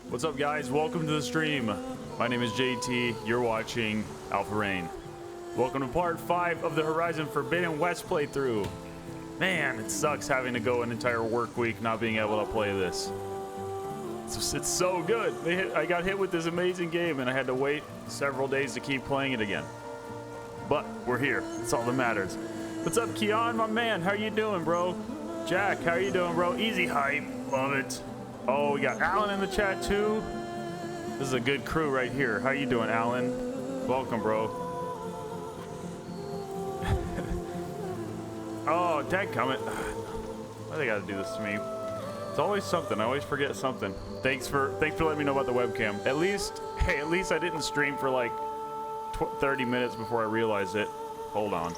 What's up, guys? Welcome to the stream. My name is JT. You're watching Alpha Rain. Welcome to part 5 of the Horizon Forbidden West playthrough. Man, it sucks having to go an entire work week not being able to play this. It's so good. I got hit with this amazing game and I had to wait several days to keep playing it again. But we're here. That's all that matters. What's up, Keon, my man? How you doing, bro? Jack, how you doing, bro? Easy hype. Love it. Oh, we got Alan in the chat too. This is a good crew right here. How you doing, Alan? Welcome, bro. Oh, dadgummit. Why they gotta do this to me? It's always something. I always forget something. Thanks for letting me know about the webcam. At least I didn't stream for like 30 minutes before I realized it. Hold on.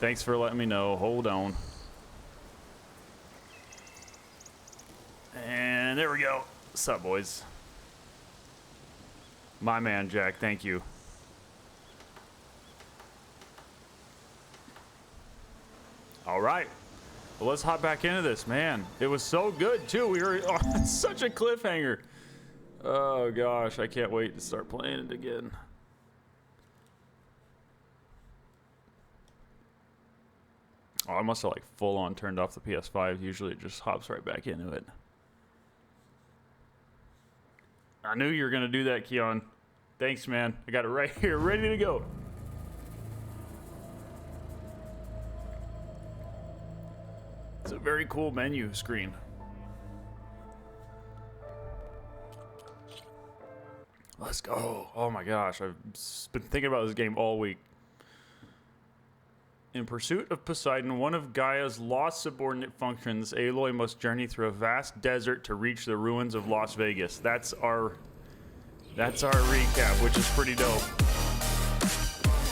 Thanks for letting me know. Hold on. And there we go. What's up, boys? My man, Jack. Thank you. All right. Well, let's hop back into this, man. It was so good, too. We were on such a cliffhanger. Oh, gosh. I can't wait to start playing it again. Oh, I must have like full on turned off the PS5. Usually it just hops right back into it. I knew you were going to do that, Keon. Thanks, man. I got it right here, ready to go. It's a very cool menu screen. Let's go. Oh my gosh, I've been thinking about this game all week. In pursuit of Poseidon, one of Gaia's lost subordinate functions, Aloy must journey through a vast desert to reach the ruins of Las Vegas. That's our recap, which is pretty dope.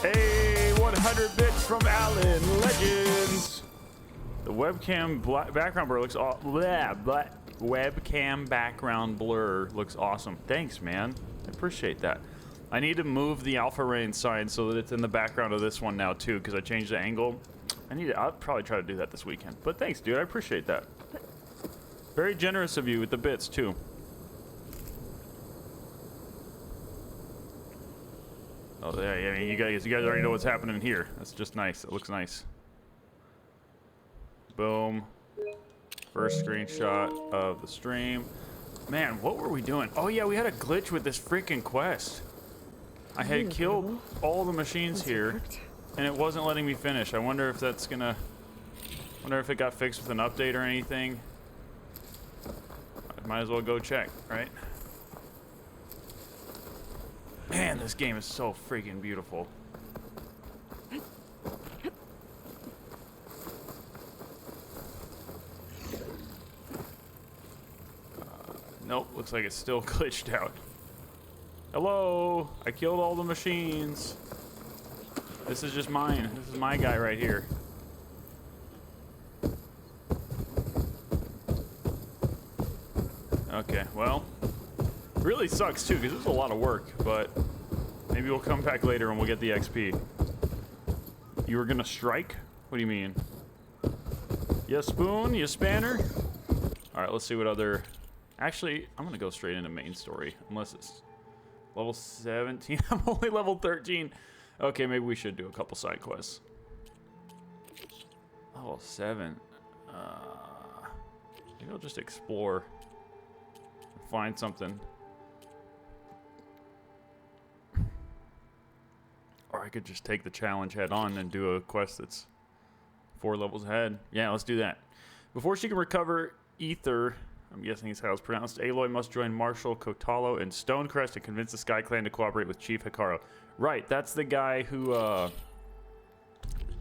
Hey, 100 bits from Alan, legends. The webcam background blur looks webcam background blur looks awesome. Thanks, man. I appreciate that. I need to move the Alpha Rain sign so that it's in the background of this one now too, because I changed the angle. I'll probably try to do that this weekend. But thanks, dude. I appreciate that. Very generous of you with the bits too. Oh yeah, you guys already know what's happening here. That's just nice. It looks nice. Boom. First screenshot of the stream. Man, what were we doing? Oh yeah, we had a glitch with this freaking quest. I had killed all the machines here, and it wasn't letting me finish. I wonder if that's gonna... wonder if it got fixed with an update or anything. Might as well go check, right? Man, this game is so freaking beautiful. Nope, looks like it's still glitched out. Hello, I killed all the machines. This is just mine. This is my guy right here. Okay, well, really sucks too because it was a lot of work, but maybe we'll come back later and we'll get the XP. You were gonna strike? What do you mean? You spoon? You spanner? All right, let's see what other... Actually, I'm gonna go straight into main story, unless it's level 17. I'm only level 13. Okay, maybe we should do a couple side quests. Level 7. Maybe I'll just explore. Find something. Or I could just take the challenge head on and do a quest that's 4 levels ahead. Yeah, let's do that. Before she can recover Ether, I'm guessing it's how it's pronounced, Aloy must join Marshal Kotalo and Stonecrest to convince the Sky Clan to cooperate with Chief Hikaru. Right, that's the guy who,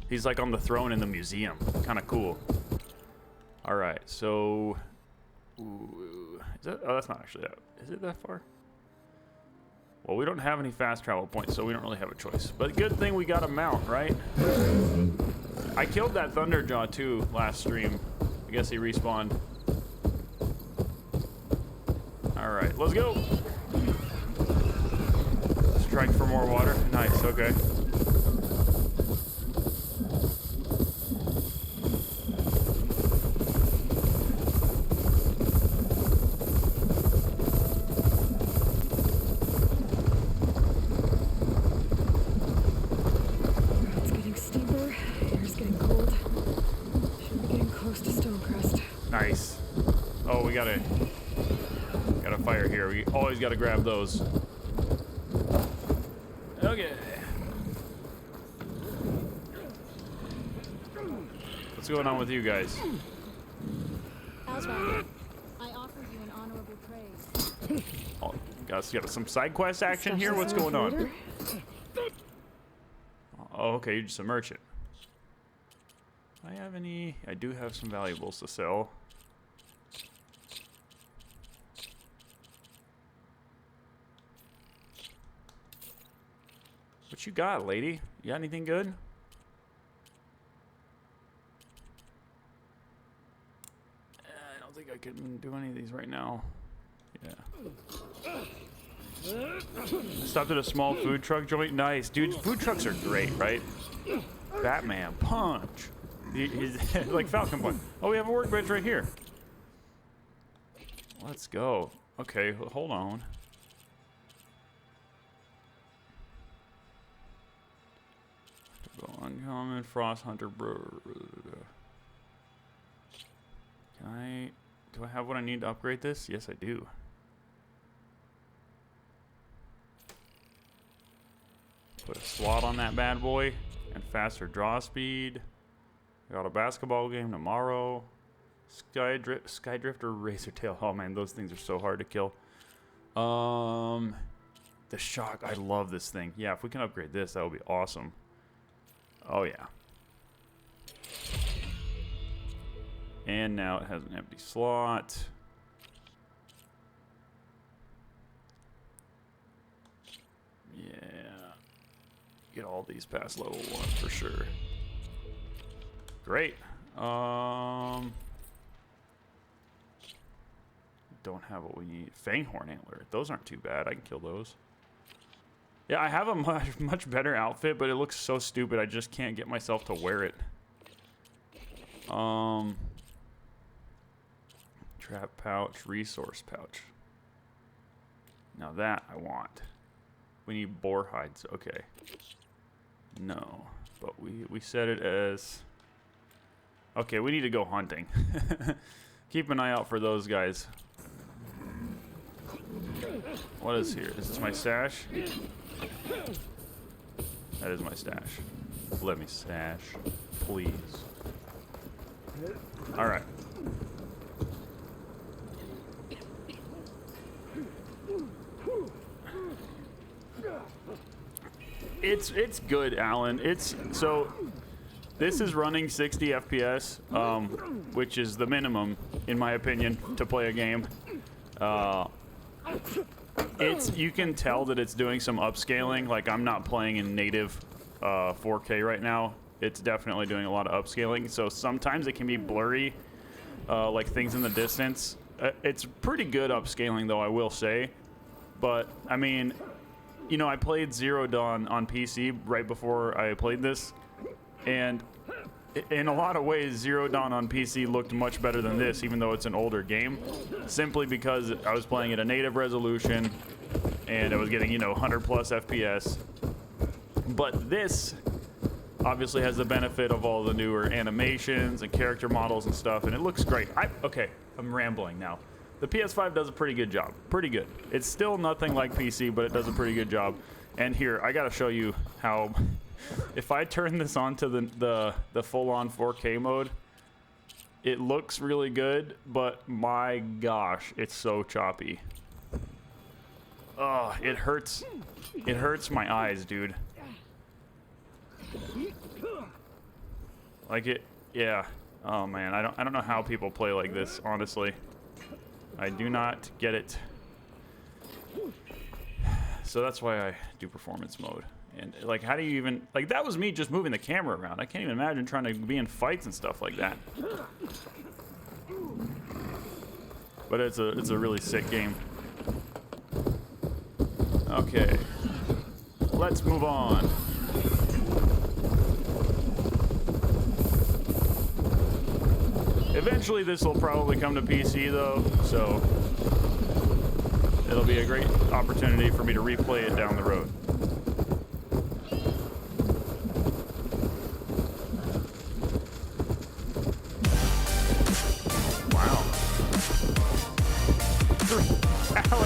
he's like on the throne in the museum. Kind of cool. Alright, so... Ooh, is that, oh, that's not actually that. Is it that far? Well, we don't have any fast travel points, so we don't really have a choice. But good thing we got a mount, right? I killed that Thunderjaw, too, last stream. I guess he respawned. Alright, let's go! Strike for more water. Nice, okay. close to Stonecrest. Nice. Oh, we got a fire here. We always gotta grab those. Okay. What's going on with you guys? Elsewhere, I offer you an honorable praise. Oh, got some side quest action here. What's going on? Oh, okay, you're just a merchant. Do I have any? I do have some valuables to sell. What you got, lady? You got anything good? I don't think I can do any of these right now. Yeah. I stopped at a small food truck joint. Nice. Dude, food trucks are great, right? Batman, punch. He's like Falcon Punch. Oh, we have a workbench right here. Let's go. Okay, hold on. Uncommon Frost Hunter. Do I have what I need to upgrade this? Yes, I do. Put a slot on that bad boy and faster draw speed. Got a basketball game tomorrow. Skydrifter Racer Tail. Oh man, those things are so hard to kill. The shock. I love this thing. Yeah, if we can upgrade this, that would be awesome. Oh yeah. And now it has an empty slot. Yeah. Get all these past level 1 for sure. Great. Don't have what we need. Fanghorn Antler. Those aren't too bad. I can kill those. Yeah, I have a much better outfit, but it looks so stupid. I just can't get myself to wear it. Trap pouch, resource pouch. Now that I want. We need boar hides. Okay. No, but we set it as. Okay, we need to go hunting. Keep an eye out for those guys. What is here? Is this my stash? That is my stash. Let me stash, please. All right. It's good, Alan. It's so. This is running 60 FPS, which is the minimum, in my opinion, to play a game. You can tell that it's doing some upscaling. Like, I'm not playing in native 4K right now. It's definitely doing a lot of upscaling. So sometimes it can be blurry, like things in the distance. It's pretty good upscaling, though, I will say. But, I mean, you know, I played Zero Dawn on PC right before I played this. And in a lot of ways, Zero Dawn on PC looked much better than this, even though it's an older game, simply because I was playing at a native resolution and I was getting, you know, 100 plus FPS. But this obviously has the benefit of all the newer animations and character models and stuff, and it looks great. Okay, I'm rambling now. The PS5 does a pretty good job. Pretty good. It's still nothing like PC, but it does a pretty good job. And here, I gotta show you how. If I turn this on to the full-on 4K mode, it looks really good, but my gosh, it's so choppy. Oh, it hurts. It hurts my eyes, dude. Like it, yeah. Oh man, I don't know how people play like this, honestly. I do not get it. So that's why I do performance mode. And like, how do you even, like, that was me just moving the camera around. I can't even imagine trying to be in fights and stuff like that. But it's a really sick game. Okay, let's move on. Eventually this will probably come to PC though, so it'll be a great opportunity for me to replay it down the road.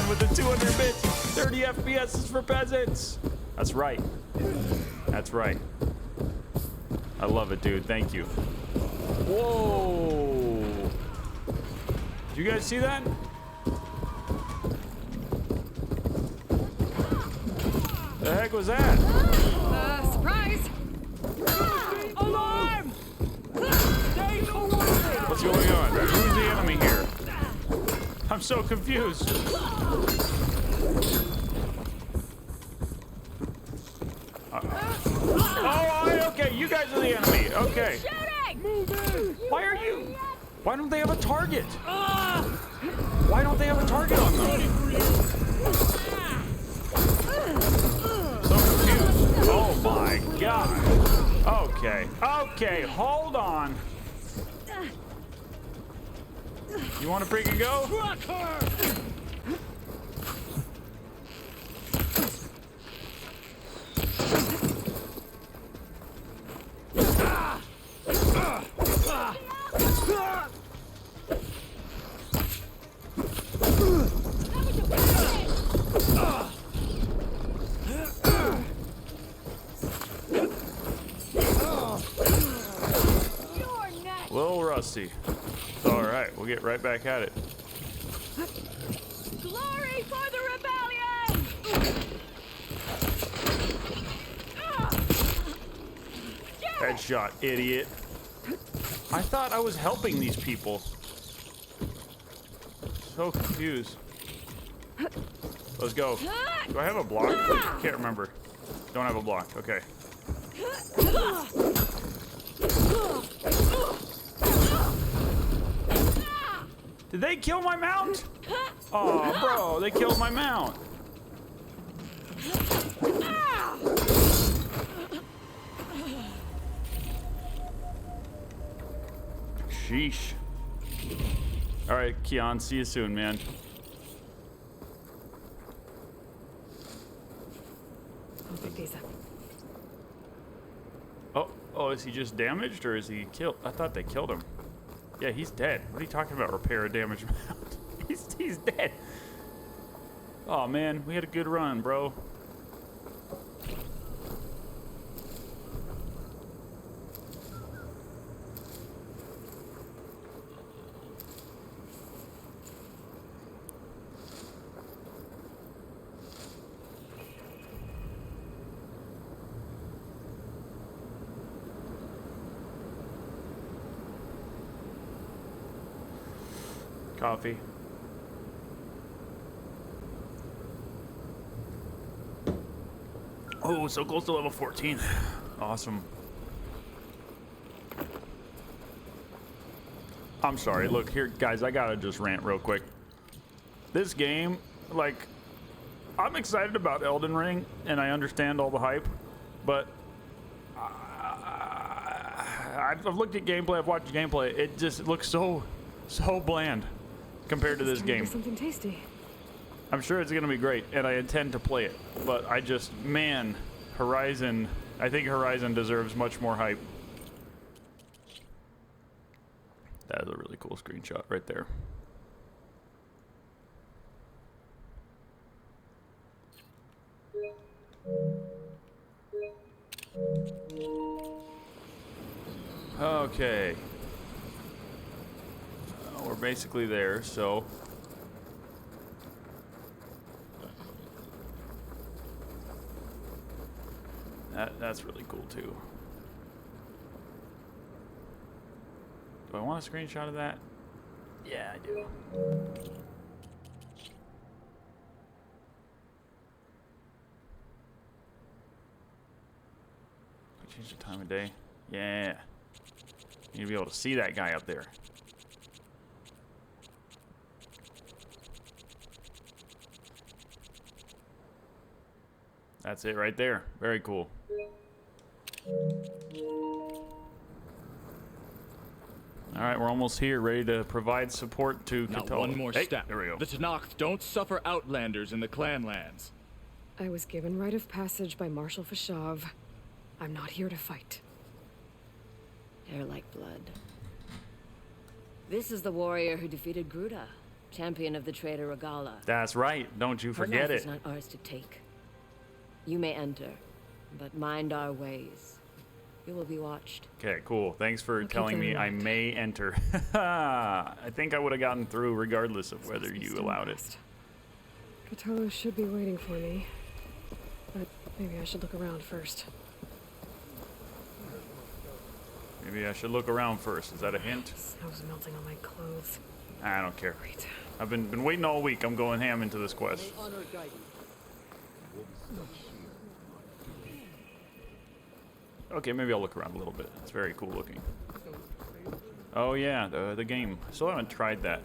with the 200 bits. 30 FPS is for peasants. That's right. That's right. I love it, dude. Thank you. Whoa. Did you guys see that? The heck was that? Surprise! Alarm! What's going on? Who's the enemy here? I'm so confused. Okay, you guys are the enemy. Okay. Why are you? Why don't they have a target? Why don't they have a target on them? So confused. Oh my god. Okay. Okay, hold on. You want to freaking go? A little rusty. It's all right. We'll get right back at it. Glory for the rebellion! Headshot, idiot. I thought I was helping these people. So confused. Let's go. Do I have a block? Can't remember. Don't have a block. Okay. Did they kill my mount? Oh, bro, they killed my mount. Sheesh. All right, Keon, see you soon, man. I'll pick these up. Oh, is he just damaged or is he killed? I thought they killed him. Yeah, he's dead. What are you talking about? Repair a damaged mount? he's dead. Oh man, we had a good run, bro. Coffee. Oh, so close to level 14. Awesome. I'm sorry. Look, here, guys, I gotta just rant real quick. This game, like, I'm excited about Elden Ring, and I understand all the hype, but I've looked at gameplay, I've watched gameplay, it looks so bland compared to this game. Something tasty. I'm sure it's gonna be great, and I intend to play it, but man, Horizon, I think Horizon deserves much more hype. That is a really cool screenshot right there. Okay. We're basically there, so that's really cool too. Do I want a screenshot of that? Yeah, I do. Change the time of day. Yeah. You need to be able to see that guy up there. That's it right there. Very cool. All right, we're almost here, ready to provide support to Now Katala. one more step. There we go. The Tenakth don't suffer outlanders in the Clanlands. I was given rite of passage by Marshal Fashav. I'm not here to fight. Hair like blood. This is the warrior who defeated Gruda. champion of the trader Regala. That's right. Don't you Her forget life it. is not ours to take. You may enter, but mind our ways. You will be watched. Okay, cool. Thanks for keep telling them me in I mind. may enter. I think I would have gotten through regardless of whether Must be you still allowed it. best. Cthulhu should be waiting for me, but maybe I should look around first. Maybe I should look around first. Is that a hint? Snow's melting on my clothes. I don't care. Great. I've been waiting all week. I'm going ham into this quest. Okay, maybe I'll look around a little bit. It's very cool looking. Oh yeah, the game. I still haven't tried that.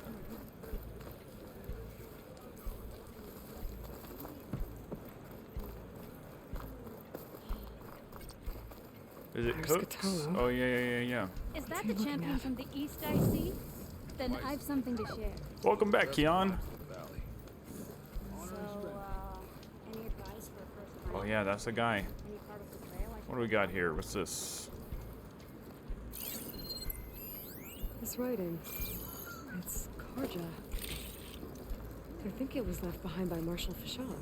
Is it There's cooked? Cthulhu. Oh yeah. Is that he the looking champion at? from the east I see? Then I've something to share. Welcome back, Keon. So, any advice for a first time? Oh yeah, that's the guy. Any part of the trail I What do we got here? What's this? This writing. It's Karja. I think it was left behind by Marshal Fashov.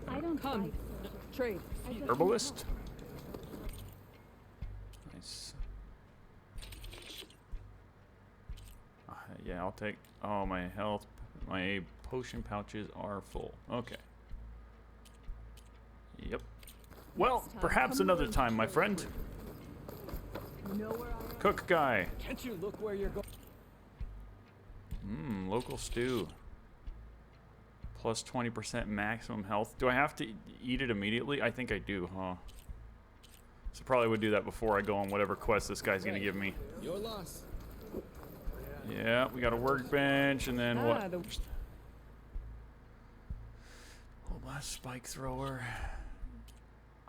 I don't Come. fight. Trade. I just Herbalist? Nice. Yeah, I'll take. Oh, my health. My potion pouches are full. Okay. Yep. Well, perhaps another time, my friend. Cook guy. Can't you look where you're going? Local stew. Plus 20% maximum health. Do I have to eat it immediately? I think I do, huh? So probably would do that before I go on whatever quest this guy's gonna give me. Your loss. Yeah, we got a workbench, and then what? the- Whole blast spike thrower.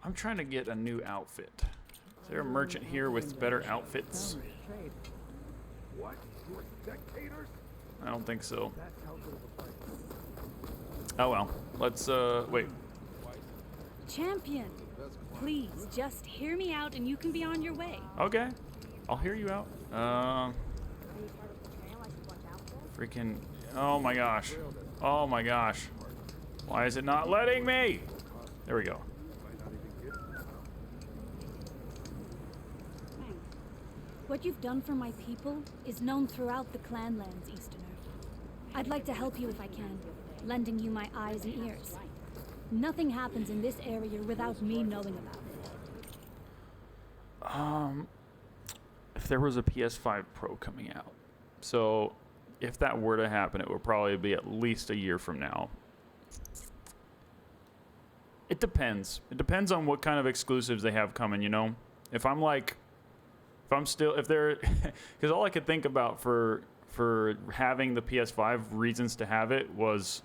I'm trying to get a new outfit. Is there a merchant here with better outfits? What? You're spectators? I don't think so. That's how good of a fight. Oh well. Let's wait. Champion, please just hear me out and you can be on your way. Okay. I'll hear you out. Any part of the trail I should watch out for? Freaking. Oh my gosh. Oh my gosh. Why is it not letting me? There we go. Thanks. What you've done for my people is known throughout the Clanlands, Easterner. I'd like to help you if I can, lending you my eyes and ears. Nothing happens in this area without me knowing about it. If there was a PS5 Pro coming out. So if that were to happen, it would probably be at least a year from now. It depends. It depends on what kind of exclusives they have coming, you know? If I'm they're, because all I could think about for having the PS5 reasons to have it was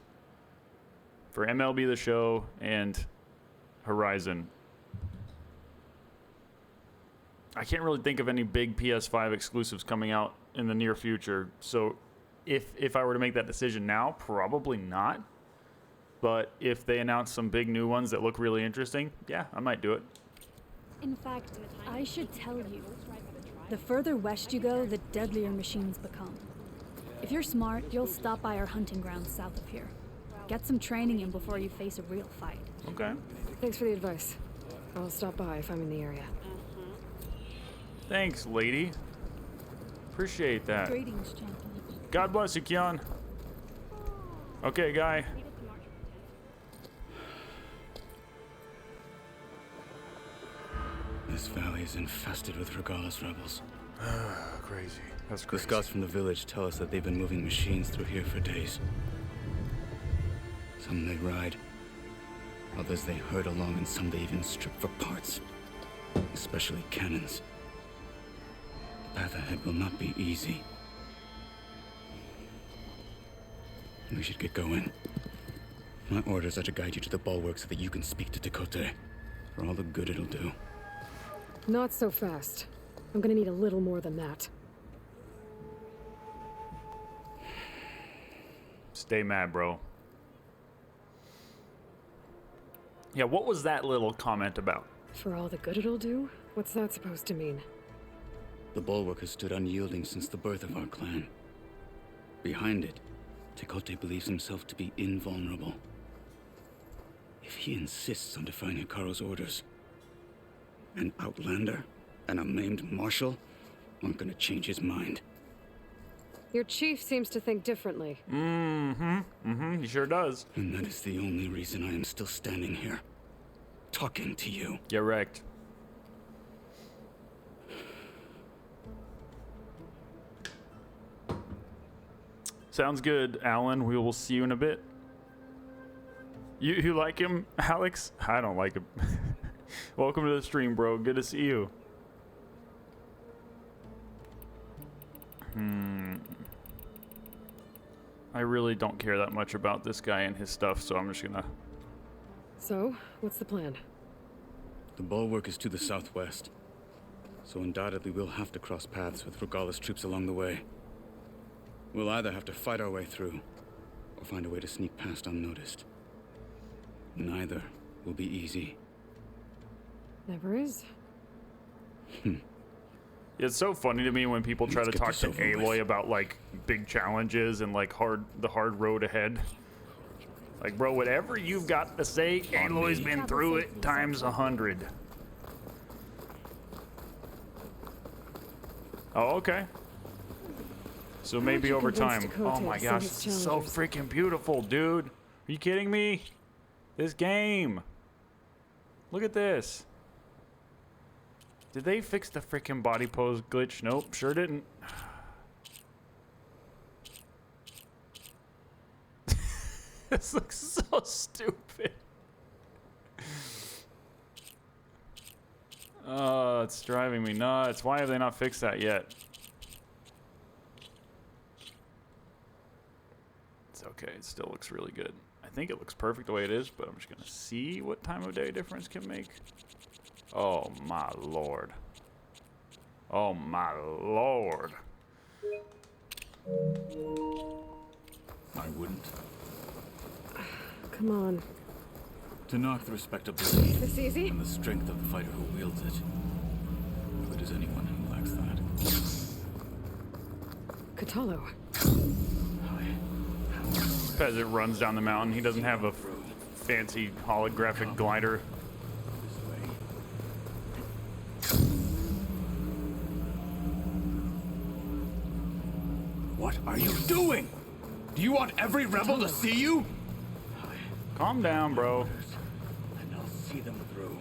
for MLB The Show and Horizon. I can't really think of any big PS5 exclusives coming out in the near future. So if I were to make that decision now, probably not. But if they announce some big new ones that look really interesting, yeah, I might do it. In fact, I should tell you, the further west you go, the deadlier machines become. If you're smart, you'll stop by our hunting grounds south of here. Get some training in before you face a real fight. Okay. Thanks for the advice. I'll stop by if I'm in the area. Thanks, lady. Appreciate that. Greetings, champion. God bless you, Keon. Okay, guy. This valley is infested with Regala's rebels. Crazy. That's The crazy. scouts from the village tell us that they've been moving machines through here for days. Some they ride, others they herd along, and some they even strip for parts. Especially cannons. The path ahead will not be easy. We should get going. My orders are to guide you to the bulwark so that you can speak to Dakota. For all the good it'll do. Not so fast. I'm gonna need a little more than that. Stay mad, bro. Yeah, what was that little comment about? For all the good it'll do? What's that supposed to mean? The bulwark has stood unyielding since the birth of our clan. Behind it, Tekote believes himself to be invulnerable. If he insists on defying Hikaru's orders, an outlander and a maimed marshal aren't gonna change his mind. Your chief seems to think differently. He sure does. And that is the only reason I am still standing here, talking to you. Get wrecked. Sounds good, Alan. We will see you in a bit. You like him, Alex? I don't like him. Welcome to the stream, bro. Good to see you. I really don't care that much about this guy and his stuff, so I'm just gonna... So, what's the plan? The bulwark is to the southwest, so undoubtedly we'll have to cross paths with Regala's troops along the way. We'll either have to fight our way through, or find a way to sneak past unnoticed. Neither will be easy. Never is. It's so funny to me when people try to Let's get talk this to over Aloy with. about like big challenges and like the hard road ahead. Like, bro, whatever you've got to say, Aloy's been through it times 100. Oh, okay. So maybe you over convince time. Dakota Oh my to gosh, send this his is so challengers? freaking beautiful, dude. Are you kidding me? This game. Look at this. Did they fix the freaking body pose glitch? Nope, sure didn't. This looks so stupid. Oh, it's driving me nuts. Why have they not fixed that yet? It's okay. It still looks really good. I think it looks perfect the way it is, but I'm just going to see what time of day difference can make. Oh, my lord. Oh, my lord. I wouldn't. Come on. To knock the respectability This easy? and the strength of the fighter who wields it. Good as anyone who lacks that. Katalo. As it runs down the mountain, he doesn't have a fancy holographic glider. What are you doing? Do you want every rebel to see you? Calm down, bro. And I'll see them through.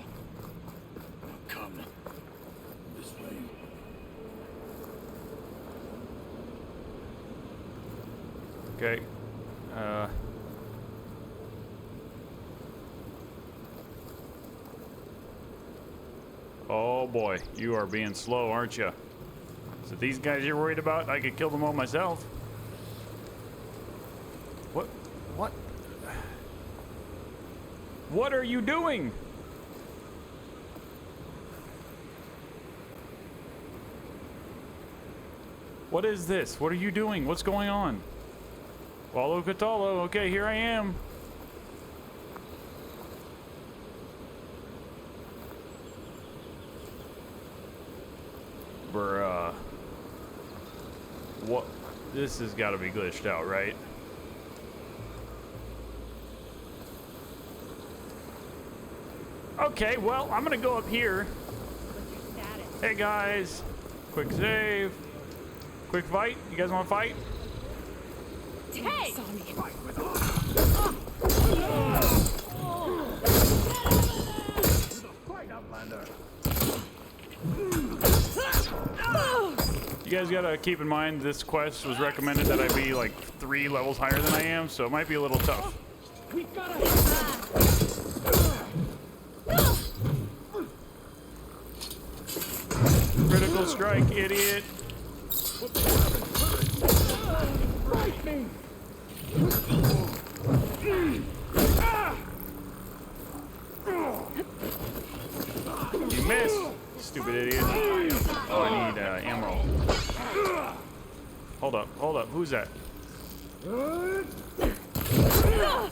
Now come this way. Okay. Oh boy, you are being slow, aren't you? So these guys you're worried about, I could kill them all myself. What? What? What are you doing? What is this? What are you doing? What's going on? Follow Katalo. Okay, here I am. Bruh. What? This has got to be glitched out, right? Okay, well, I'm gonna go up here. Hey guys, quick save. Quick fight. You guys want to fight? Hey! Fight, Outlander! You guys gotta keep in mind this quest was recommended that I be like 3 levels higher than I am, so it might be a little tough. Critical strike, idiot. You missed, stupid idiot. Oh, I need ammo. Hold up. Who's that?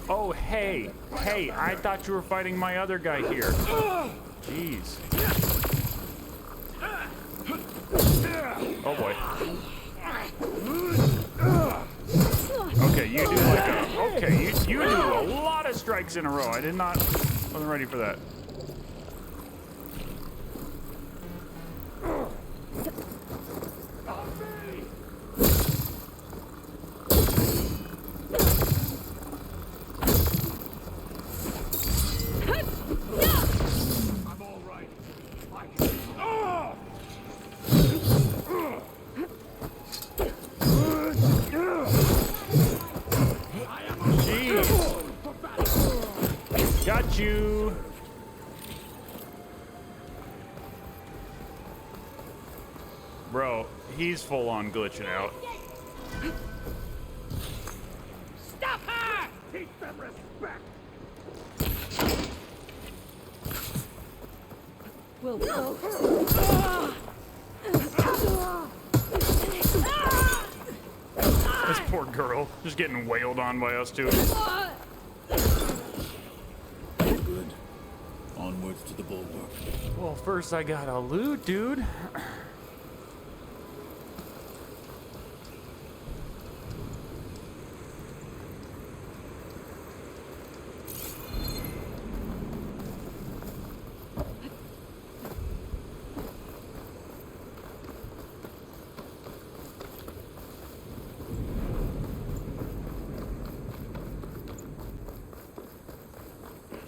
Oh, hey. Hey, I thought you were fighting my other guy here. Jeez. Oh, boy. strikes in a row. I wasn't ready for that. I'm all right. Jeez. Got you. Bro, he's full on glitching out. Stop her! Teach them respect. We'll go. This poor girl, just getting wailed on by us two. Good. Onwards to the bulwark. Well, first I gotta loot, dude.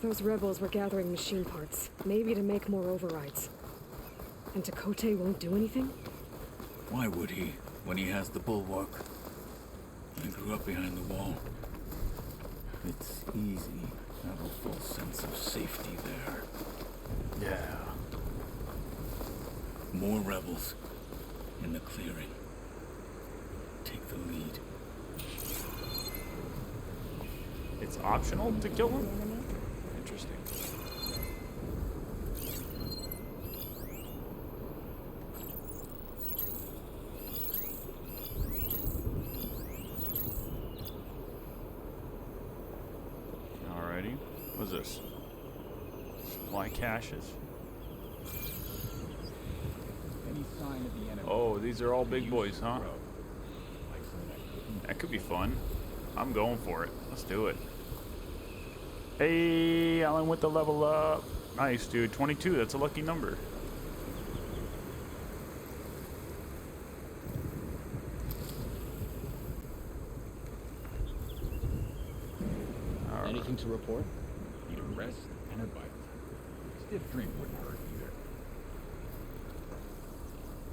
Those rebels were gathering machine parts, maybe to make more overrides. And Takote won't do anything? Why would he, when he has the bulwark? I grew up behind the wall. It's easy to have a full sense of safety there. Yeah. More rebels in the clearing. Take the lead. It's optional to kill him? Interesting. Alrighty. What's this? Supply caches. Any sign of the enemy? Oh, these are all big boys, huh? That could be fun. I'm going for it. Let's do it. Hey, Alan with the level up. Nice, dude. 22. That's a lucky number. Anything to report? Need a rest and a bite. Stiff drink wouldn't hurt either.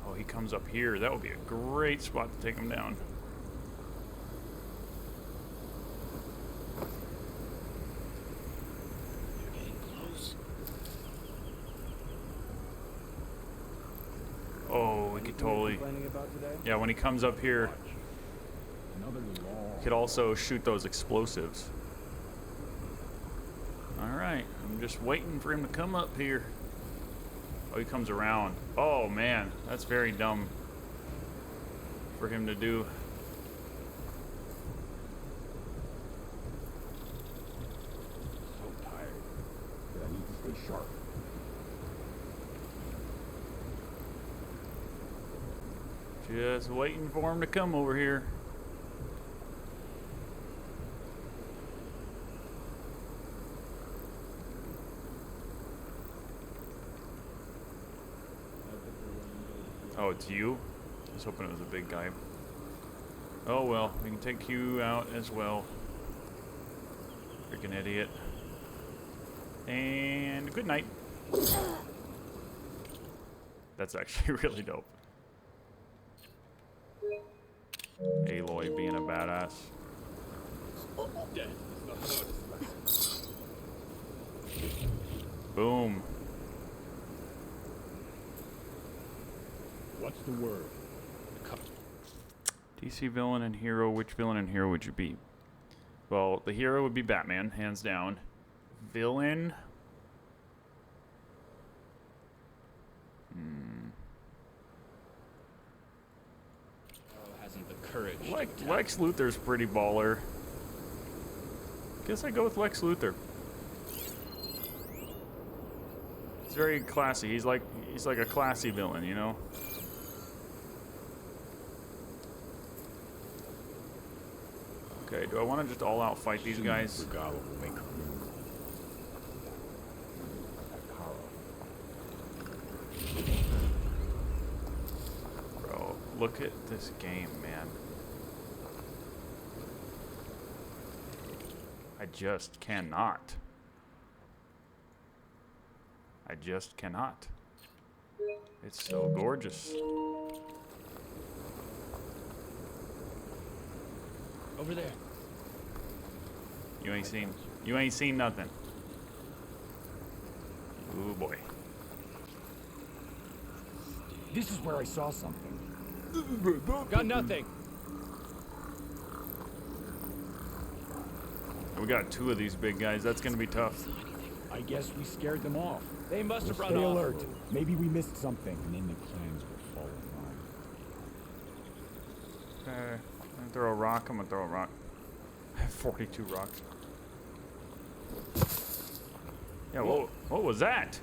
Oh, he comes up here. That would be a great spot to take him down. You're getting close. Oh, we could totally... Yeah, when he comes up here, he could also shoot those explosives. Alright, I'm just waiting for him to come up here. Oh, he comes around. Oh, man, that's very dumb for him to do. So tired, but I need to stay sharp. Just waiting for him to come over here. Oh, it's you? I was hoping it was a big guy. Oh well, we can take you out as well. Freaking idiot. And good night. That's actually really dope. Aloy being a badass. Death is the hardest lesson. Boom. What's the word? DC villain and hero. Which villain and hero would you be? Well, the hero would be Batman, hands down. Villain? Hasn't the courage. Lex Luthor's pretty baller. Guess I go with Lex Luthor. He's very classy. He's like a classy villain, you know? Okay, do I want to just all out fight these guys? Regala will make her move. look at this game, man. I just cannot. I just cannot. It's so gorgeous. Over there. You ain't seen nothing. Ooh boy. This is where I saw something. Got nothing. We got 2 of these big guys. That's gonna be tough. I guess we scared them off. They must have We'll run stay off. alert. Maybe we missed something, and then the plans will fall in line. I'm gonna throw a rock. I'm gonna throw a rock. I have 42 rocks. Yeah, what was that?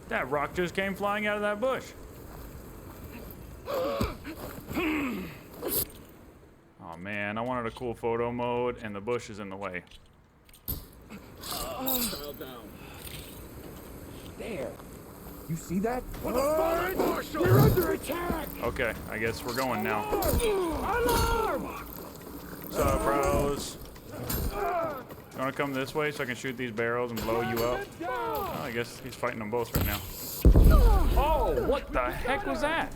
That rock just came flying out of that bush. Oh man, I wanted a cool photo mode, and the bush is in the way. There. You see that? What the fuck? Marshall! We're under attack! Okay, I guess we're going now. Alarm! What's up, bros? You wanna come this way so I can shoot these barrels and blow you up? Oh, I guess he's fighting them both right now. Oh, what the heck was that?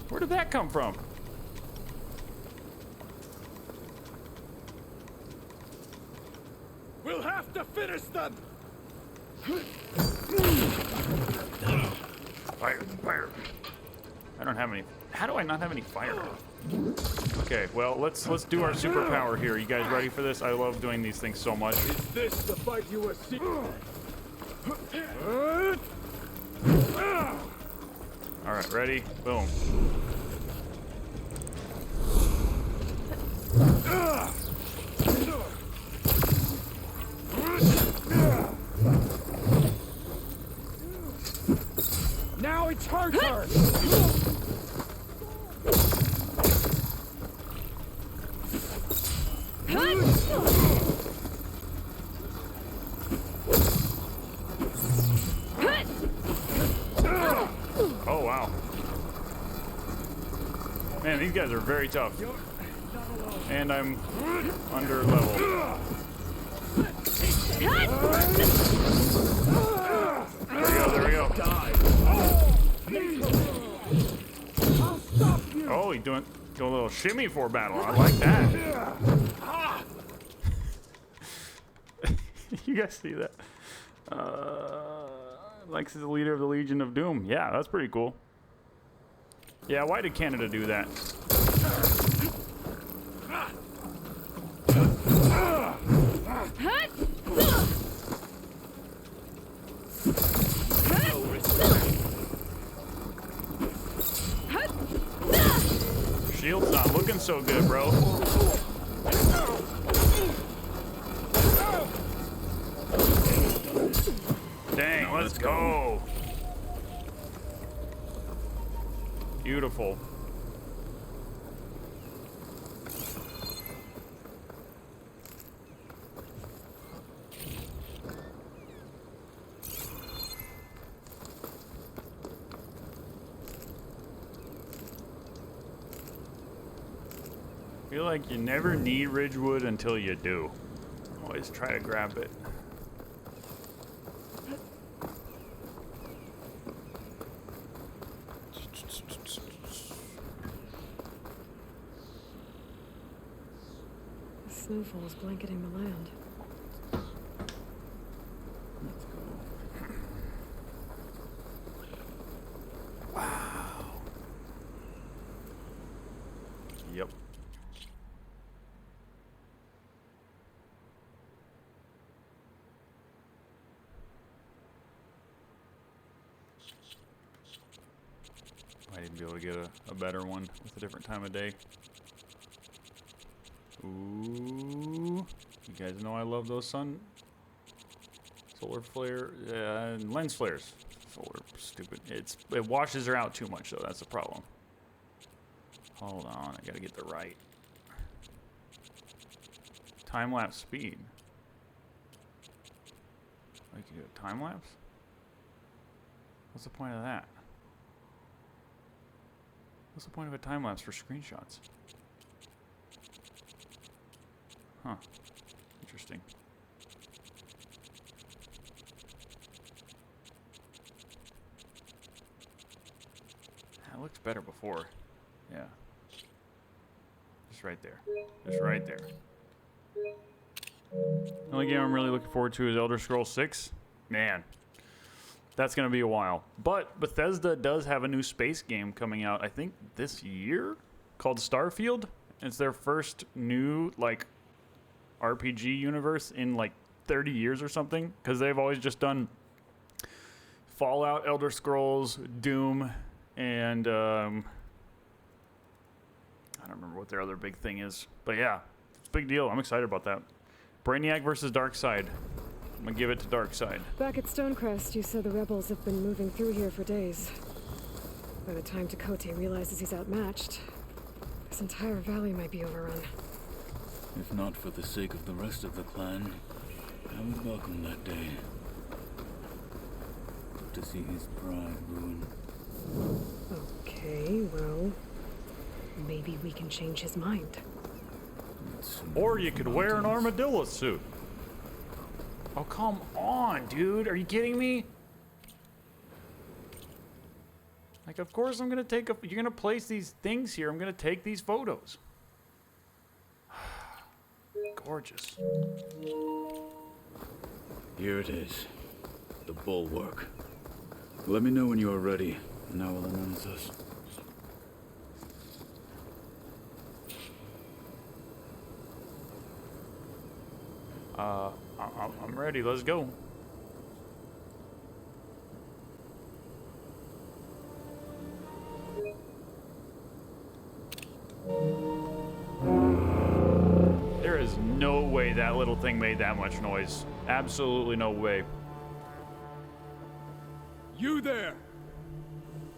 Where did that come from? We'll have to finish them. Fire, fire. I don't have any. How do I not have any fire? Okay, well, let's do our superpower here. You guys ready for this? I love doing these things so much. Is this the fight you were seeking? All right, ready? Boom. Now it's her turn! Oh, wow. Man, these guys are very tough. And I'm under level. There we go. Oh, he's doing a little shimmy for battle. I like that. You guys see that? Lex is the leader of the Legion of Doom. Yeah, that's pretty cool. Yeah, why did Canada do that? Shield's not looking so good, bro. Dang, let's go. Beautiful. I feel like you never need Ridgewood until you do. Always try to grab it. The snowfall is blanketing the land. Let's go. Yep. I didn't be able to get a better one with a different time of day. Ooh. You guys know I love those solar flare, and lens flares. Solar, stupid. It washes her out too much though, that's the problem. Hold on, I gotta get the right. Time-lapse speed. I can do a time-lapse? What's the point of that? What's the point of a time lapse for screenshots? Huh. Interesting. That looks better before. Yeah. Just right there. Just right there. The only game I'm really looking forward to is Elder Scrolls 6. Man, that's going to be a while. But Bethesda does have a new space game coming out, I think, this year, called Starfield. It's their first new, like, RPG universe in, like, 30 years or something. Because they've always just done Fallout, Elder Scrolls, Doom, and, I don't remember what their other big thing is. But yeah, it's a big deal. I'm excited about that. Brainiac versus Darkseid. I'm gonna give it to Darkseid. Back at Stonecrest, you said the rebels have been moving through here for days. By the time Takote realizes he's outmatched, this entire valley might be overrun. If not for the sake of the rest of the clan, I would welcome that day. To see his pride ruined. Okay, well, maybe we can change his mind. Or you could wear an armadillo suit. Oh, come on, dude. Are you kidding me? Like, of course I'm going to take a... You're going to place these things here. I'm going to take these photos. Gorgeous. Here it is. The bulwark. Let me know when you are ready, and I will announce us. I'm ready. Let's go. There is no way that little thing made that much noise. Absolutely no way. You there!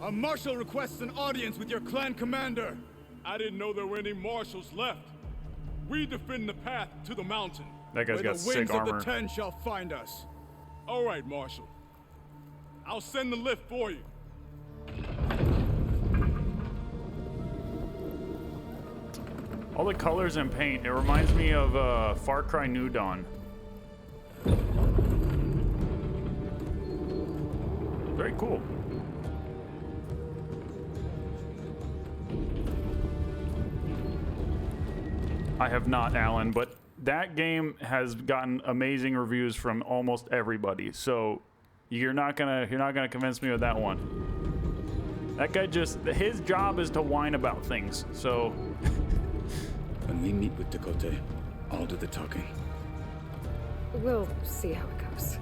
A marshal requests an audience with your clan commander. I didn't know there were any marshals left. We defend the path to the mountain. That guy's got sick where the wings armor. of the Ten shall find us. All right, Marshal. I'll send the lift for you. All the colors and paint, it reminds me of Far Cry New Dawn. Very cool. I have not, Alan, but that game has gotten amazing reviews from almost everybody. So you're not gonna convince me with that one. That guy his job is to whine about things. So When we meet with Takote, I'll do the talking. We'll see how it goes.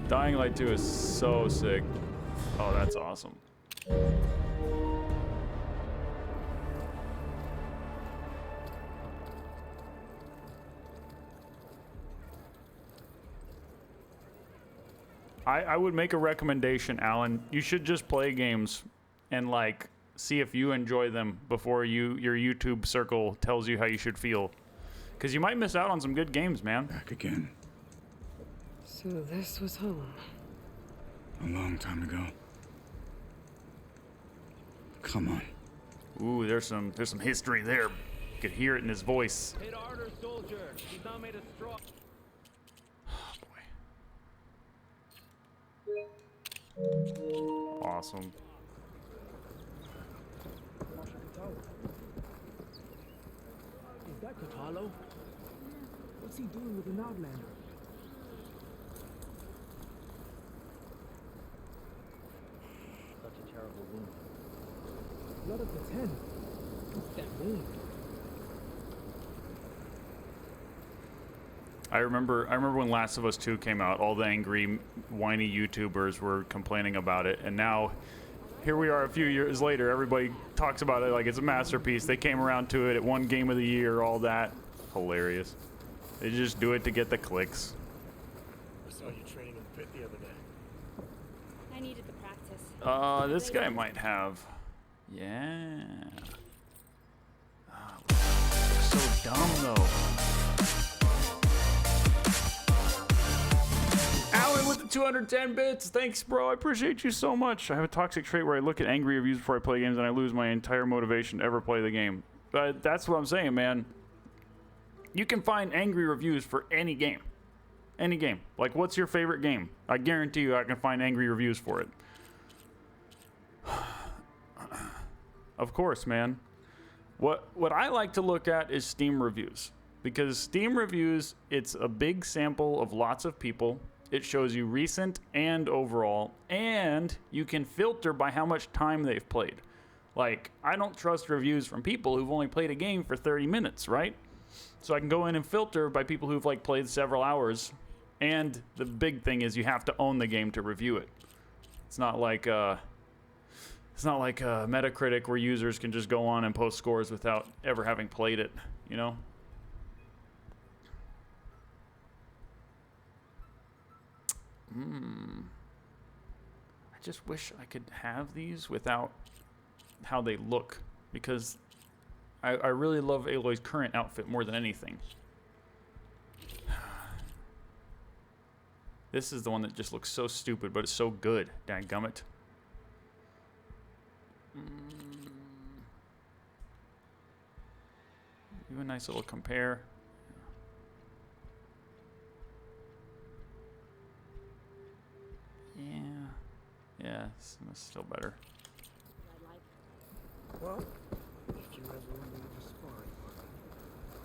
Dying Light 2 is so sick. Oh, that's awesome. I would make a recommendation, Alan. You should just play games and like see if you enjoy them before your YouTube circle tells you how you should feel. Because you might miss out on some good games, man. Back again. So this was home. A long time ago. Come on. Ooh, there's some history there. You could hear it in his voice. Hit harder, soldier. He's not made of straw. Oh boy. Awesome. Is that Katalo? What's he doing with an outlander? Such a terrible wound. Blood of the Ten. What's that wound? I remember when Last of Us 2 came out, all the angry, whiny YouTubers were complaining about it, and now here we are a few years later, everybody talks about it like it's a masterpiece. They came around to it, it won Game of the Year, all that. Hilarious. They just do it to get the clicks. I saw you training in the pit the other day. I needed the practice. This guy might have. Yeah. Oh, so dumb though. Alan with the the 210 bits. Thanks, bro. I appreciate you so much. I have a toxic trait where I look at angry reviews before I play games and I lose my entire motivation to ever play the game. But that's what I'm saying, man. You can find angry reviews for any game. Any game. Like, what's your favorite game? I guarantee you I can find angry reviews for it. Of course, man. What I like to look at is Steam reviews. Because Steam reviews, it's a big sample of lots of people. It shows you recent and overall. And you can filter by how much time they've played. Like, I don't trust reviews from people who've only played a game for 30 minutes, right? So I can go in and filter by people who've, like, played several hours. And the big thing is you have to own the game to review it. It's not like Metacritic where users can just go on and post scores without ever having played it, you know? I just wish I could have these without how they look, because I really love Aloy's current outfit more than anything. This is the one that just looks so stupid, but it's so good. Dadgummit. Do a nice little compare. Yeah, it's still better. Well, if you ever need a sparring partner.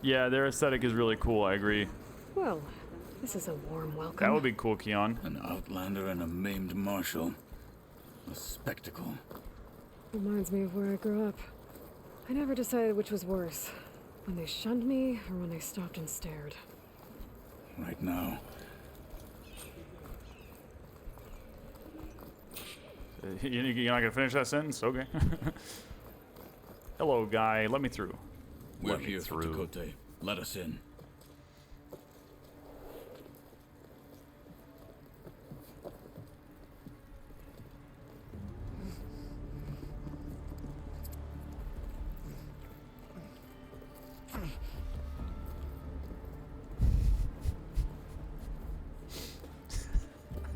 Yeah, their aesthetic is really cool, I agree. Well, this is a warm welcome. That would be cool, Keon. An outlander and a maimed marshal. A spectacle. Reminds me of where I grew up. I never decided which was worse. When they shunned me, or when they stopped and stared. Right now. You're not gonna finish that sentence? Okay. Hello, guy. Let me through. We're here for Chakotay. Let us in.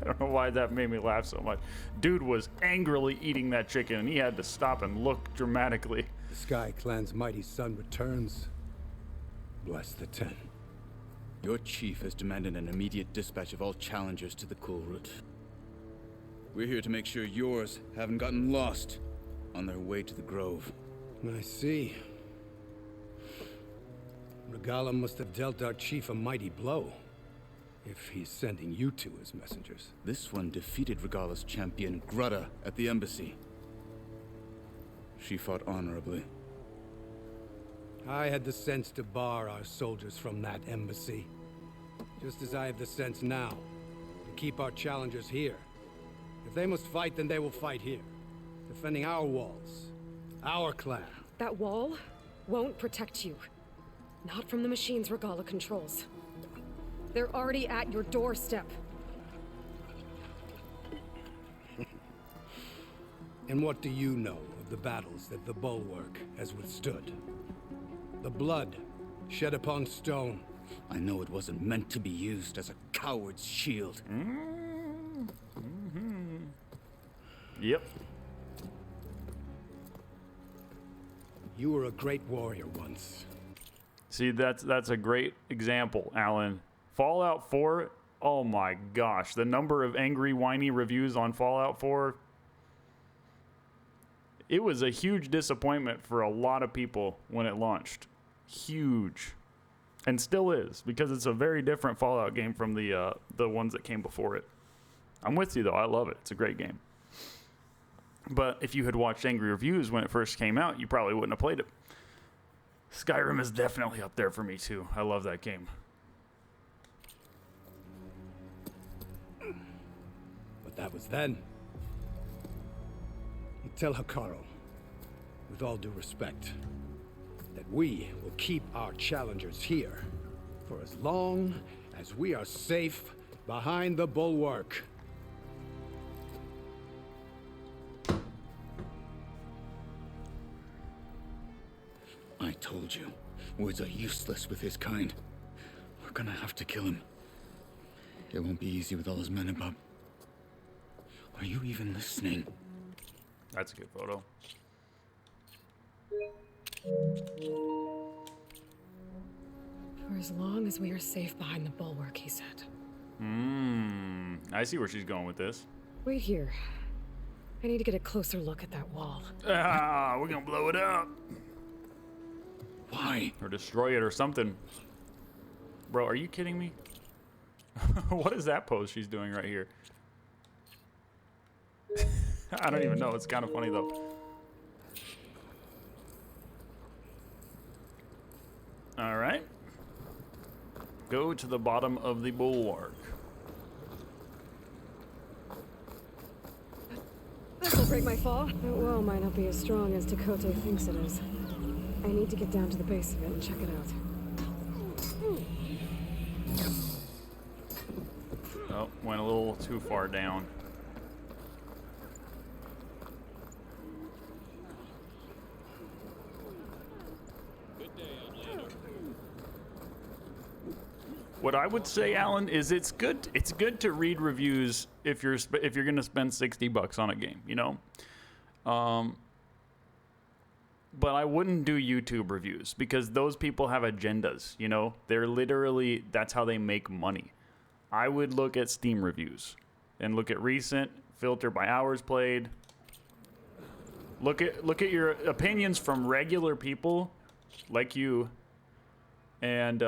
I don't know why that made me laugh so much. Dude was angrily eating that chicken, and he had to stop and look dramatically. The Sky Clan's mighty son returns. Bless the 10. Your chief has demanded an immediate dispatch of all challengers to the Kulrut. We're here to make sure yours haven't gotten lost on their way to the Grove. I see. Regala must have dealt our chief a mighty blow, if he's sending you two as messengers. This one defeated Regala's champion, Grutta, at the embassy. She fought honorably. I had the sense to bar our soldiers from that embassy. Just as I have the sense now to keep our challengers here. If they must fight, then they will fight here. Defending our walls. Our clan. That wall won't protect you. Not from the machines Regala controls. They're already at your doorstep. And what do you know of the battles that the Bulwark has withstood? The blood shed upon stone. I know it wasn't meant to be used as a coward's shield. Yep. You were a great warrior once. See, that's a great example, Alan. Fallout 4, oh my gosh, the number of angry, whiny reviews on Fallout 4. It was a huge disappointment for a lot of people when it launched. Huge. And still is, because it's a very different Fallout game from the ones that came before it. I'm with you, though. I love it. It's a great game. But if you had watched angry reviews when it first came out, you probably wouldn't have played it. Skyrim is definitely up there for me, too. I love that game. But that was then. You tell Hikaru, with all due respect, that we will keep our challengers here for as long as we are safe behind the bulwark. I told you, words are useless with his kind. We're gonna have to kill him. It won't be easy with all his men about. Are you even listening? That's a good photo. For as long as we are safe behind the bulwark, he said. I see where she's going with this. Wait here. I need to get a closer look at that wall. Ah, we're gonna blow it up. Why? Or destroy it or something. Bro, are you kidding me? What is that pose she's doing right here? I don't even know. It's kind of funny though. All right. Go to the bottom of the bulwark. This'll break my fall. That wall might not be as strong as Dakota thinks it is. I need to get down to the base of it and check it out. Oh, went a little too far down. What I would say, Alan, is it's good to read reviews if you're going to spend $60 on a game, you know. But I wouldn't do YouTube reviews because those people have agendas, you know. They're literally, that's how they make money. I would look at Steam reviews and look at recent, filter by hours played. Look at your opinions from regular people like you, and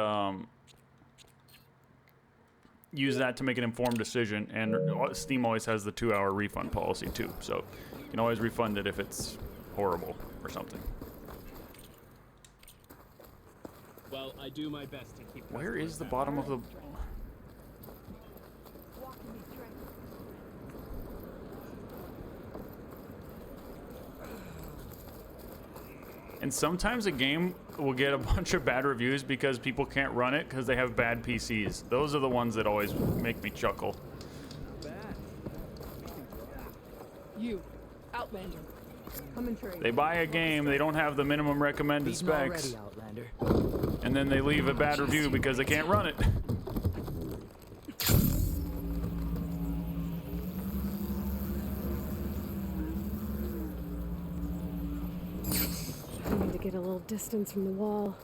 use that to make an informed decision. And Steam always has the 2-hour refund policy too, so you can always refund it if it's horrible or something. Well, I do my best to keep. Where is the bottom of the... And sometimes a game will get a bunch of bad reviews because people can't run it because they have bad PCs. Those are the ones that always make me chuckle. You, Outlander, come and trade. They buy a game, they don't have the minimum recommended specs, and then they leave a bad review because they can't run it. I need to get a little distance from the wall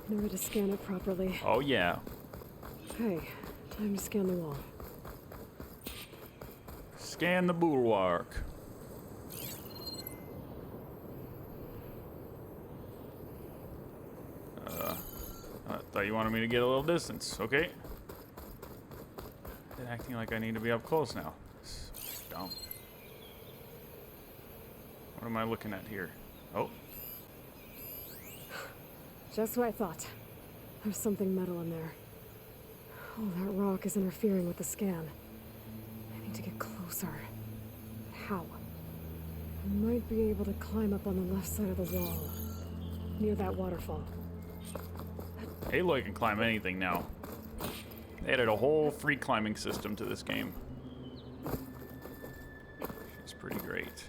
in order to scan it properly. Oh yeah. Okay, time to scan the wall. Scan the bulwark. I thought you wanted me to get a little distance. Okay. They're acting like I need to be up close now. So dumb. What am I looking at here? Oh. Just what I thought. There's something metal in there. Oh, that rock is interfering with the scan. I need to get closer. How? I might be able to climb up on the left side of the wall, near that waterfall. Aloy can climb anything now. They added a whole free climbing system to this game. She's pretty great.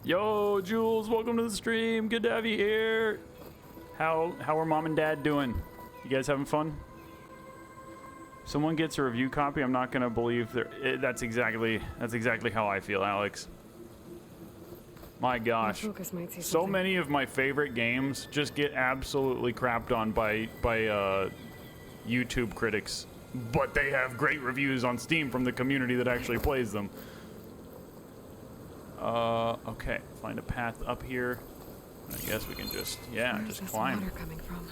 Yo, Jules, welcome to the stream. Good to have you here. How are mom and dad doing? You guys having fun? Someone gets a review copy, I'm not gonna believe that's exactly how I feel, Alex. My gosh, so many of my favorite games just get absolutely crapped on by YouTube critics, but they have great reviews on Steam from the community that actually plays them. Okay, find a path up here. I guess we can just, yeah, Where's just this climb. water coming from?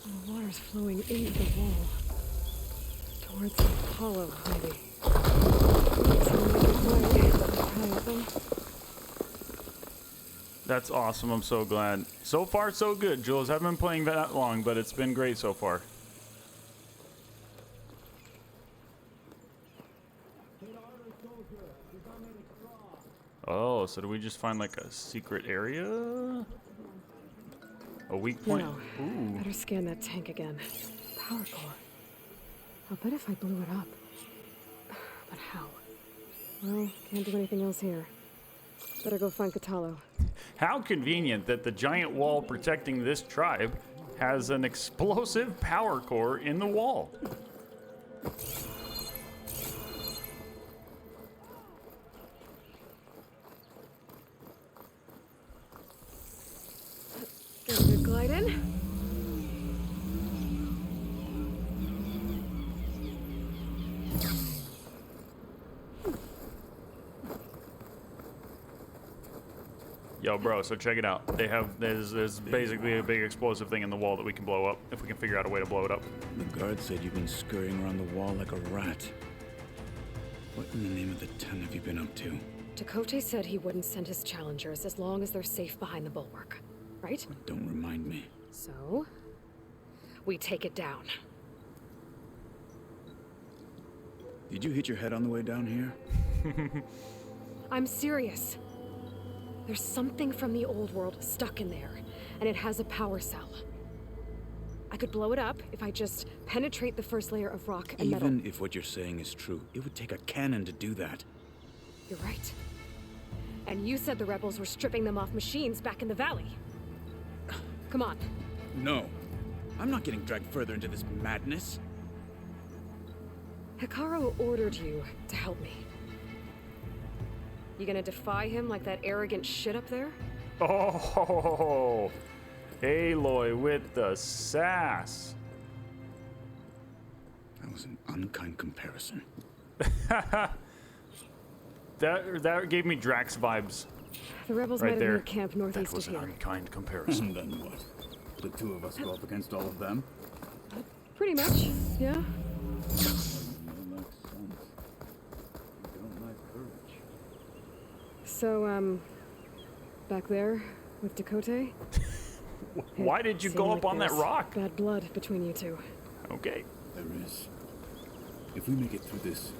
The water's flowing into the wall. Towards the hollow, maybe. That's awesome. I'm so glad. So far, so good, Jules. Haven't been playing that long, but it's been great so far. Oh, so do we just find like a secret area? A weak point? No. Ooh. Better scan that tank again. Power core. I'll bet if I blew it up. But how? Well, can't do anything else here. Better go find Catalo. How convenient that the giant wall protecting this tribe has an explosive power core in the wall. Gonna glide in. Yo, bro, so check it out. There's basically a big explosive thing in the wall that we can blow up if we can figure out a way to blow it up. The guard said you've been scurrying around the wall like a rat. What in the name of the 10 have you been up to? Dakota said he wouldn't send his challengers as long as they're safe behind the bulwark, right? Don't remind me. So, we take it down. Did you hit your head on the way down here? I'm serious. There's something from the old world stuck in there, and it has a power cell. I could blow it up if I just penetrate the first layer of rock and metal. Even if what you're saying is true, it would take a cannon to do that. You're right. And you said the rebels were stripping them off machines back in the valley. Come on. No. I'm not getting dragged further into this madness. Hikaru ordered you to help me. You gonna defy him like that arrogant shit up there? Oh, Aloy with the sass. That was an unkind comparison. That gave me Drax vibes. The rebels Right might there. have moved camp northeast That was of an here. unkind comparison. And then what? The two of us go up against all of them? Pretty much, yeah. You like sense. You don't like courage. So, back there with Dakota? Why did you go up on that rock? Bad blood between you two. Okay. There is. If we make it through this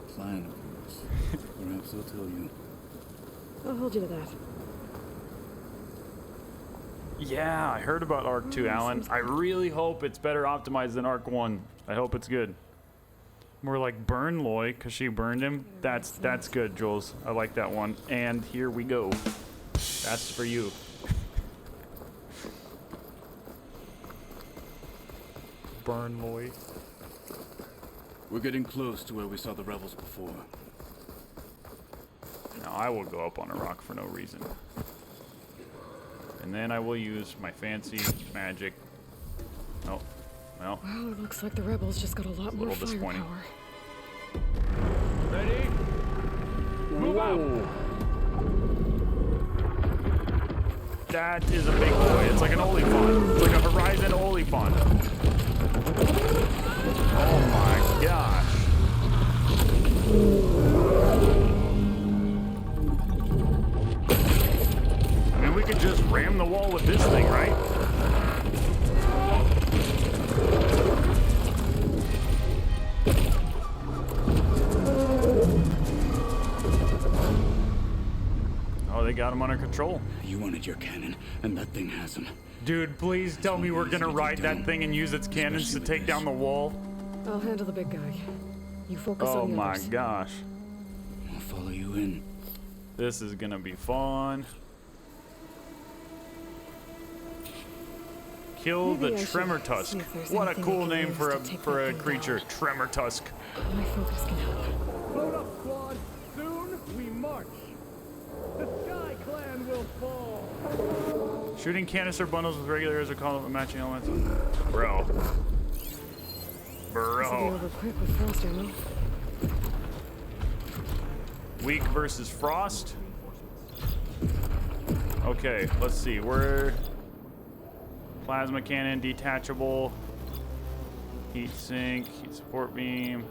plan of yours, perhaps I'll tell you. I'll hold you to that. Yeah, I heard about Arc 2, Alan. I really hope it's better optimized than Arc 1. I hope it's good. More like burn Loy, because she burned him. That's good, Jules. I like that one. And here we go. That's for you. Burn Loy. We're getting close to where we saw the rebels before. Now I will go up on a rock for no reason. And then I will use my fancy magic. Oh, well. Wow, it looks like the rebels just got a lot more little disappointing. firepower. Ready? Move out! That is a big boy. It's like an olifant. It's like a Horizon olifant. Oh my gosh. I mean, we could just ram the wall with this thing, right? Oh, they got him under control. You wanted your cannon, and that thing has him. Dude, please tell me we're gonna ride that thing and use its cannons to take down the wall. I'll handle the big guy. You focus Oh on the my others. gosh. I'll follow you in. This is gonna be fun. Kill Maybe I the should Tremor see Tusk. if there's What a anything cool I can name use for to a take for that a thing creature. down. Tremor Tusk. My focus can help. Load up, squad. Soon we march. The Sky Clan will fall. Shooting canister bundles with regular arrows are called up matching elements. Bro. This will be Bro. over quick with frost ammo. Weak versus Frost. Okay, let's see. We're plasma cannon, detachable, heat sink, heat support beam.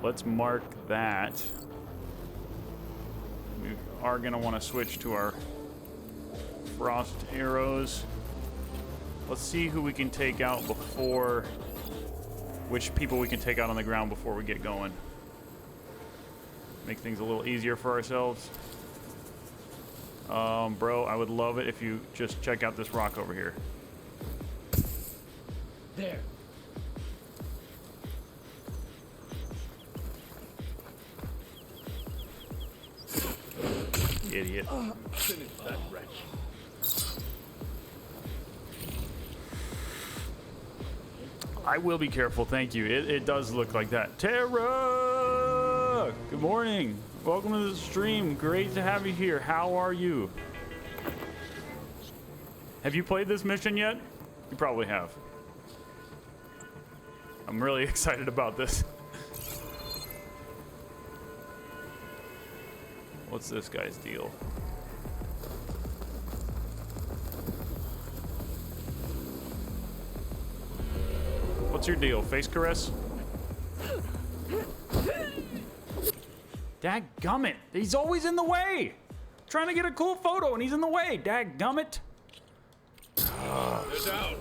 Let's mark that. We are gonna want to switch to our frost arrows. Let's see who we can take out before, which people we can take out on the ground before we get going. Make things a little easier for ourselves. Bro, I would love it if you just check out this rock over here. There. idiot. Finish that wretch. I will be careful, thank you. It does look like that. Tara! Good morning. Welcome to the stream. Great to have you here. How are you? Have you played this mission yet? You probably have. I'm really excited about this. What's this guy's deal? What's your deal? Face caress? Dadgummit! He's always in the way! Trying to get a cool photo and he's in the way! Dadgummit! They're down.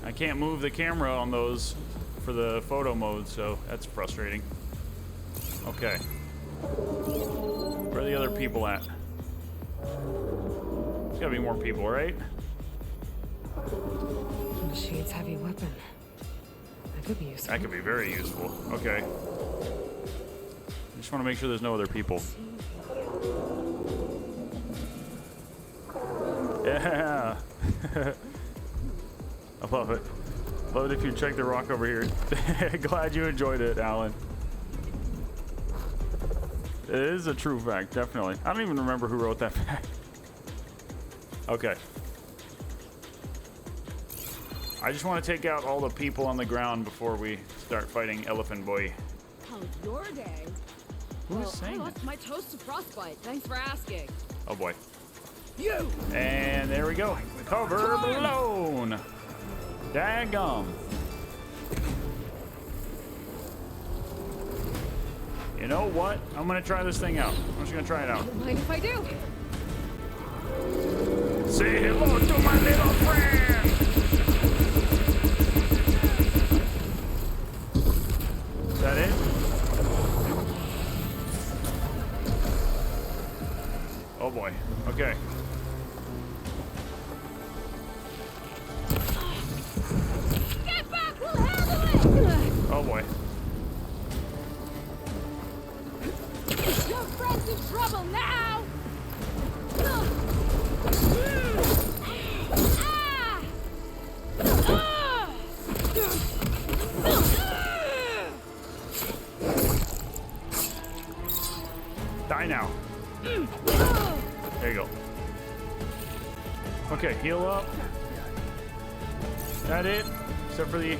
I can't move the camera on those for the photo mode, so that's frustrating. Okay. Where are the other people at? There's gotta be more people, right? Machine's heavy weapon. That could be useful. That could be very useful. Okay. I just want to make sure there's no other people. Yeah. I love it. Love it if you check the rock over here. Glad you enjoyed it, Alan. It is a true fact, definitely. I don't even remember who wrote that fact. Okay. I just want to take out all the people on the ground before we start fighting Elephant Boy. How's your day? Who's saying I that? lost my toast to frostbite. Thanks for asking. Oh boy. You! And there we go. Cover blown. Daggum. You know what? I'm gonna try this thing out. I'm just gonna try it out. Don't mind if I do. Say hello to my little friend. Is that it? Oh boy. Okay. Get back! We'll handle it! Oh boy. Your friend's in trouble now! Die now. There you go. Okay, heal up. That it? Except for the...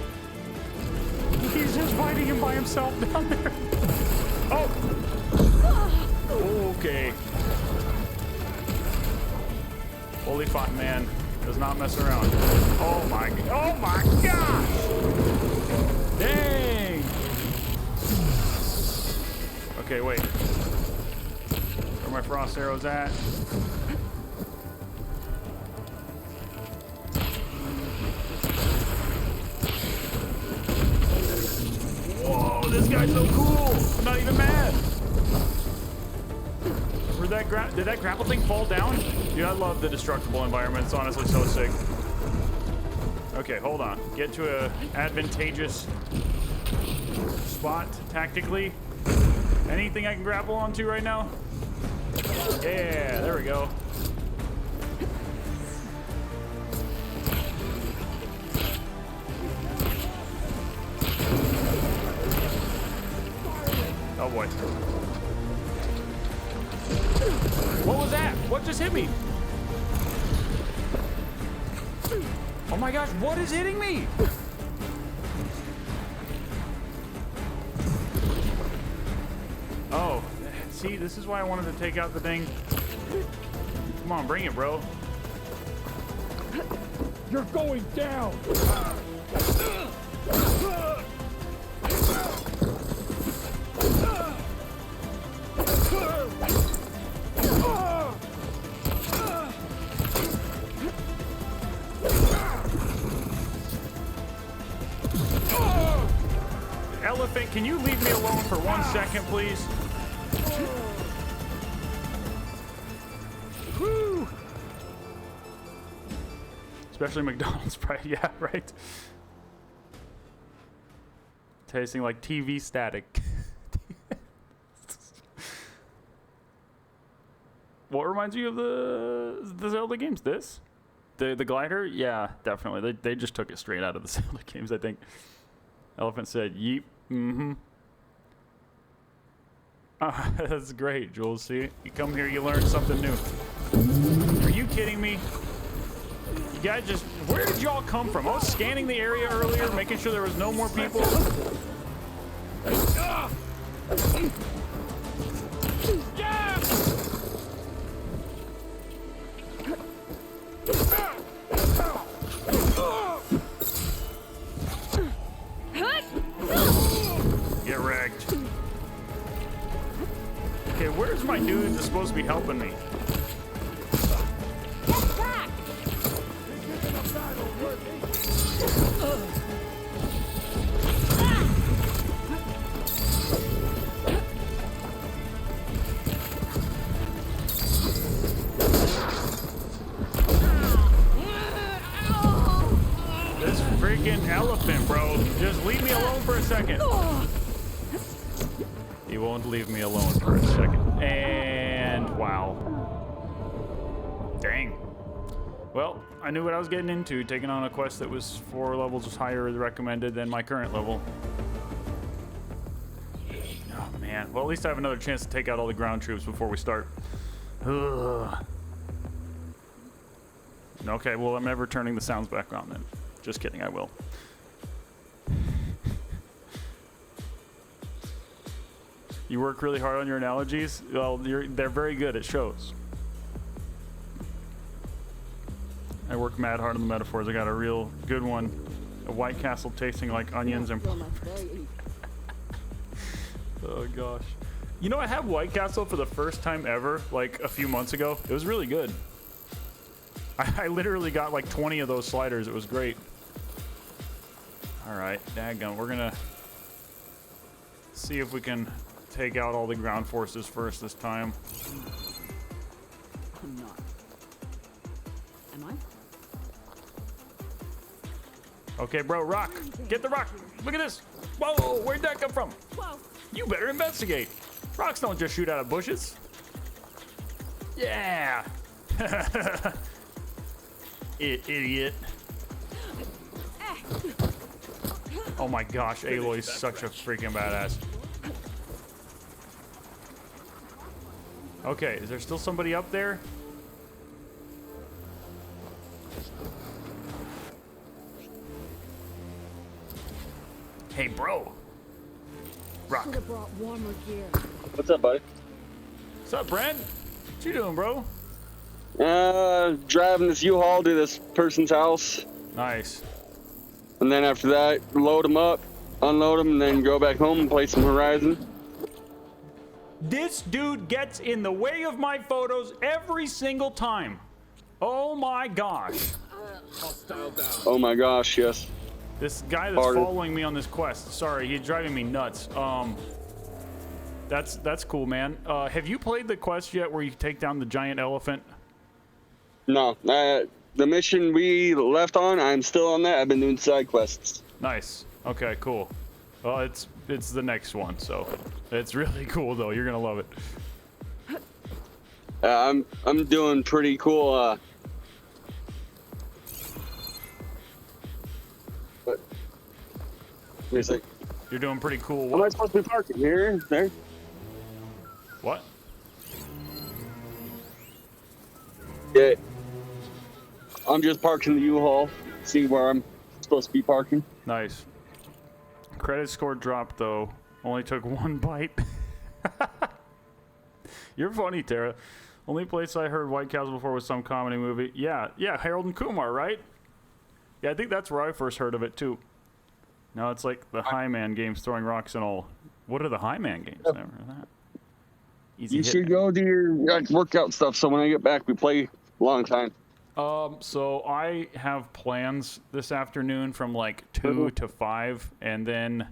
He's just fighting him by himself down there. Oh! Okay. Holy fuck, man. Does not mess around. Oh my gosh! Dang! Okay, wait. Where are my frost arrows at? Whoa, this guy's so cool! I'm not even mad! Did that grapple thing fall down? Dude, I love the destructible environment. It's honestly so sick. Okay, hold on. Get to a advantageous spot tactically. Anything I can grapple onto right now? Yeah, there we go. Oh boy. What was that? What just hit me? Oh my gosh, what is hitting me? Oh, see, this is why I wanted to take out the thing. Come on, bring it, bro. You're going down! Elephant, can you leave me alone for 1 second, please? Woo! Especially McDonald's, right? Yeah, right. Tasting like TV static. What reminds you of the Zelda games? This? The glider? Yeah, definitely. They just took it straight out of the Zelda games, I think. Elephant said, yeep. Mm-hmm. That's great, Jules. See? You come here, you learn something new. Are you kidding me? You guys just... Where did y'all come from? I was scanning the area earlier, making sure there was no more people. Get wrecked. Okay, where's my dude that's supposed to be helping me? Get back! This freaking elephant, bro. Just leave me alone for a second. He won't leave me alone for a second. And wow. Dang. Well, I knew what I was getting into, taking on a quest that was 4 levels higher recommended than my current level. Oh, man. Well, at least I have another chance to take out all the ground troops before we start. Ugh. Okay, well, I'm never turning the sounds back on then. Just kidding, I will. You work really hard on your analogies? Well, they're very good. It shows. I work mad hard on the metaphors. I got a real good one. A White Castle tasting like onions and... Oh, gosh. You know, I had White Castle for the first time ever, like, a few months ago. It was really good. I literally got, like, 20 of those sliders. It was great. All right, daggone. We're going to see if we can take out all the ground forces first this time. I'm not. Am I? Okay, bro, rock. Get the rock. Look at this. Whoa, where'd that come from? Whoa. You better investigate. Rocks don't just shoot out of bushes. Yeah. Idiot. Oh my gosh, Aloy's such a freaking badass. Okay, is there still somebody up there? Hey, bro. Rock. Should have brought warmer gear. What's up, buddy? What's up, Brent? What you doing, bro? Driving this U-Haul to this person's house. Nice. And then after that, load them up, unload them, and then go back home and play some Horizon. This dude gets in the way of my photos every single time. Oh my gosh. Oh my gosh, yes. This guy that's following me on this quest. Sorry, he's driving me nuts. That's cool, man. Have you played the quest yet where you take down the giant elephant? No, the mission we left on, I'm still on that. I've been doing side quests. Nice. Okay, cool. Well, it's the next one, so it's really cool though. You're gonna love it. I'm doing pretty cool. But music. You're doing pretty cool. Am I supposed to be parking here? There? What? Yeah. I'm just parking the U-Haul. See where I'm supposed to be parking. Nice. Credit score dropped though. Only took 1 bite. You're funny, Tara. Only place I heard White Castle before was some comedy movie. Yeah, Harold and Kumar, right? Yeah, I think that's where I first heard of it too. Now it's like the High Man games, throwing rocks and all. What are the High Man games? Never heard of that. Easy You hit. should go do your workout stuff, so when I get back, we play a long time. So I have plans this afternoon from like 2 to 5, and then,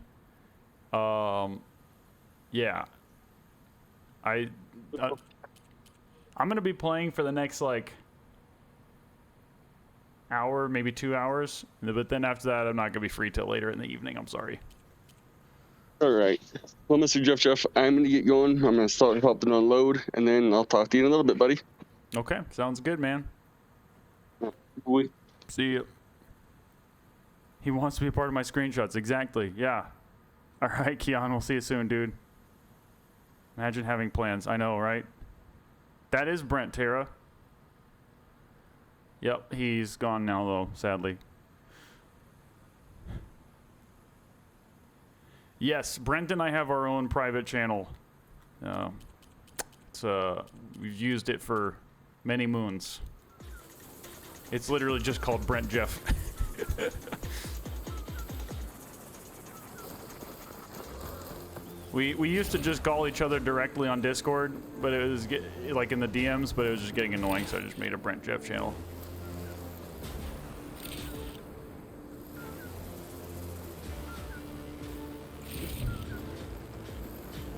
yeah, I'm gonna be playing for the next like hour, maybe 2 hours, but then after that, I'm not gonna be free till later in the evening. I'm sorry. All right. Well, Mr. Jeff, I'm gonna get going. I'm gonna start helping unload, and then I'll talk to you in a little bit, buddy. Okay, sounds good, man. We See you. He wants to be a part of my screenshots. Exactly. Yeah. All right, Keon. We'll see you soon, dude. Imagine having plans. I know, right? That is Brent, Tara. Yep, he's gone now, though, sadly. Yes, Brent and I have our own private channel. We've used it for many moons. It's literally just called Brent Jeff. We used to just call each other directly on Discord, but it was like in the DMs, but it was just getting annoying, so I just made a Brent Jeff channel.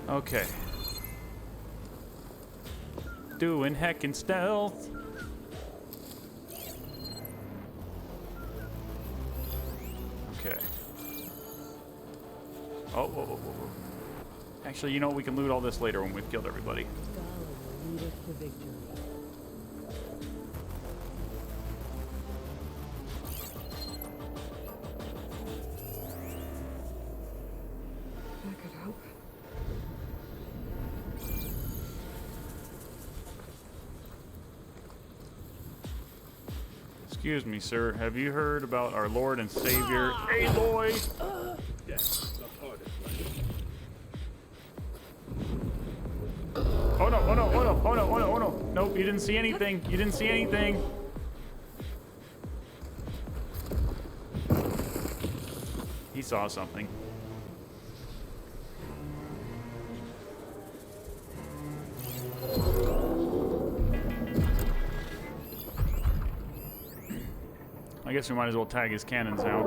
Okay. Doing heckin' stealth. Okay. Oh. Actually, you know, we can loot all this later when we've killed everybody. That could help. Excuse me, sir. Have you heard about our Lord and Savior, Aloy? Oh no, oh no, oh no, oh no, oh no, oh no. Nope, you didn't see anything. You didn't see anything. He saw something. I guess we might as well tag his cannons now.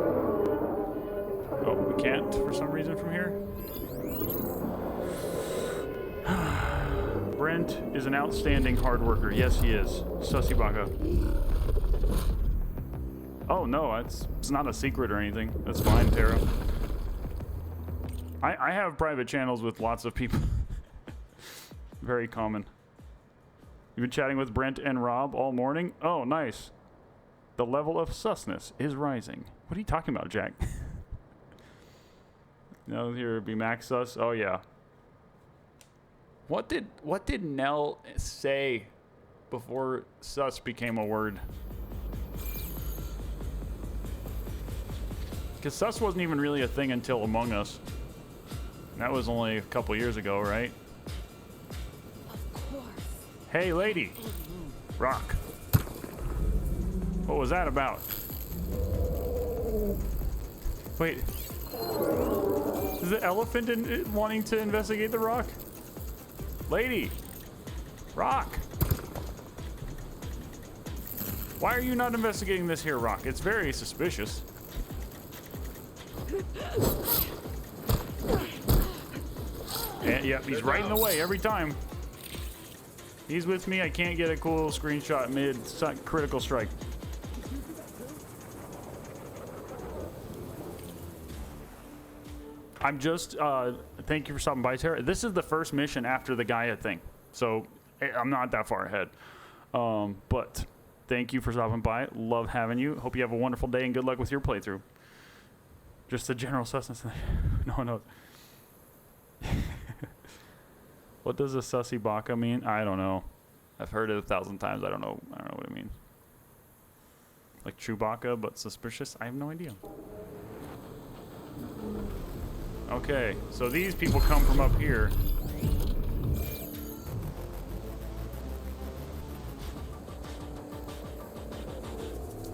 Oh, we can't for some reason from here? Brent is an outstanding hard worker. Yes, he is. Sussy Baka. Oh, no, it's not a secret or anything. That's fine, Tara. I have private channels with lots of people. Very common. You've been chatting with Brent and Rob all morning? Oh, nice. The level of susness is rising. What are you talking about, Jack? No, here be max sus. Oh, yeah. What did Nell say before sus became a word? Because sus wasn't even really a thing until Among Us. And that was only a couple years ago, right? Of course. Hey, lady. Rock. What was that about? Wait. Is the elephant wanting to investigate the rock? Lady. Rock. Why are you not investigating this here, Rock? It's very suspicious. And yep, he's right in the way every time. He's with me. I can't get a cool screenshot mid critical strike. I'm just, thank you for stopping by, Tara. This is the first mission after the Gaia thing, so I'm not that far ahead. But thank you for stopping by. Love having you. Hope you have a wonderful day and good luck with your playthrough. Just the general sussness. No. What does a sussy baka mean? I don't know. I've heard it 1,000 times. I don't know what it means. Like Chewbacca, but suspicious? I have no idea. Okay, so these people come from up here.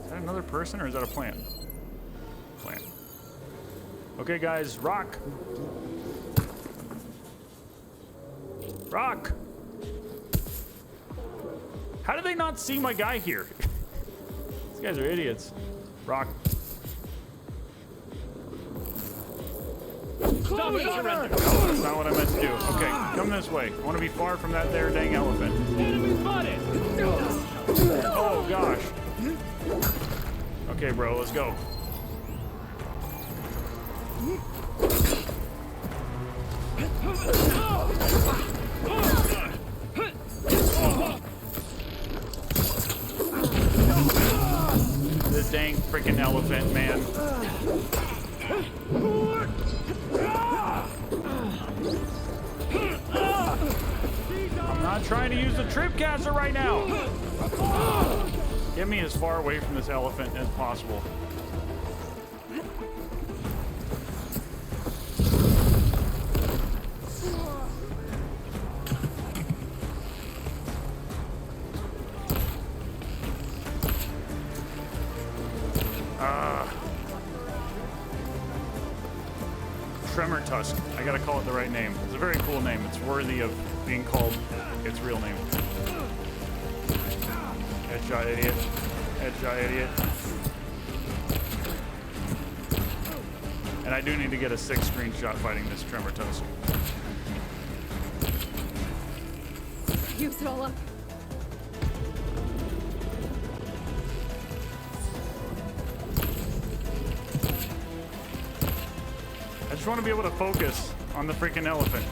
Is that another person or is that a plant? Plant. Okay, guys, rock. Rock. How did they not see my guy here? These guys are idiots. Rock. Stop it! No, that's not what I meant to do. Okay, come this way. I want to be far from that there dang elephant. Enemy spotted! Oh, gosh. Okay, bro, let's go. dang freaking elephant, man. I'm not trying to use the tripcaster right now. Get me as far away from this elephant as possible. Tremor Tusk. I gotta call it the right name. It's a very cool name. It's worthy of being called its real name. Headshot, idiot. Headshot, idiot. And I do need to get a 6 screenshot fighting this Tremor Tusk. Use it all up. I just want to be able to focus on the freaking elephant.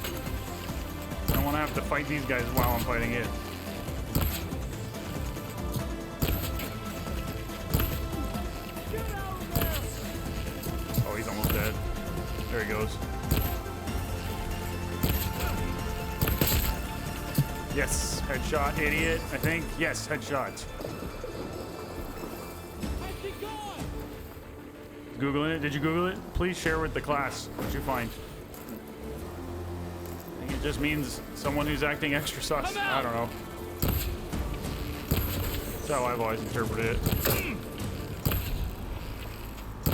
I don't want to have to fight these guys while I'm fighting it. Oh, he's almost dead. There he goes. Yes, headshot, idiot, I think. Yes, headshot. Googling it? Did you Google it? Please share with the class what you find. I think it just means someone who's acting extra sus. I don't know. That's how I've always interpreted it.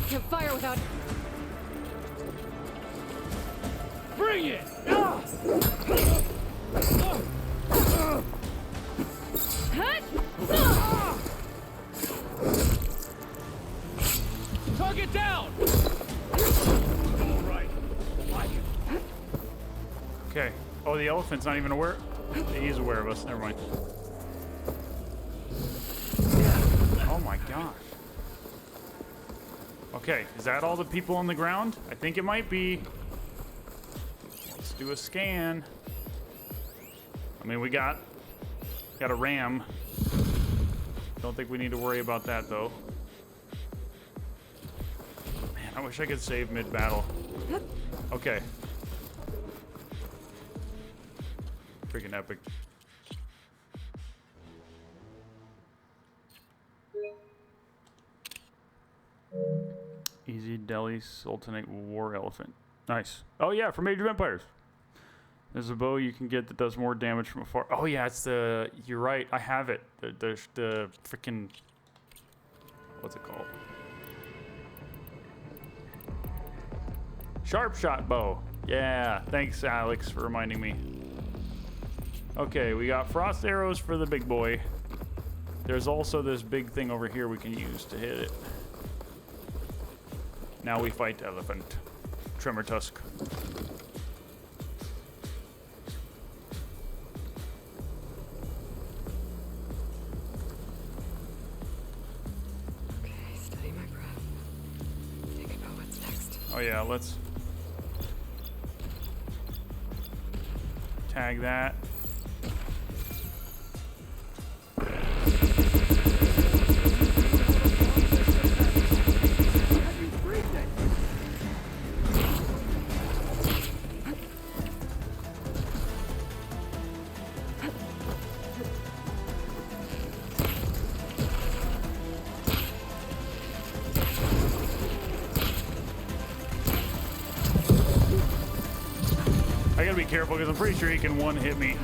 Can't fire without. Bring it! Target down! All right. Like it. Okay. Oh, the elephant's not even aware. He's aware of us. Never mind. Oh my gosh. Okay, is that all the people on the ground? I think it might be. Let's do a scan. I mean, we got a ram. Don't think we need to worry about that though. Man, I wish I could save mid-battle. Okay. Freaking epic. Easy Delhi Sultanate War Elephant. Nice. Oh yeah, from Age of Empires. There's a bow you can get that does more damage from afar. Oh yeah, it's the. You're right. I have it. The freaking. What's it called? Sharp shot bow. Yeah. Thanks, Alex, for reminding me. Okay, we got frost arrows for the big boy. There's also this big thing over here we can use to hit it. Now we fight elephant. Tremor Tusk. Okay, steady my breath. Think about what's next. Oh yeah, let's tag that. I gotta be careful because I'm pretty sure he can one-hit me.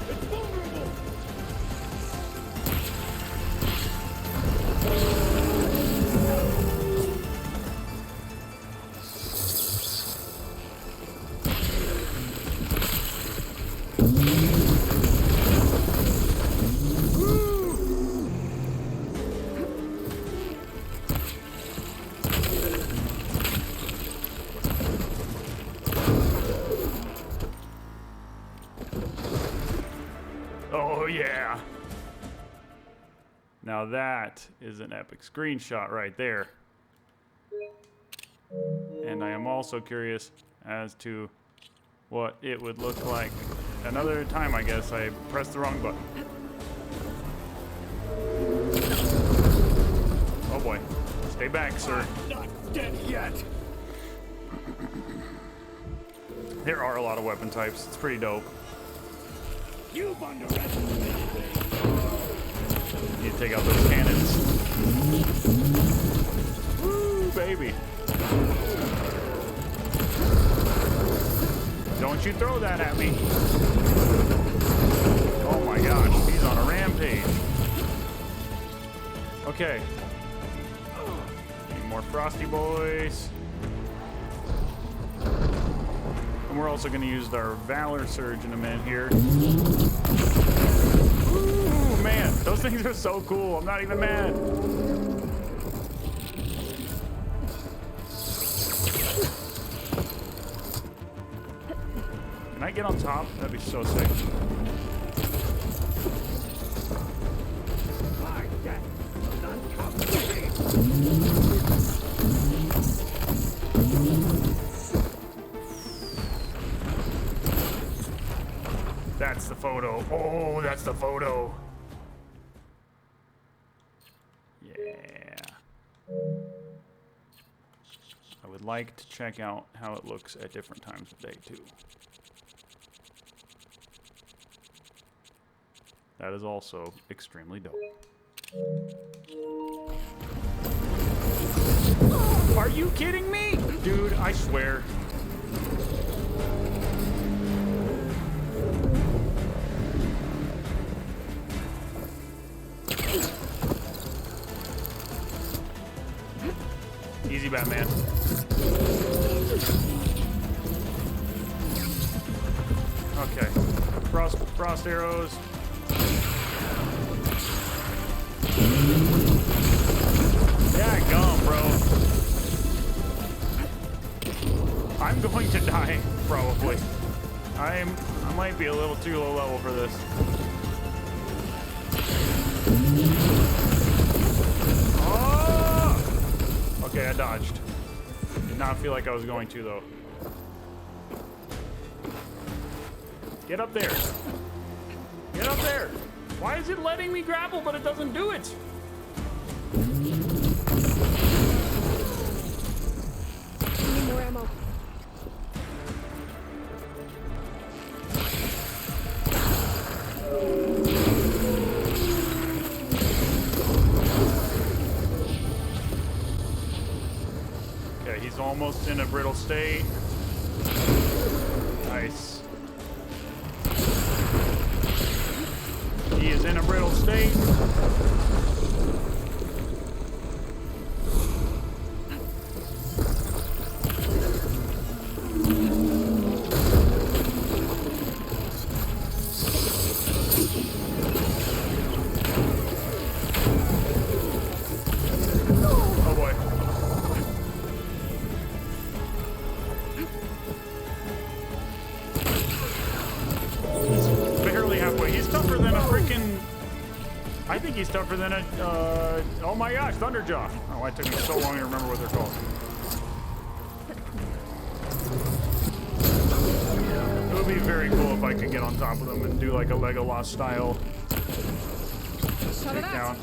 It's vulnerable! Oh yeah. Now that is an epic screenshot right there. And I am also curious as to what it would look like Another time, I guess, I pressed the wrong button. Oh boy. Stay back, sir. I'm not dead yet. There are a lot of weapon types. It's pretty dope. You've underestimated me. Need to take out those cannons. Woo, baby. Don't you throw that at me. Oh my gosh, he's on a rampage. Okay. Need more Frosty Boys. And we're also going to use our Valor Surge in a minute here. Ooh, man, those things are so cool. I'm not even mad. Can I get on top? That'd be so sick. That's the photo. Oh, that's the photo. Yeah. I would like to check out how it looks at different times of day, too. That is also extremely dope. Are you kidding me? Dude, I swear. Easy, Batman. Okay. Frost arrows. Yeah, gum, bro. I'm going to die, probably. I might be a little too low level for this. Oh! Okay, I dodged. Did not feel like I was going to, though. Get up there. Get up there. Why is it letting me grapple, but it doesn't do it? Need more ammo. Okay, he's almost in a brittle state. Nice. He is in a brittle state. Oh boy. Barely halfway. He's tougher than a freaking... I think he's tougher than a... oh my gosh, Thunderjaw. Oh, why it took me so long to remember what they're called. It would be very cool if I could get on top of them and do like a Legolas style takedown.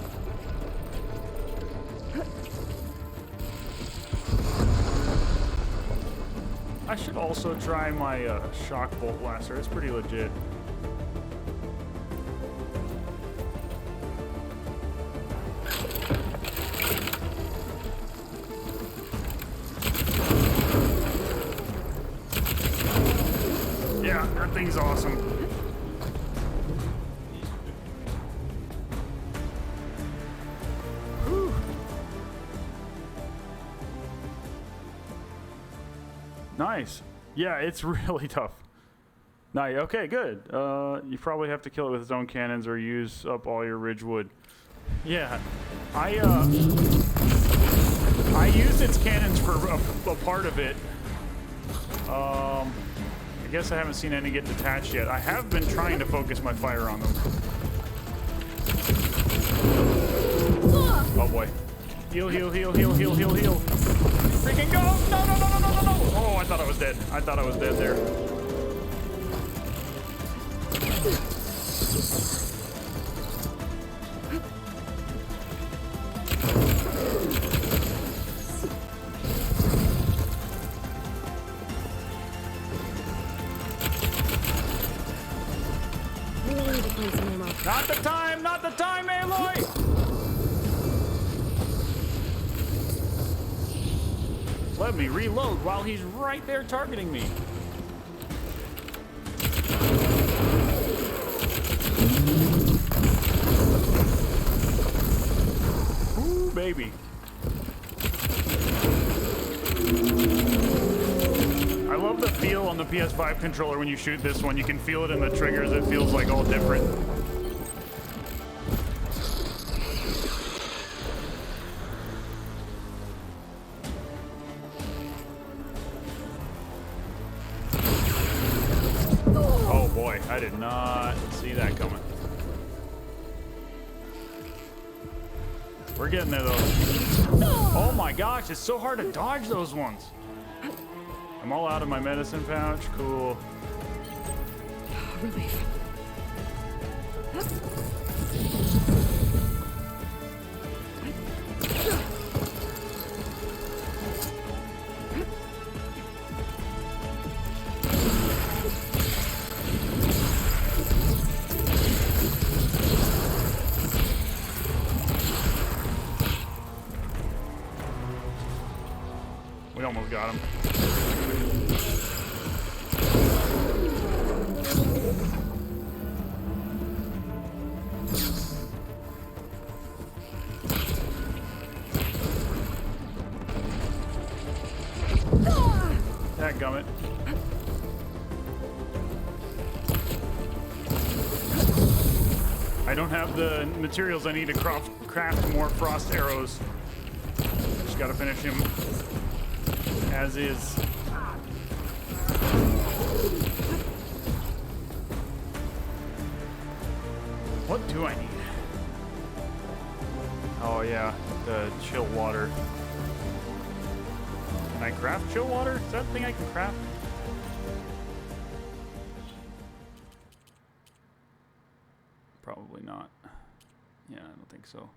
I should also try my shock bolt blaster. It's pretty legit. Yeah, that thing's awesome. Whew. Nice. Yeah, it's really tough. Nice. Okay, good. You probably have to kill it with its own cannons or use up all your Ridgewood. Yeah, I used its cannons for a part of it. I guess I haven't seen any get detached yet. I have been trying to focus my fire on them. Oh boy. Heal, heal, heal, heal, heal, heal, heal. Freaking go! No, no, no, no, no, no, no! Oh, I thought I was dead. I thought I was dead there. Not the time! Not the time, Aloy! Let me reload while he's right there targeting me. Ooh, baby. I love the feel on the PS5 controller when you shoot this one. You can feel it in the triggers. It feels like all different. Oh boy, I did not see that coming. We're getting there though. Oh my gosh, it's so hard to dodge those ones. I'm all out of my medicine pouch. Cool. Relief. We almost got him. Dadgummit. I don't have the materials I need to craft more frost arrows. Just gotta finish him as is. What do I need? Oh yeah, the chill water. Can I craft chill water? Is that a thing I can craft? Probably not. Yeah, I don't think so.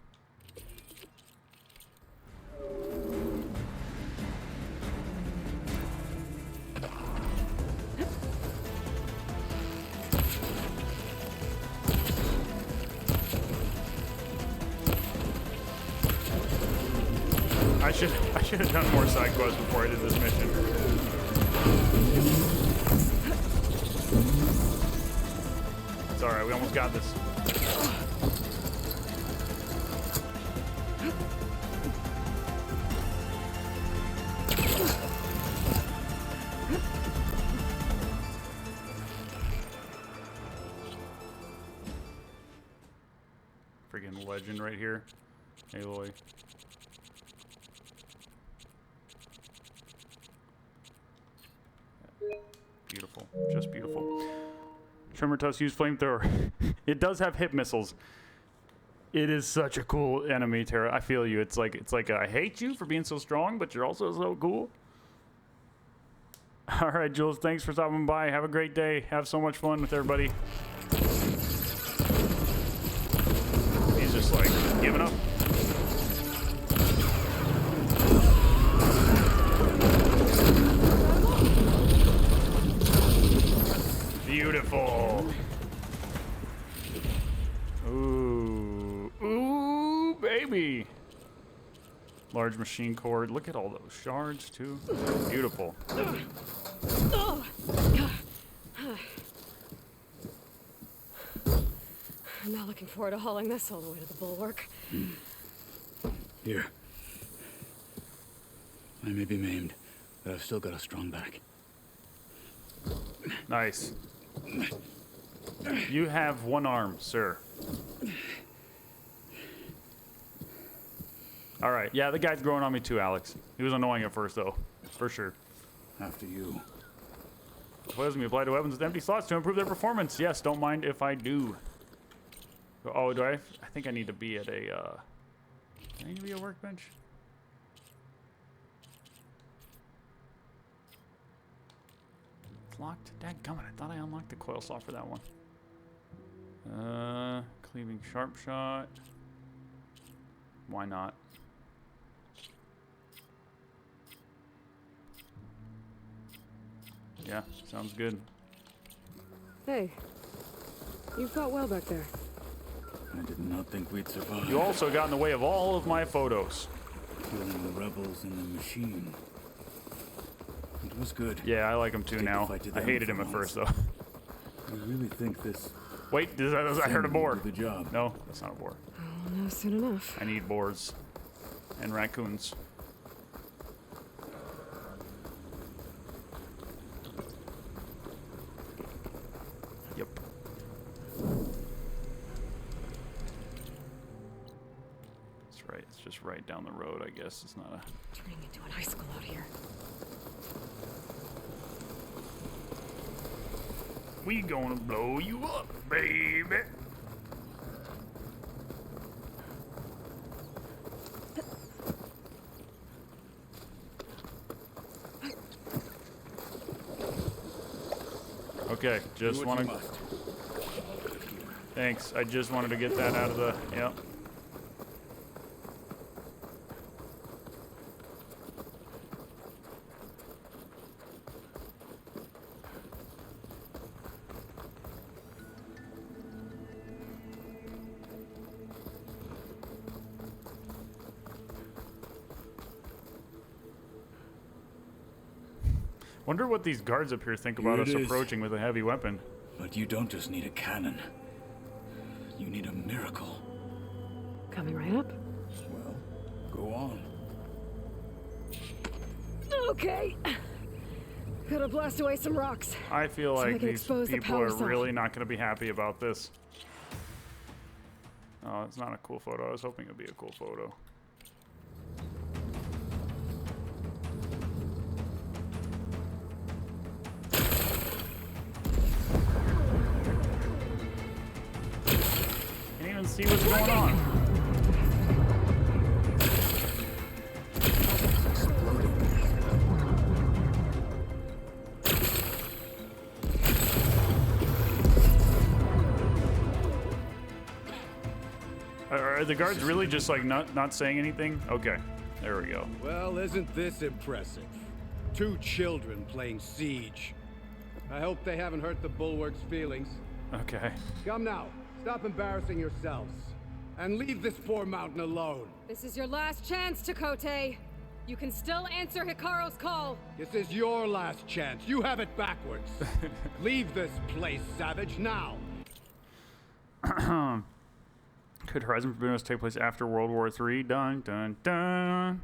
I should have done more side quests before I did this mission. It's alright, we almost got this. Friggin' legend right here. Aloy. Beautiful, just beautiful. Tremor Tusk used flamethrower. It does have hip missiles. It is such a cool enemy, Tara. I feel you. It's like I hate you for being so strong, but you're also so cool. All right, Jules, thanks for stopping by. Have a great day. Have so much fun with everybody. He's just like giving up. Beautiful. Ooh. Ooh, baby. Large machine cord. Look at all those shards, too. Beautiful. I'm not looking forward to hauling this all the way to the bulwark. Here. I may be maimed, but I've still got a strong back. Nice. You have one arm, sir. All right. Yeah, the guy's growing on me too, Alex. He was annoying at first, though. For sure. After you. What does me apply to weapons with empty slots to improve their performance? Yes, don't mind if I do. Oh, do I? I think I need to be at a, I need to be a workbench. It's locked? Dadgummit, I thought I unlocked the coil saw for that one. Cleaving sharp shot. Why not? Yeah, sounds good. Hey, you fought well back there. I did not think we'd survive. You also got in the way of all of my photos. Killing the rebels in the machine. It was good. Yeah, I like him too Take the now. fight to I them hated for him at once. first though. I really think this. Wait, I heard a boar. The job. No, that's not a boar. I'll know soon enough. I need boars and raccoons. Yep. That's right. It's just right down the road, I guess. It's not a... Turning into an icicle out here. We gonna blow you up, baby. Okay, just want to... Thanks, I just wanted to get that out of the... Yep. Wonder what these guards up here think about Here us it is. approaching with a heavy weapon. But you don't just need a cannon. You need a miracle. Coming right up. Well, go on. Okay. Gotta blast away some rocks. I feel So I like can these expose the people power are cell. really not going to be happy about this. Oh, it's not a cool photo. I was hoping it would be a cool photo. Can't even see what's going on. Are the guards really just like not saying anything? Okay, there we go. Well, isn't this impressive? 2 children playing siege. I hope they haven't hurt the Bulwark's feelings. Okay. Come now, stop embarrassing yourselves. And leave this poor mountain alone. This is your last chance, Takote. You can still answer Hikaru's call. This is your last chance. You have it backwards. Leave this place, Savage, now. Could Horizon Forbidden West take place after World War III? Dun, dun, dun.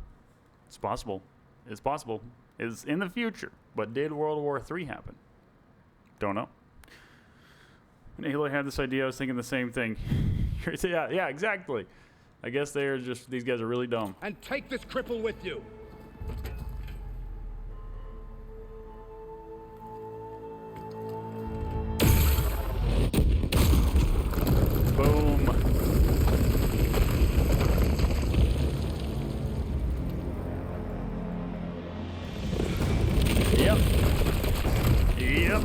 It's possible. It's possible. It's in the future. But did World War III happen? Don't know. When Aloy had this idea, I was thinking the same thing. yeah, exactly. I guess they're just, these guys are really dumb. And take this cripple with you. Boom. Yep. Yep.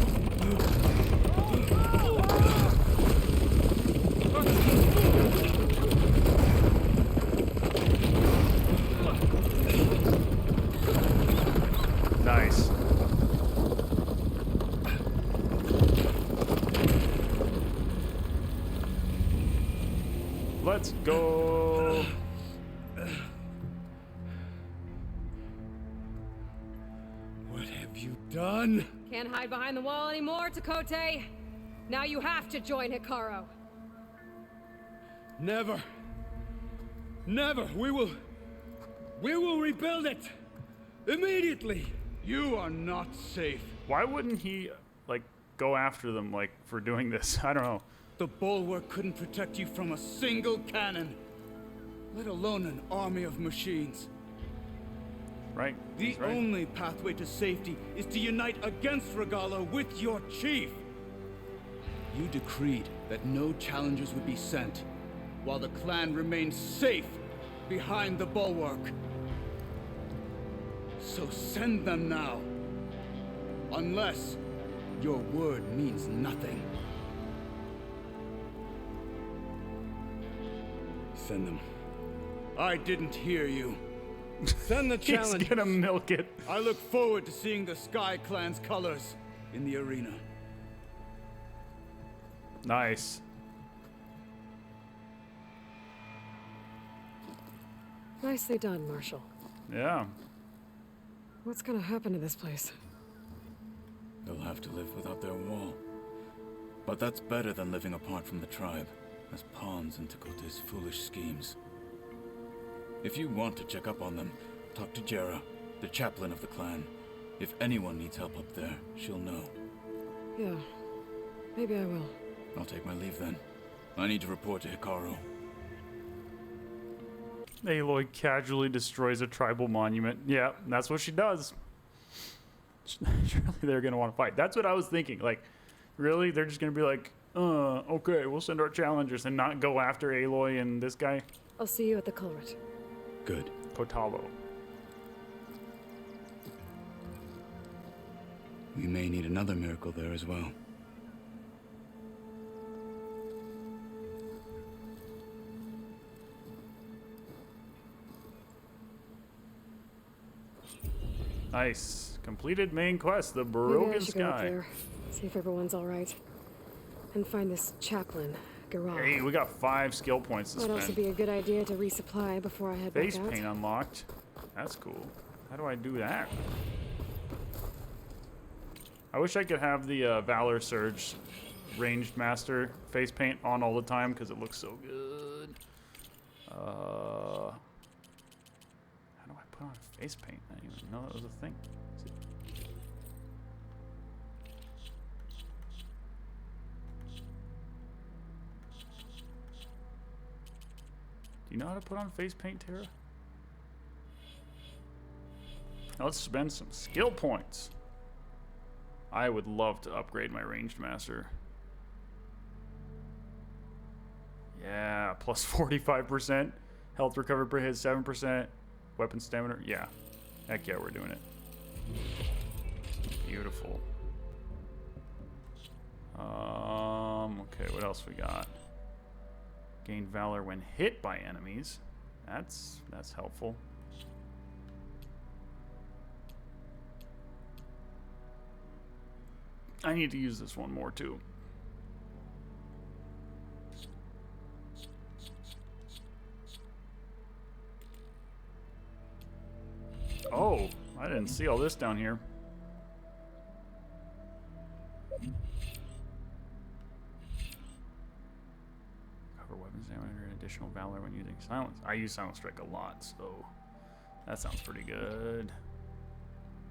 Nice. Let's go. What have you done? Can't hide behind the wall anymore, Takote. Now you have to join Hikaru. Never. Never. We will rebuild it. Immediately. You are not safe. Why wouldn't he, like, go after them, like, for doing this? I don't know. The Bulwark couldn't protect you from a single cannon, let alone an army of machines. Right? The He's right. only pathway to safety is to unite against Regalo with your chief. You decreed that no challengers would be sent, while the clan remained safe behind the Bulwark. So send them now. Unless your word means nothing. Send them. I didn't hear you. Send the He's challenge. gonna milk it. I look forward to seeing the Sky Clan's colors in the arena. Nice. Nicely done, Marshal. Yeah. What's gonna happen to this place? They'll have to live without their wall. But that's better than living apart from the tribe, as pawns in Tekote's foolish schemes. If you want to check up on them, talk to Jera, the chaplain of the clan. If anyone needs help up there, she'll know. Yeah, maybe I will. I'll take my leave then. I need to report to Hikaru. Aloy casually destroys a tribal monument. Yeah, that's what she does. Surely they're gonna want to fight. That's what I was thinking. Like, really? They're just gonna be like, okay, we'll send our challengers and not go after Aloy and this guy? I'll see you at the culvert. Good. Kotalo. We may need another miracle there as well. Nice. Completed main quest, the Maybe I Barogan should go up Sky. there, see if everyone's all right, and find this chaplain, Garage. Hey, we got 5 skill points to Might also spend. be a good idea to resupply before I head Face back out. paint unlocked. That's cool. How do I do that? I wish I could have the Valor Surge ranged master face paint on all the time because it looks so good. How do I put on face paint? I didn't even know that was a thing. Do you know how to put on face paint, Tara? Now let's spend some skill points. I would love to upgrade my ranged master. Yeah, plus 45%. Health recovered per hit 7%. Weapon stamina. Yeah. Heck yeah, we're doing it. Beautiful. Okay, what else we got? Gain valor when hit by enemies. That's helpful. I need to use this one more too. Oh, I didn't see all this down here. Cover weapons damage and additional valor when using silence. I use silent strike a lot, so that sounds pretty good.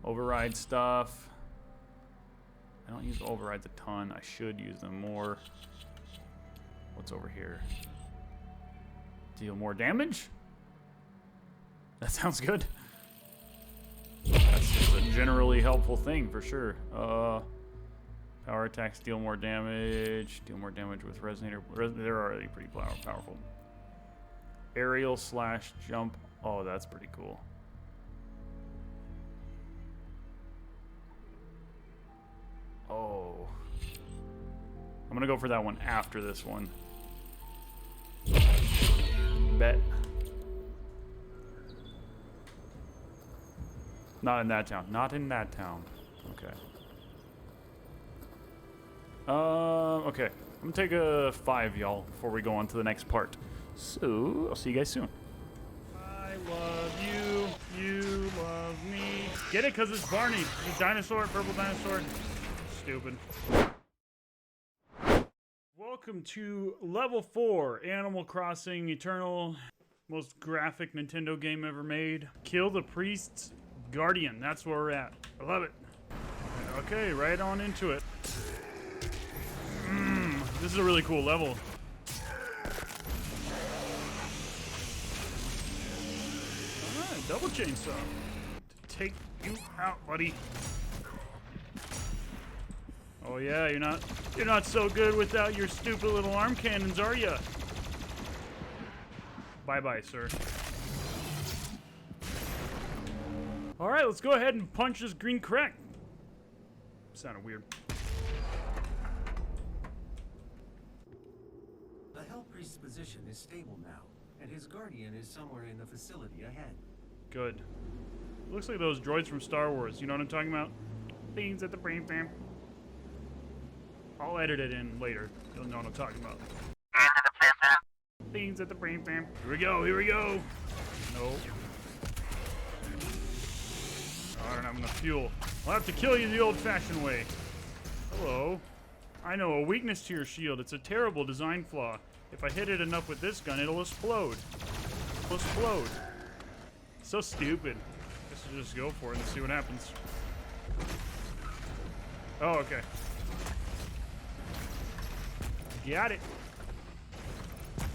Override stuff. I don't use overrides a ton. I should use them more. What's over here? Deal more damage? That sounds good. That's just a generally helpful thing for sure. Power attacks deal more damage. Deal more damage with resonator. They're already pretty powerful. Aerial / jump. Oh, that's pretty cool. Oh. I'm gonna go for that one after this one. Bet. Not in that town. Not in that town. Okay. Okay. I'm gonna take a 5, y'all, before we go on to the next part. So, I'll see you guys soon. I love you. You love me. Get it? Because it's Barney. The dinosaur, purple dinosaur. Stupid. Welcome to level 4, Animal Crossing Eternal. Most graphic Nintendo game ever made. Kill the priest's guardian. That's where we're at. I love it. Okay, right on into it. This is a really cool level. Alright, double chainsaw. To take you out, buddy. Oh yeah, you're not so good without your stupid little arm cannons, are ya? Bye-bye, sir. All right, let's go ahead and punch this green crack. Sounded weird. The Hell Priest's position is stable now, and his guardian is somewhere in the facility ahead. Good. Looks like those droids from Star Wars. You know what I'm talking about? Things at the brain fam. I'll edit it in later. You'll know what I'm talking about. Things at the brain fam. Here we go, here we go. Nope. Oh, I don't have enough fuel. I'll have to kill you the old-fashioned way. Hello. I know a weakness to your shield. It's a terrible design flaw. If I hit it enough with this gun, it'll explode. It'll explode. So stupid. Guess I'll just go for it and see what happens. Oh, okay. Got it.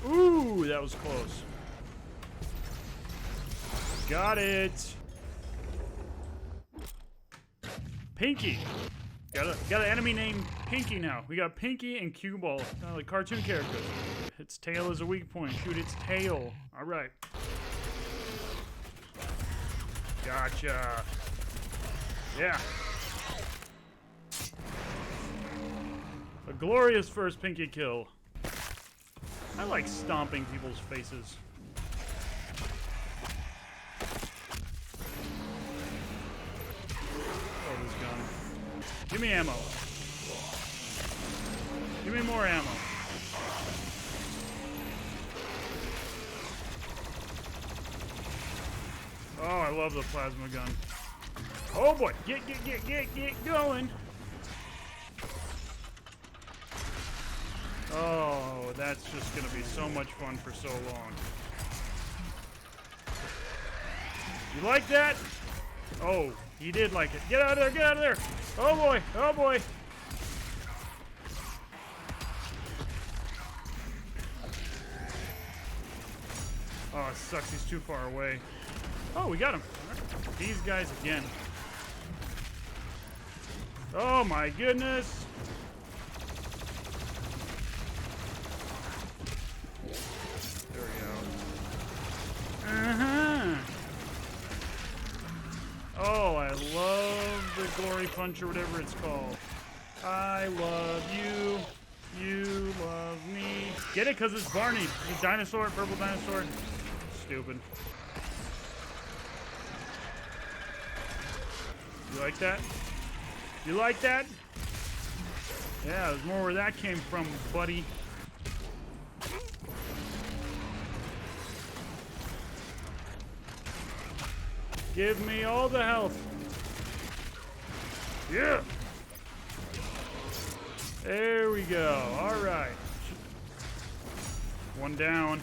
Ooh, that was close. Got it. Pinky. Got an enemy named Pinky now. We got Pinky and Cue Ball, like cartoon characters. Its tail is a weak point. Shoot its tail. All right. Gotcha. Yeah. A glorious first Pinky kill. I like stomping people's faces. Oh, this gun. Give me ammo. Give me more ammo. Oh, I love the plasma gun. Oh boy, get going. Oh, that's just gonna be so much fun for so long. You like that? Oh, he did like it. Get out of there, get out of there. Oh boy, oh boy. Oh, it sucks, he's too far away. Oh, we got him. Right. These guys again. Oh my goodness. There we go. Uh-huh. Oh, I love the glory punch or whatever it's called. I love you. You love me. Get it? Because it's Barney. The dinosaur, purple dinosaur. Stupid. You like that? You like that? Yeah, there's more where that came from, buddy. Give me all the health. Yeah. There we go. All right. One down.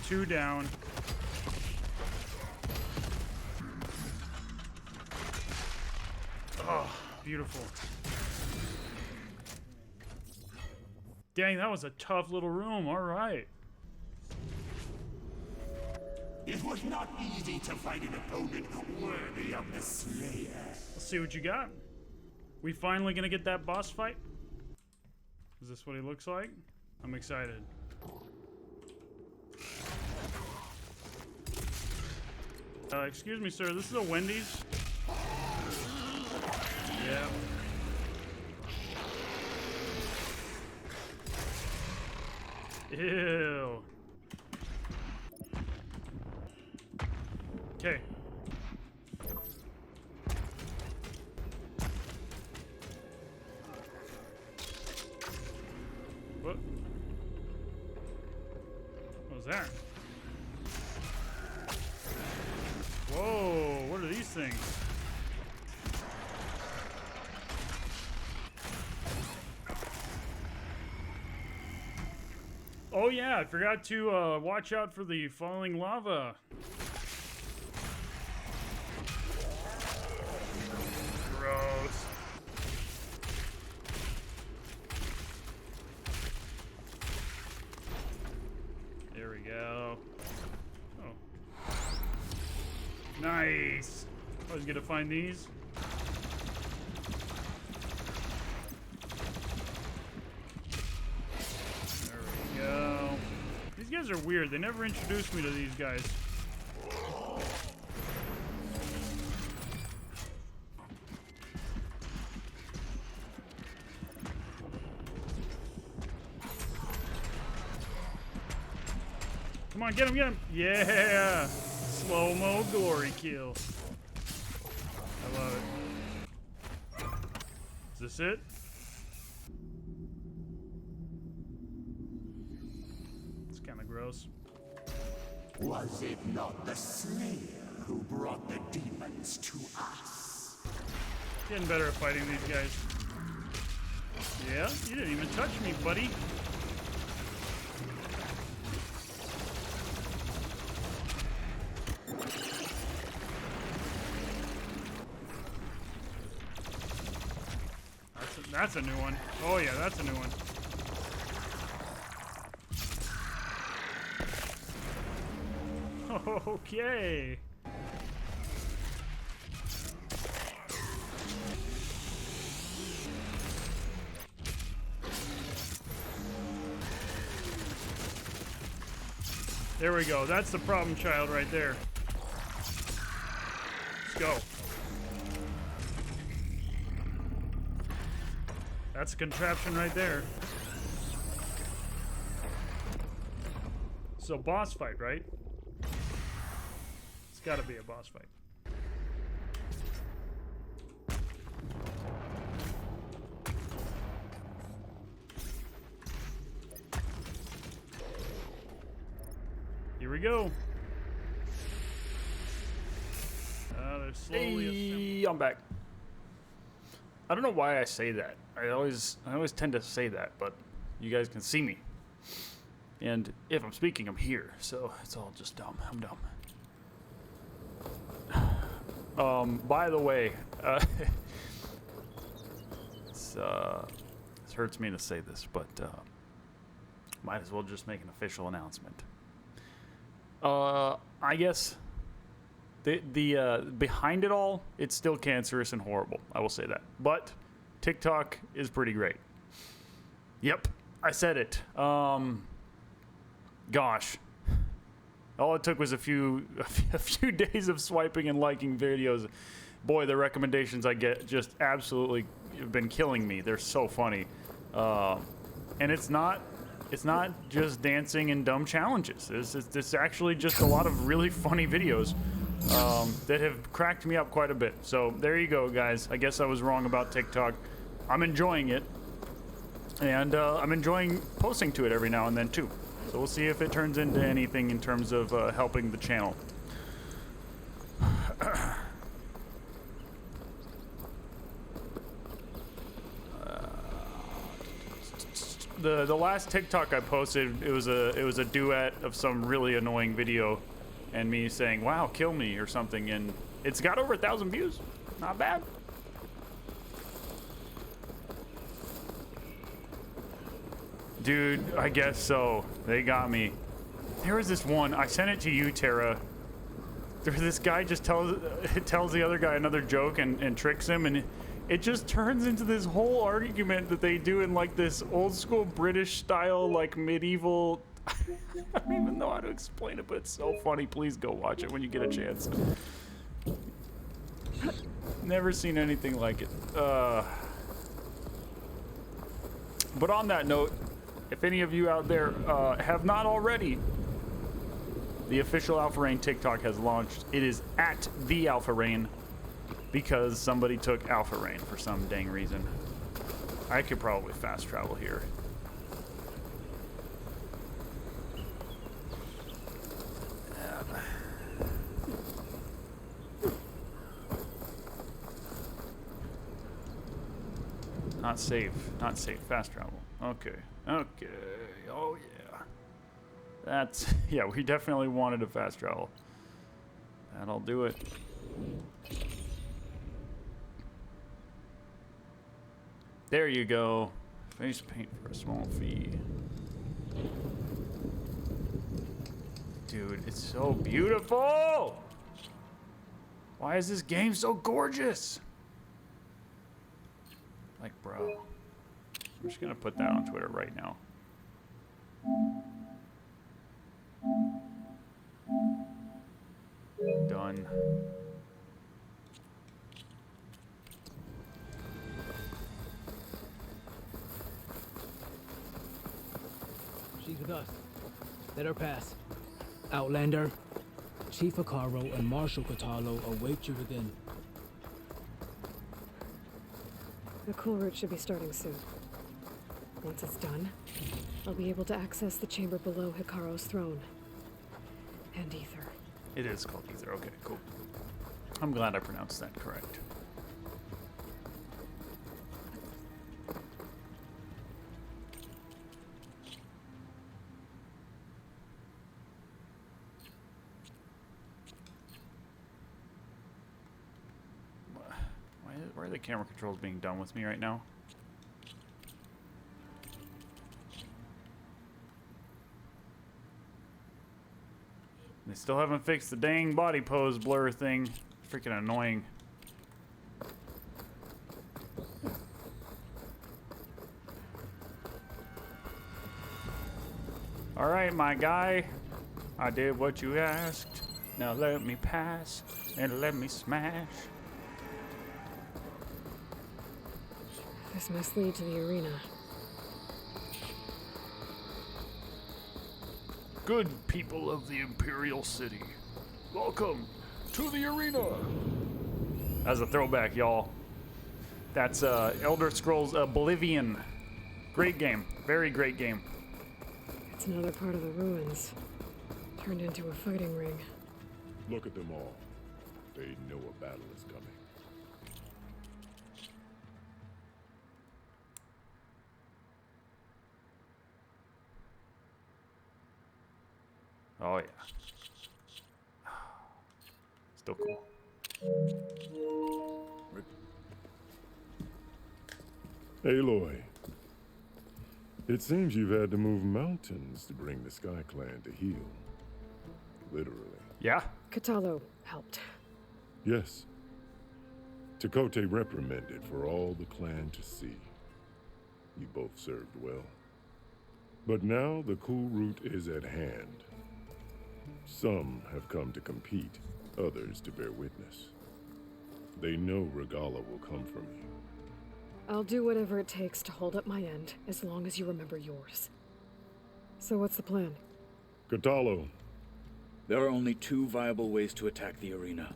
Two down. Oh, beautiful. Dang, that was a tough little room. All right. It was not easy to find an opponent worthy of the Slayer. Let's see what you got. We finally gonna get that boss fight? Is this what he looks like? I'm excited. Excuse me, sir. This is a Wendy's. Yeah. Ew. Okay. What? What was that? Whoa, what are these things? Oh yeah, I forgot to watch out for the falling lava. Gross. There we go. Oh. Nice. I was gonna find these. There we go. These guys are weird. They never introduced me to these guys. Come on, get him, get him. Yeah. Slow-mo gory kill. I love it. Is this it? It's kind of gross. Was it not the Slayer who brought the demons to us? Getting better at fighting these guys. Yeah, you didn't even touch me, buddy. That's a new one. Oh yeah, that's a new one. Okay. There we go. That's the problem child right there. Let's go. That's a contraption right there. So boss fight, right? It's gotta be a boss fight. Here we go. They're slowly I'm back. I don't know why I say that. I always tend to say that, but you guys can see me. And if I'm speaking, I'm here, so it's all just dumb. I'm dumb. By the way, this hurts me to say this, but might as well just make an official announcement. I guess the behind it all, it's still cancerous and horrible. I will say that, but TikTok is pretty great. Yep, I said it. Gosh, all it took was a few days of swiping and liking videos. Boy, the recommendations I get just absolutely have been killing me. They're so funny, and it's not just dancing and dumb challenges. It's actually just a lot of really funny videos that have cracked me up quite a bit. So there you go, guys. I guess I was wrong about TikTok. I'm enjoying it, and I'm enjoying posting to it every now and then too. So we'll see if it turns into anything in terms of helping the channel. The last TikTok I posted, it was a duet of some really annoying video, and me saying, "Wow, kill me" or something, and it's got over 1,000 views. Not bad. Dude, I guess so. They got me. There was this one. I sent it to you, Tara. There's this guy just tells the other guy another joke and tricks him, and it just turns into this whole argument that they do in like this old school British style, like medieval. I don't even know how to explain it, but it's so funny. Please go watch it when you get a chance. Never seen anything like it. But on that note, if any of you out there have not already, the official Alpha Rain TikTok has launched. It is at the Alpha Rain because somebody took Alpha Rain for some dang reason. I could probably fast travel here. Not safe. Not safe. Fast travel. Okay. Okay. Oh, yeah. That's... Yeah, we definitely wanted to fast travel. That'll do it. There you go. Face paint for a small fee. Dude, it's so beautiful! Why is this game so gorgeous? Like, bro. I'm just gonna put that on Twitter right now. Done. She's with us. Let her pass. Outlander, Chief Hikaru and Marshal Katalo await you within. The cool route should be starting soon. Once it's done, I'll be able to access the chamber below Hikaru's throne. And Ether. It is called Ether. Okay, cool. I'm glad I pronounced that correct. Why are the camera controls being done with me right now? They still haven't fixed the dang body pose blur thing. Freaking annoying. Alright, my guy. I did what you asked. Now let me pass and let me smash. This must lead to the arena. Good people of the Imperial City, welcome to the arena. As a throwback, y'all. That's Elder Scrolls Oblivion. Great game, very great game. It's another part of the ruins, turned into a fighting ring. Look at them all. They know a battle is coming. Oh yeah. Still cool. Aloy, it seems you've had to move mountains to bring the Sky Clan to heel. Literally. Yeah? Katalo helped. Yes. Tekote reprimanded for all the clan to see. You both served well. But now the cool route is at hand. Some have come to compete, others to bear witness. They know Regala will come from you. I'll do whatever it takes to hold up my end, as long as you remember yours. So what's the plan? Katalo. There are only two viable ways to attack the arena.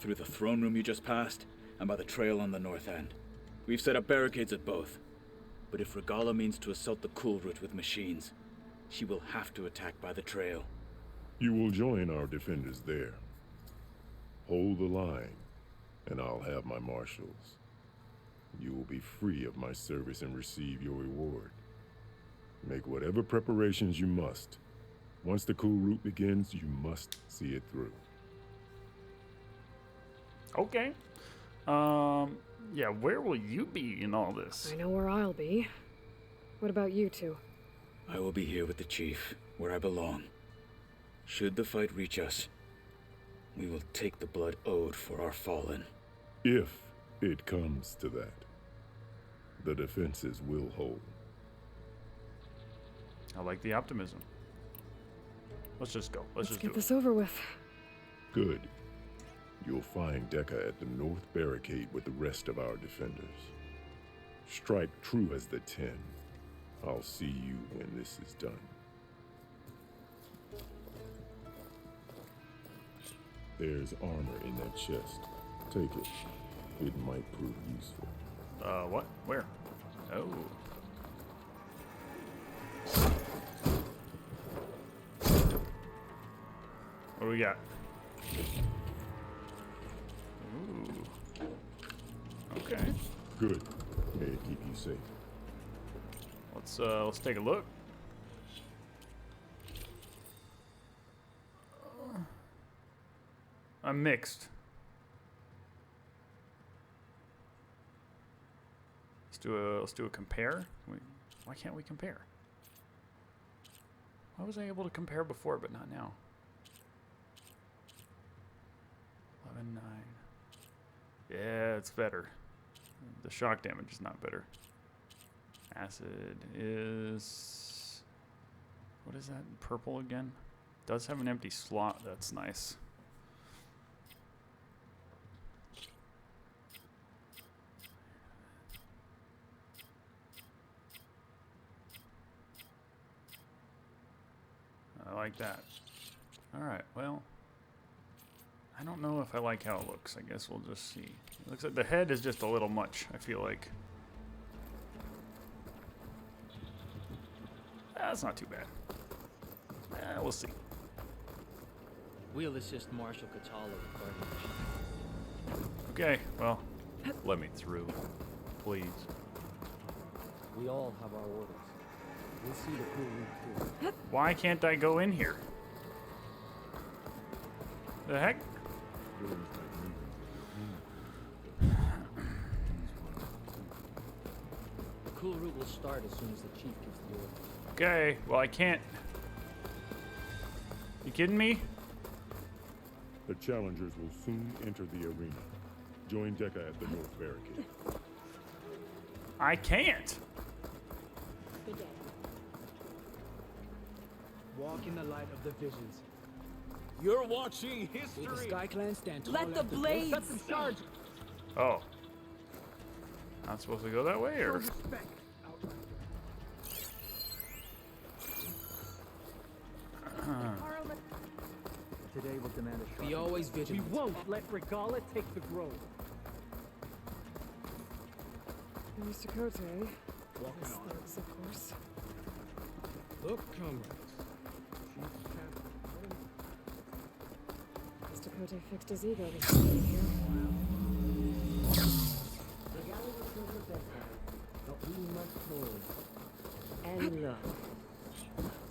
Through the throne room you just passed, and by the trail on the north end. We've set up barricades at both. But if Regala means to assault the cool route with machines, she will have to attack by the trail. You will join our defenders there. Hold the line, and I'll have my marshals. You will be free of my service and receive your reward. Make whatever preparations you must. Once the cool route begins, you must see it through. Okay. Yeah, where will you be in all this? I know where I'll be. What about you two? I will be here with the chief, where I belong. Should the fight reach us, we will take the blood owed for our fallen. If it comes to that, the defenses will hold. I like the optimism. Let's just go. Let's just get this over with. Good. You'll find Dekka at the north barricade with the rest of our defenders. Strike true as the 10. I'll see you when this is done. There's armor in that chest. Take it. It might prove useful. What? Where? Oh. What do we got? Ooh. Okay. Good. May it keep you safe. Let's take a look. I'm mixed. Let's do a compare. Why can't we compare? Why was I able to compare before but not now? 11-9. Yeah, it's better. The shock damage is not better. Acid is... What is that? Purple again? Does have an empty slot. That's nice. I like that. Alright, well. I don't know if I like how it looks. I guess we'll just see. It looks like the head is just a little much, I feel like. That's not too bad. We'll see. We'll assist Marshal Catala with guarding the chief. Okay, well, let me through. Please. We all have our orders. We'll see the cool route through. Why can't I go in here? The heck? The cool route will start as soon as the chief gives the order. Okay, well I can't. You kidding me? The challengers will soon enter the arena. Join Deca at the north barricade. I can't. Good day. Walk in the light of the visions. You're watching history. Will the Sky Clan stand tall Let the after blades Set them charge. Oh. Not supposed to go that way, or? Respect. Today we'll demand a sharp. Be always vigilant. We won't let Regala take the grove. Mr. Cote. Walking Yes, on. thanks, of course. Look, comrades. Mr. Cote fixed his ego this morning here. But we must hold. And look,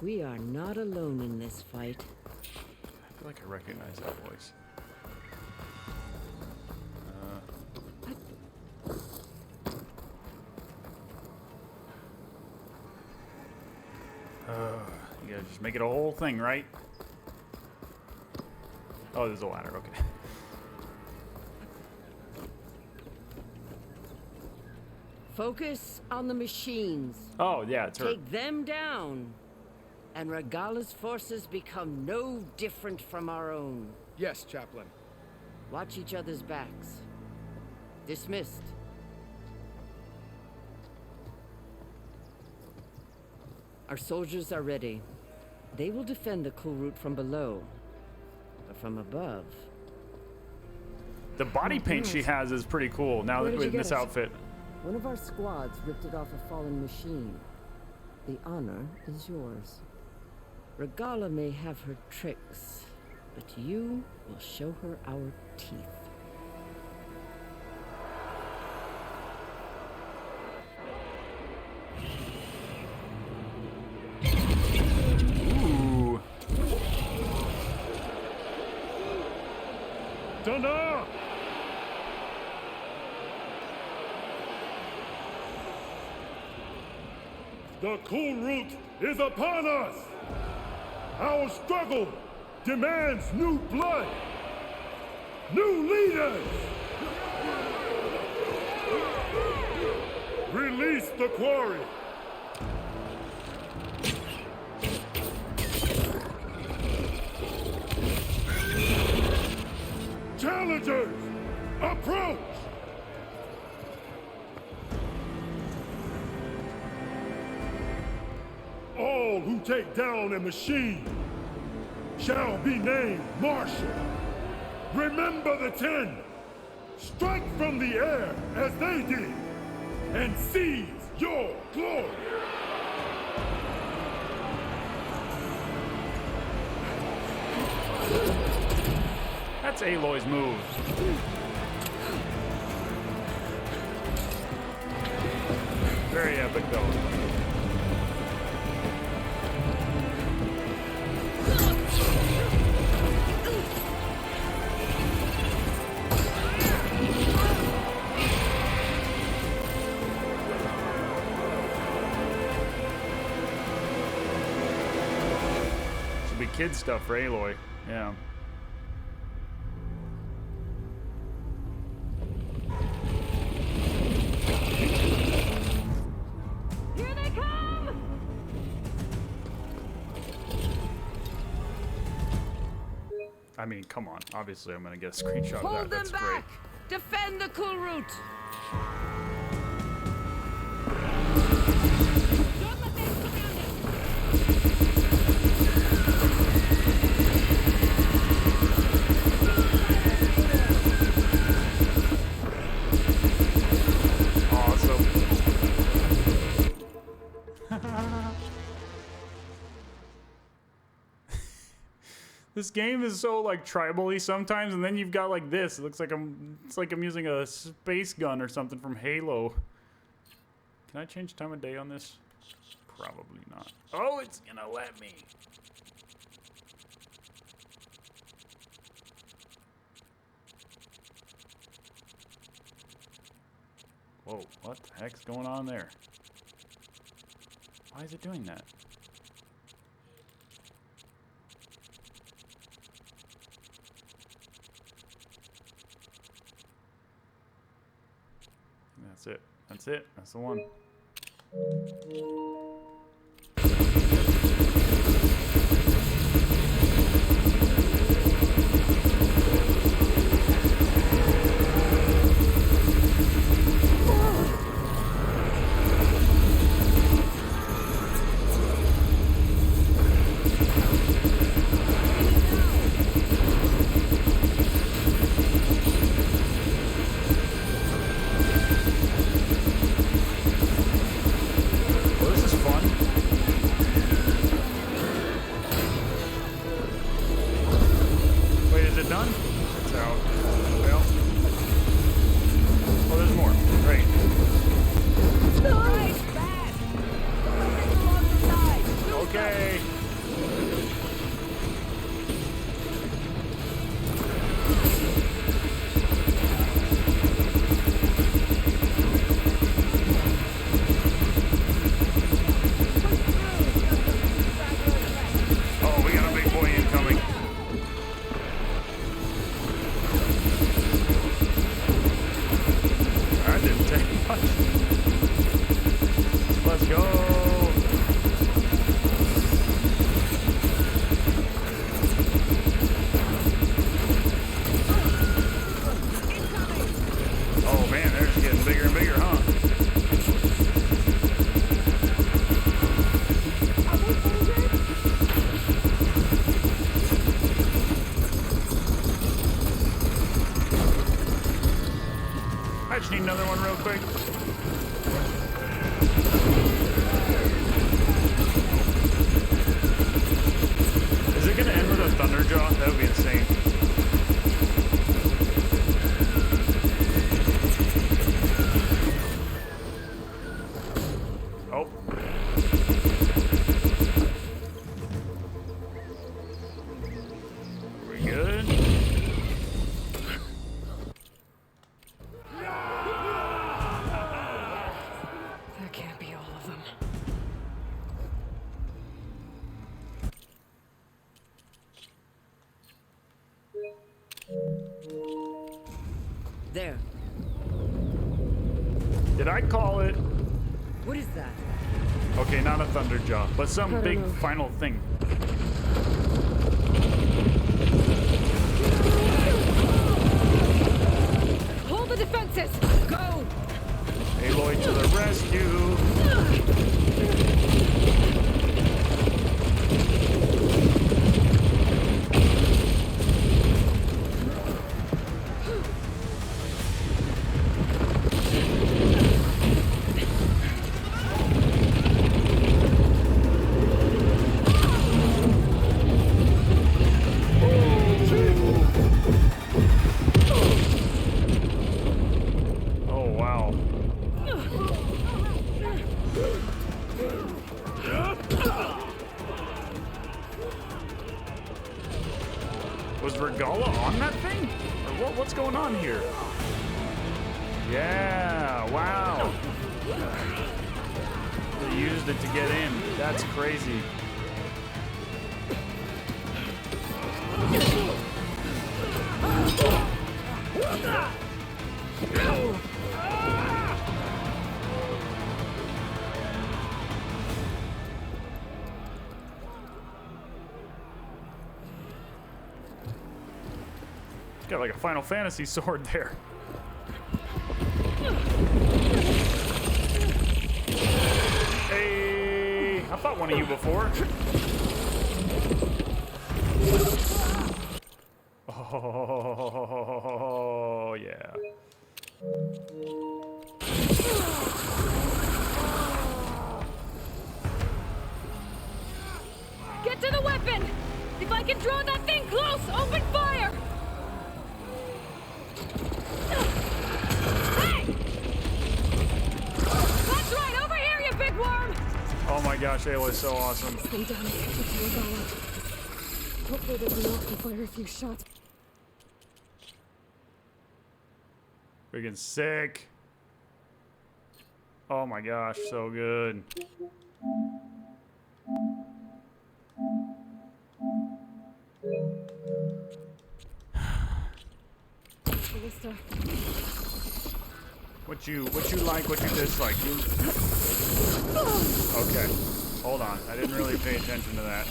we are not alone in this fight. I feel like I recognize that voice. You gotta just make it a whole thing, right? Oh, there's a ladder, okay. Focus on the machines. Oh, yeah, it's her. Take them down, and Regala's forces become no different from our own. Yes, Chaplain. Watch each other's backs. Dismissed. Our soldiers are ready. They will defend the cool route from below, but from above. The body paint she has is pretty cool now Where that did you with get this it? outfit. One of our squads ripped it off a fallen machine. The honor is yours. Regala may have her tricks, but you will show her our teeth. Ooh. Thunder! The cool route is upon us! Our struggle demands new blood! New leaders! Release the quarry! Challengers, approach! All who take down a machine shall be named Marshal. Remember the 10. Strike from the air as they did, and seize your glory. That's Aloy's move. Very epic though. Should be kid stuff for Aloy. Yeah. Here they come! I mean, come on. Obviously, I'm gonna get a screenshot Hold of that. That's them great. back! Defend the cool route! This game is so like tribal-y sometimes, and then you've got like this. It looks like it's like I'm using a space gun or something from Halo. Can I change time of day on this? Probably not. Oh, it's gonna let me. Whoa, what the heck's going on there? Why is it doing that? That's it. That's it. That's the one. Another one real quick. Is it gonna end with a Thunderjaw? That would be insane. Oh. Are we good? There. Did I call it? What is that? Okay, not a Thunderjaw, but some big final thing. Hold the defenses! Go! Aloy to the rescue! Was Regala on that thing? Or what's going on here? Yeah, wow. They used it to get in. That's crazy. Got like a Final Fantasy sword there. Hey, I fought one of you before. Oh, yeah. Get to the weapon! If I I can draw that thing close! Open fire! Hey! That's right! Over here, you big worm! Oh my gosh, Ayla's so awesome. Stay down and catch up to Regala. Hopefully there's enough to fire a few shots. Freaking sick. Oh my gosh, so good. Ballista. What you like, what you dislike? Okay. Hold on. I didn't really pay attention to that.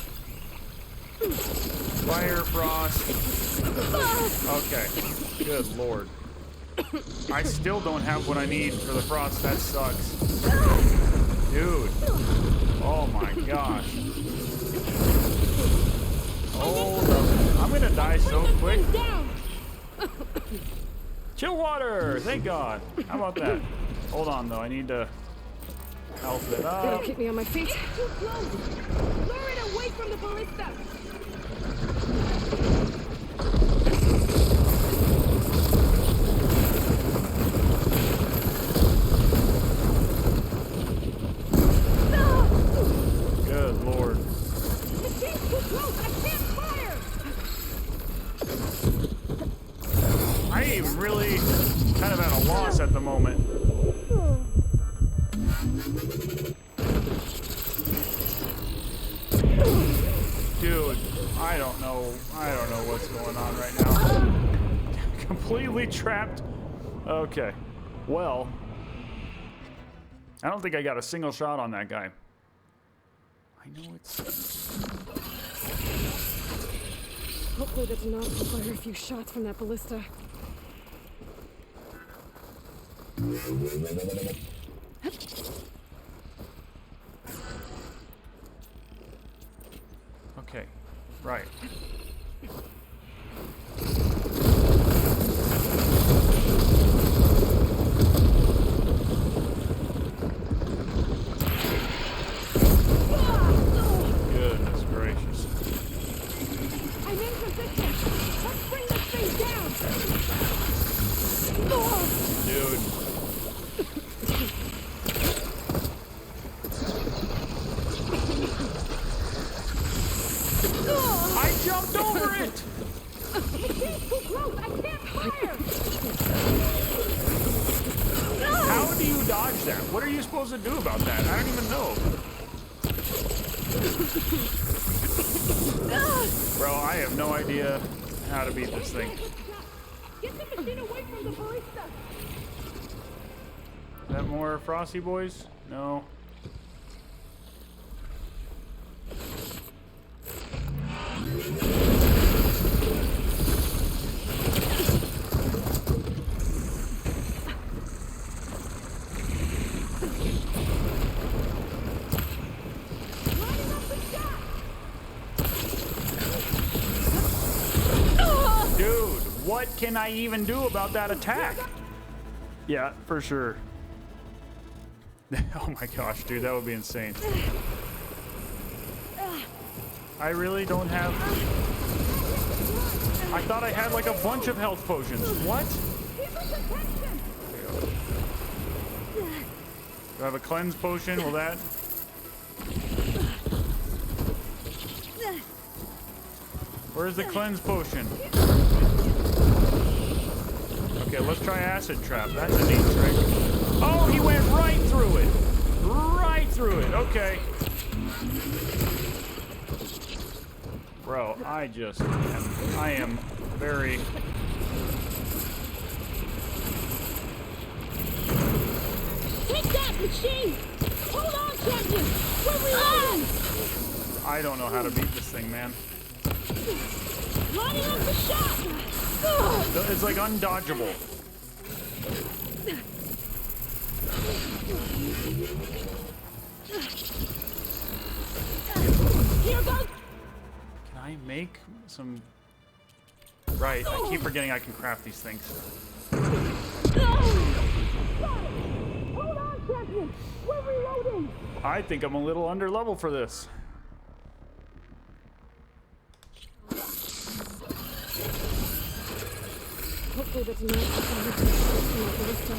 Fire, frost. Okay. Good lord. I still don't have what I need for the frost. That sucks. Dude. Oh my gosh. Hold up. I'm gonna die so quick. Chill water! Thank God. How about that? Hold on though. I need to health it up. That'll keep me on my feet. It's too close. Lure it away from the ballista. Good lord. The thing's too close. I can't fire. I am really kind of at a loss at the moment. Dude, I don't know what's going on right now. Completely trapped. Okay. Well, I don't think I got a single shot on that guy. I know it's... Hopefully there's enough to fire a few shots from that ballista. Okay, right. Goodness gracious. I'm in position. Let's bring this thing down. Dude. I jumped over it! It's too close. I can't fire. How do you dodge that? What are you supposed to do about that? I don't even know. Bro, I have no idea how to beat this thing. Get the machine away from the ballista. Is that more Frosty Boys? No. Dude, what can I even do about that attack? Yeah, for sure. Oh my gosh, dude, that would be insane. I really don't have... I thought I had like a bunch of health potions. What? Do I have a cleanse potion? Will that... Where's the cleanse potion? Okay, let's try acid trap. That's a neat trick. Oh, he went right through it. Right through it. Okay. Bro, I am very... Take that, machine! Hold on, champion! We're reloading! I don't know how to beat this thing, man. Lining up the shot! It's like undodgeable. Here goes! Can I make some... Right, I keep forgetting I can craft these things. Hold on, champion! We're reloading! I think I'm a little under level for this. Hopefully that's enough to find the destination of the Vista.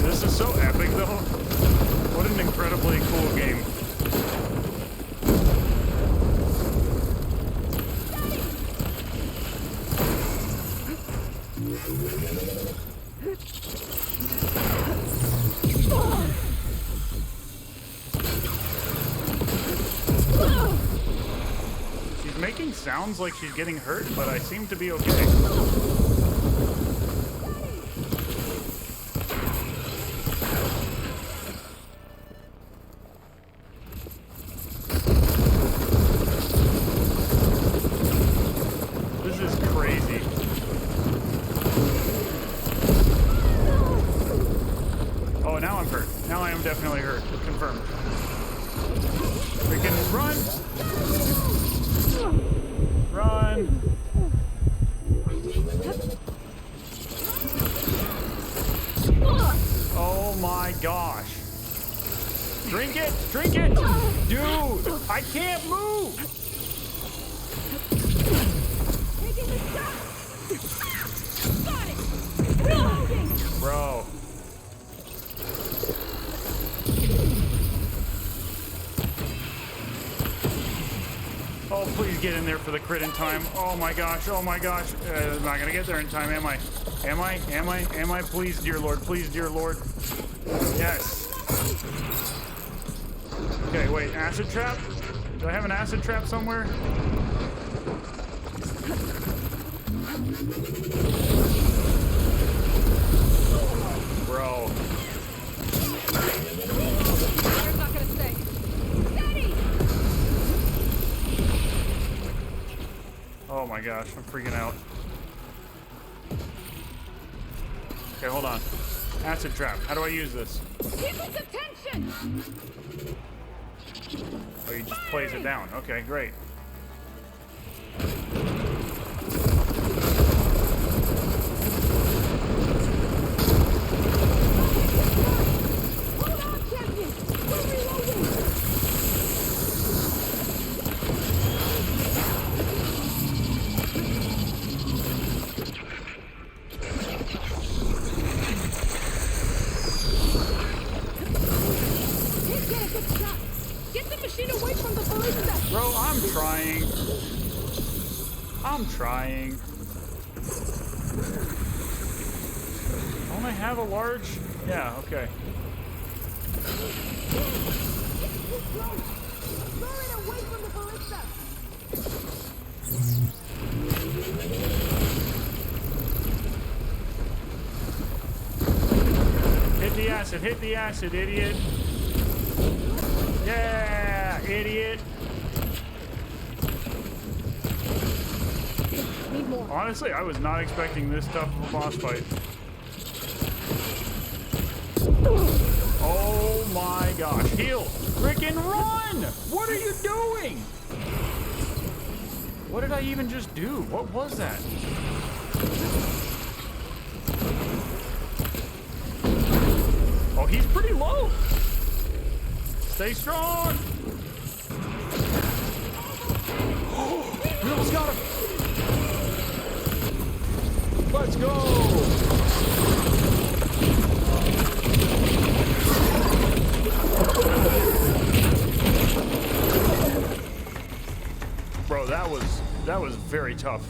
This is so epic, though. What an incredibly cool game. She's making sounds like she's getting hurt, but I seem to be okay. This is crazy. Oh, now I'm hurt. Now I am definitely hurt. Confirmed. Freaking run! Run! Oh my gosh. Drink it! Drink it! Dude! I can't move! Bro. Oh, please get in there for the crit in time. Oh my gosh, oh my gosh. I'm not gonna get there in time, am I? Am I? Am I? Am I? Please, dear Lord, please, dear Lord. Yes. Okay, wait, acid trap? Do I have an acid trap somewhere? Bro. Fire's not gonna stay. Daddy! Oh my gosh, I'm freaking out. Okay, hold on. Acid trap. How do I use this? Keep its attention! Oh, he just plays it down. Okay, great. Hold on, champion! We're reloading! Can't get a good shot! Get the machine away from the ballista! Bro, I'm trying. I'm trying. Don't I have a large? Yeah, okay. Throw it away from the ballista! Hit the acid, idiot. Yeah, idiot. Need more. Honestly, I was not expecting this tough of a boss fight. Oh my gosh. Heal. Freaking run! What are you doing? What did I even just do? What was that? Oh, he's pretty low. Stay strong. We almost got him. Let's go. Bro, that was very tough.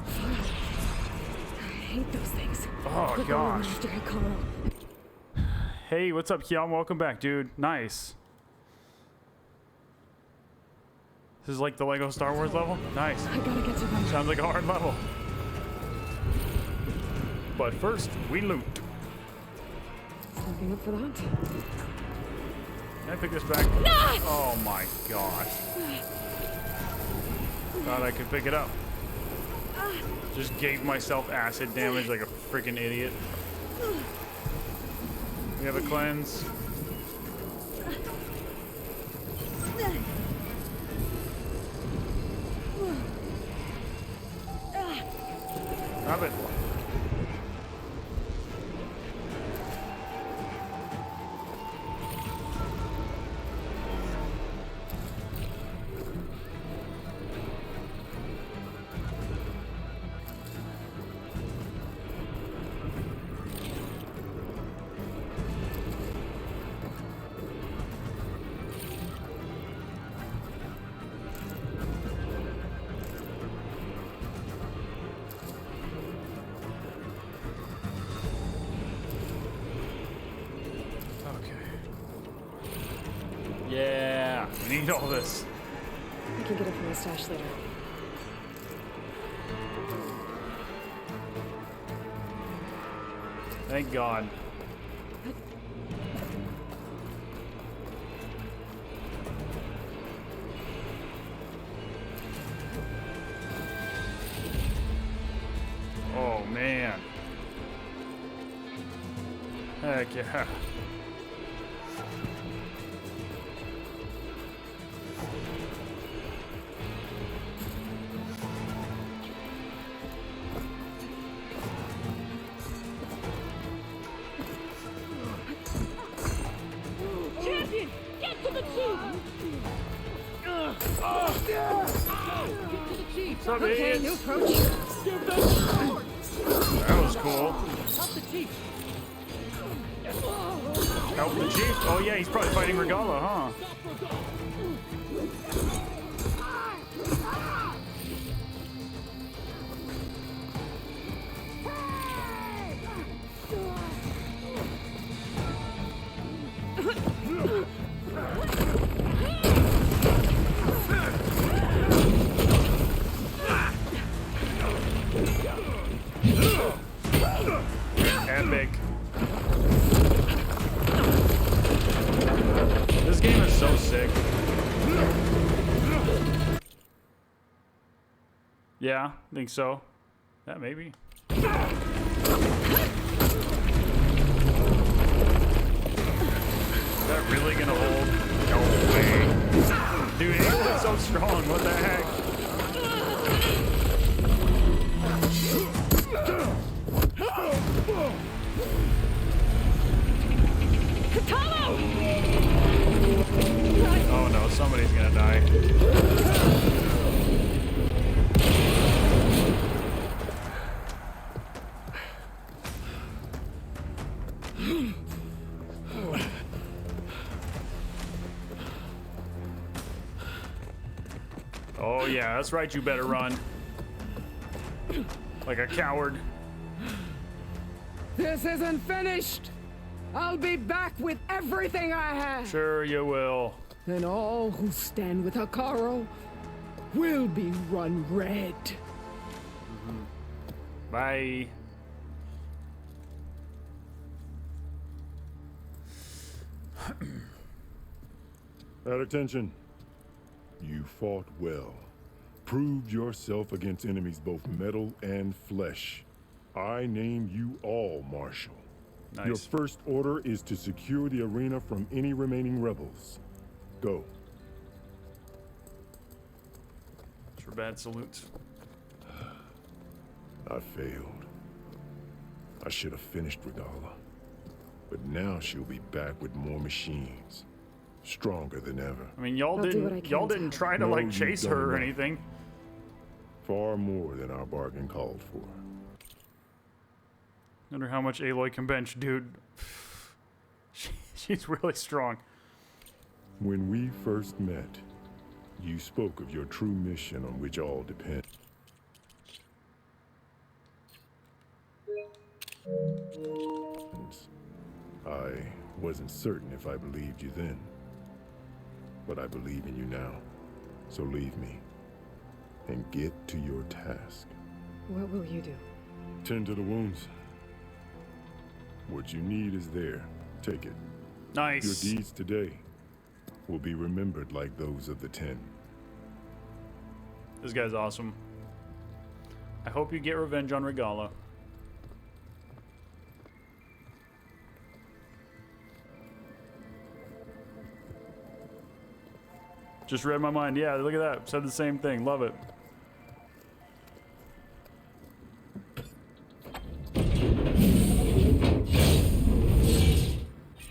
I hate those things. Oh Click gosh. on after I call out. Hey, what's up, Kian? Welcome back, dude. Nice. This is like the Lego Star Wars level? Nice. I gotta get to them. Sounds like a hard level. But first, we loot. Sneaking up for that. I pick this back? Oh my gosh. Thought I could pick it up. Just gave myself acid damage like a freaking idiot. We have a cleanse. Stop it. Yeah, I need all this. I can get it from the stash later. Thank God. Oh man. Heck yeah. Champion, get to the chief! Get to the chief! Some Okay, idiots. new approach. Give them support! That was cool. Help the chief! Help the chief. Oh yeah, he's probably fighting Regala, huh? Epic. This game is so sick. Yeah, I think so. Yeah, maybe. Is that really gonna hold? No way. Dude, Aloy's so strong. What the heck? Oh no, somebody's gonna die. Oh yeah, that's right, you better run. Like a coward. This isn't finished! I'll be back with everything I have! Sure you will. And all who stand with Hakaro will be run red. Bye. At attention. You fought well. Proved yourself against enemies both metal and flesh. I name you all Marshal. Nice. Your first order is to secure the arena from any remaining rebels. Go. For bad salutes. I failed. I should have finished Regala. But now she'll be back with more machines. Stronger than ever. I mean, y'all didn't try to No, like you've chase done her or enough. anything. Far more than our bargain called for. Wonder how much Aloy can bench, dude. She's really strong. When we first met, you spoke of your true mission on which all depends. I wasn't certain if I believed you then, but I believe in you now. So leave me and get to your task. What will you do? Tend to the wounds. What you need is there. Take it. Nice. Your deeds today will be remembered like those of the Ten. This guy's awesome. I hope you get revenge on Regala. Just read my mind. Yeah, look at that. Said the same thing. Love it.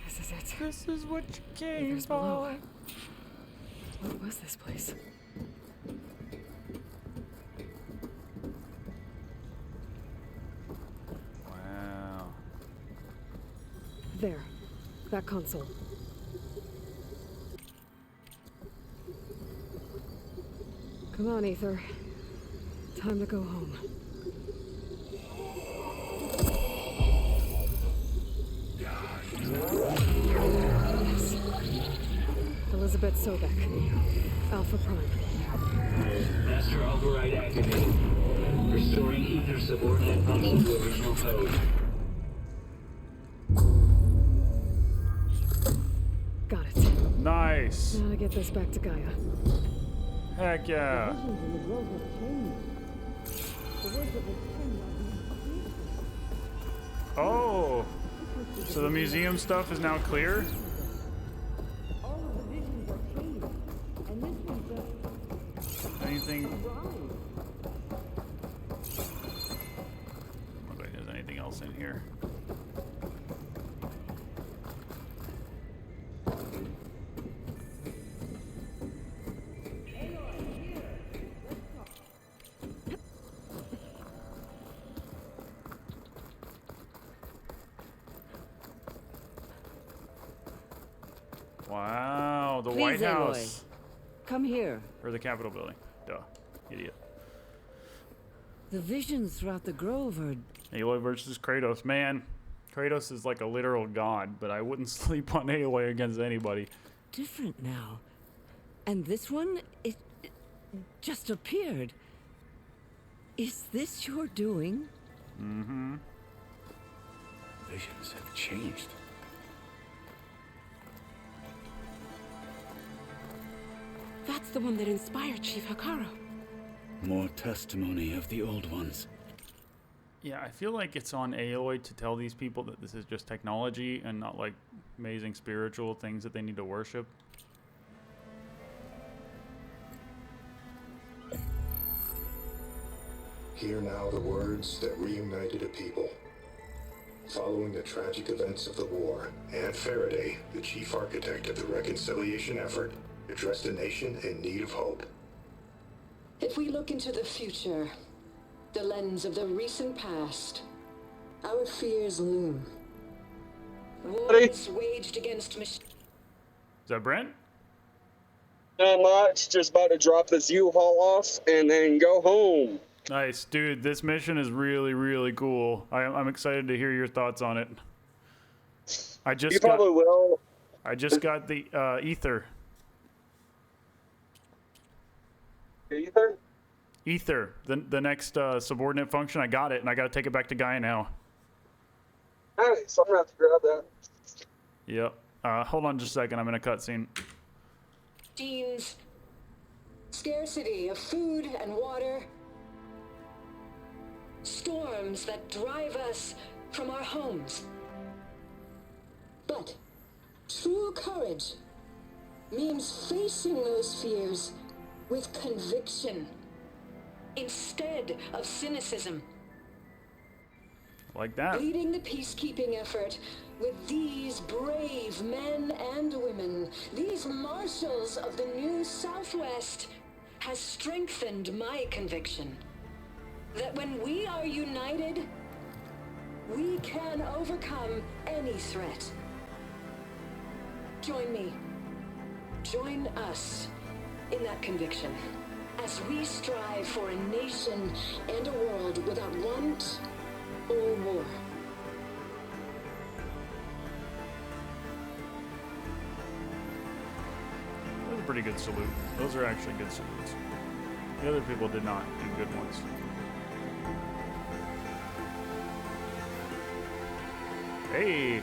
This is it. This is what you came There's for. below. What was this place? Wow. There. That console. Come on, Ether. Time to go home. Yes. Elizabeth Sobek. Alpha Prime. Master override activated. Restoring ether subordinate function to original code. Got it. Nice. Now to get this back to Gaia. Heck yeah. Oh. So the museum stuff is now clear? Anything? Look like there's anything else in here. Wow, the White Please, Aloy. House. Come here. Or the Capitol building. Duh. Idiot. The visions throughout the grove are Aloy versus Kratos. Man, Kratos is like a literal god, but I wouldn't sleep on Aloy against anybody. different now. And this one, it just appeared. Is this your doing? Mm-hmm. Visions have changed. That's the one that inspired Chief Hakaro. More testimony of the old ones. Yeah, I feel like it's on Aloy to tell these people that this is just technology and not like amazing spiritual things that they need to worship. Hear now the words that reunited a people. Following the tragic events of the war, Anne Faraday, the chief architect of the reconciliation effort, addressed a nation in need of hope. If we look into the future, the lens of the recent past, our fears loom. Wars waged against machines. Is that Brent? Not much. Just about to drop this U-Haul off and then go home. Nice, dude. This mission is really, really cool. I'm excited to hear your thoughts on it. You probably will. I just got the ether. Ether? Ether, the next subordinate function. I got it, and I got to take it back to Gaia now. Nice. I'm gonna have to grab that. Yep. Hold on just a second. I'm in a cutscene. Machines, scarcity of food and water, storms that drive us from our homes. But true courage means facing those fears with conviction instead of cynicism. Like that. Leading the peacekeeping effort with these brave men and women, these marshals of the new Southwest, has strengthened my conviction that when we are united, we can overcome any threat. Join me. Join us in that conviction as we strive for a nation and a world without want or war. That was a pretty good salute. Those are actually good salutes. The other people did not do good ones. Hey!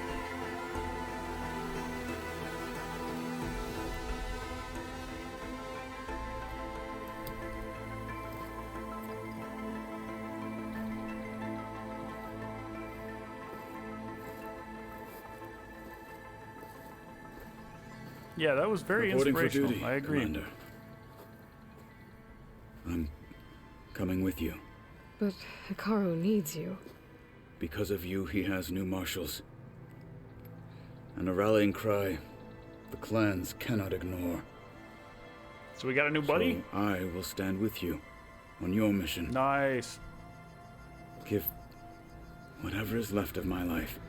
Yeah, that was very Reporting for inspirational. duty, I agree. Commander. I'm coming with you. But Hikaru needs you. Because of you, he has new marshals. And a rallying cry the clans cannot ignore. So we got a new buddy? So I will stand with you on your mission. Nice. Give whatever is left of my life.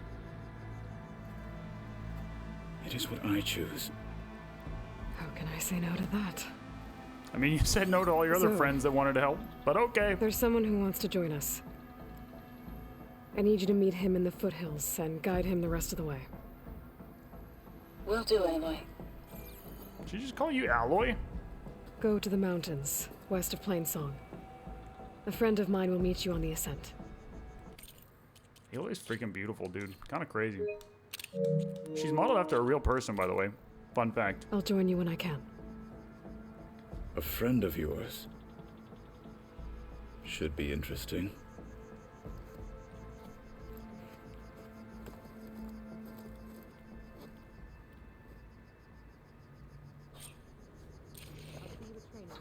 It is what I choose. How can I say no to that? I mean, you said no to all your other So- friends that wanted to help, but okay. There's someone who wants to join us. I need you to meet him in the foothills and guide him the rest of the way. Will do, Aloy. Did she just call you Alloy? Go to the mountains, west of Plainsong. A friend of mine will meet you on the ascent. Aloy's freaking beautiful, dude. Kind of crazy. She's modeled after a real person, by the way. Fun fact. I'll join you when I can. A friend of yours. Should be interesting.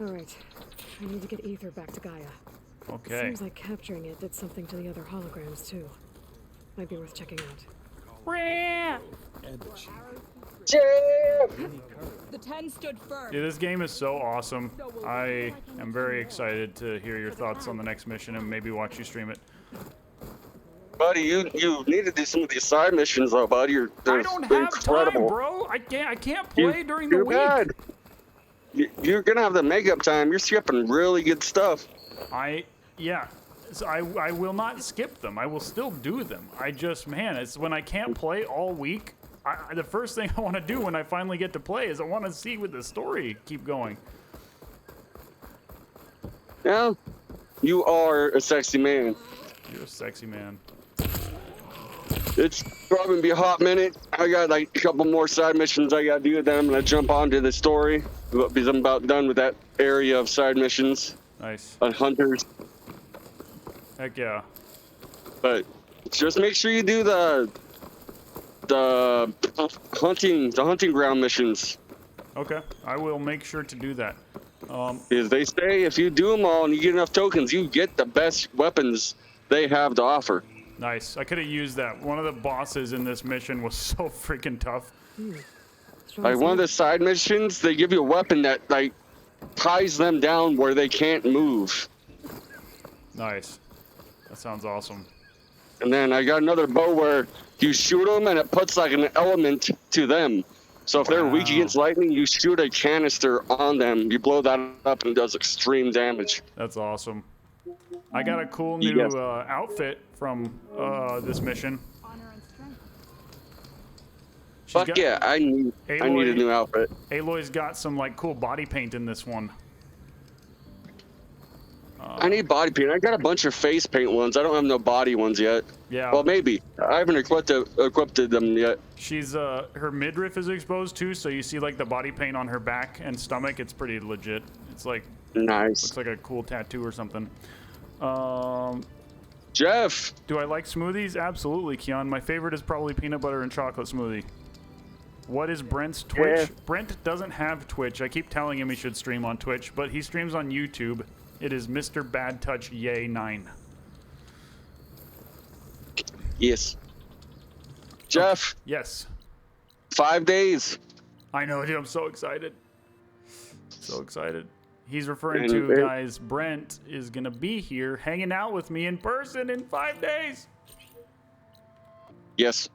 All right. I need to get Ether back to Gaia. Okay. Seems like capturing it did something to the other holograms, too. Might be worth checking out. The 10 stood firm. Yeah, this game is so awesome. I am very excited to hear your thoughts on the next mission and maybe watch you stream it. Buddy, you need to do some of these side missions, though, buddy. I don't have time, bro. I can't play during the You're week. bad. You're gonna have the makeup time. You're skipping really good stuff. Yeah. So I will not skip them. I will still do them. I just, man, it's when I can't play all week. The first thing I want to do when I finally get to play is I want to see with the story keep going. Yeah, you are a sexy man. You're a sexy man. It's probably gonna be a hot minute. I got like a couple more side missions I gotta do. Then I'm gonna jump onto the story because I'm about done with that area of side missions. Nice. On hunters. Heck yeah. But just make sure you do the hunting ground missions. Okay, I will make sure to do that. Because they say if you do them all and you get enough tokens, you get the best weapons they have to offer. Nice. I could have used that. One of the bosses in this mission was so freaking tough. Like one of the side missions, they give you a weapon that like ties them down where they can't move. Nice. That sounds awesome. And then I got another bow where you shoot them and it puts like an element to them. So if they're weak against lightning, you shoot a canister on them. You blow that up and it does extreme damage. That's awesome. I got a cool new outfit from this mission. Fuck yeah, I need a new outfit. Aloy's got some like cool body paint in this one. I need body paint. I got a bunch of face paint ones. I don't have no body ones yet. Yeah. Well, maybe. I haven't equipped them yet. She's her midriff is exposed too, so you see like the body paint on her back and stomach. It's pretty legit. It's like nice. Looks like a cool tattoo or something. Jeff. Do I like smoothies? Absolutely, Keon. My favorite is probably peanut butter and chocolate smoothie. What is Brent's Twitch? Yeah. Brent doesn't have Twitch. I keep telling him he should stream on Twitch, but he streams on YouTube. It is Mr. Bad Touch Yay 9. Yes. Jeff. Yes. 5 days. I know, dude. I'm so excited. So excited. He's referring And to, guys, Brent is going to be here hanging out with me in person in 5 days. Yes.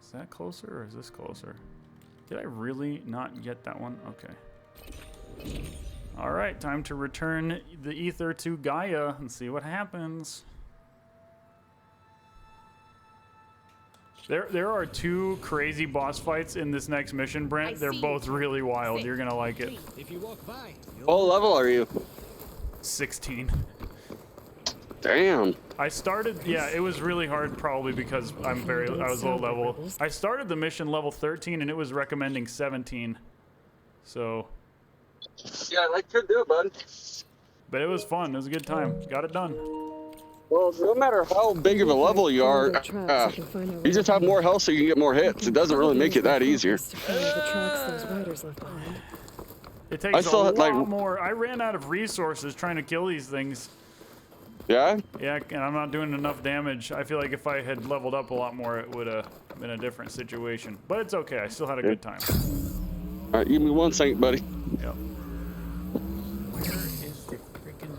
Is that closer or is this closer? Did I really not get that one? Okay. All right, time to return the ether to Gaia and see what happens. There are 2 crazy boss fights in this next mission, Brent. They're both really wild. You're gonna like it. If you walk by, What level are you? 16. Damn. I started, yeah, it was really hard probably because I was low level. I started the mission level 13 and it was recommending 17. So. Yeah, I could do it, bud. But it was fun. It was a good time. Got it done. Well, no matter how big of a level you are, you just have more health so you can get more hits. It doesn't really make it that easier. The tracks those riders left behind. It takes a lot more. I ran out of resources trying to kill these things. Yeah? Yeah, and I'm not doing enough damage. I feel like if I had leveled up a lot more, it would have been a different situation. But it's okay. I still had a good time. All right, give me 1 second, buddy. Yep. Where is the freaking...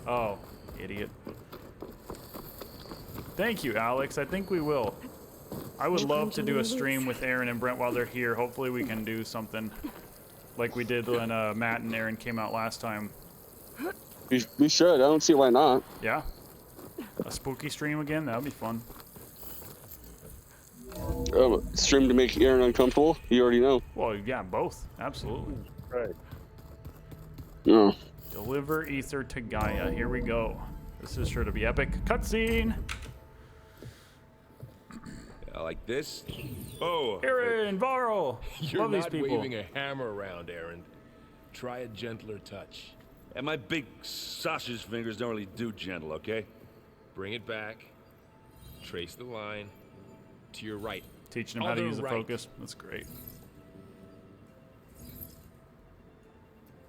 Oh, idiot. Thank you, Alex. I think we will. I would love to do a stream with Aaron and Brent while they're here. Hopefully we can do something like we did when Matt and Aaron came out last time. We should. I don't see why not. Yeah. A spooky stream again? That would be fun. Stream to make Aaron uncomfortable? You already know. Well, yeah, both. Absolutely. Right. Yeah. Deliver ether to Gaia. Here we go. This is sure to be epic. Cutscene! Like this? Oh! Aaron, Varl! You're Love these not people. waving a hammer around, Aaron. Try a gentler touch. And my big sausage fingers don't really do gentle, okay? Bring it back. Trace the line. To your right. Teaching him how to use the focus. That's great.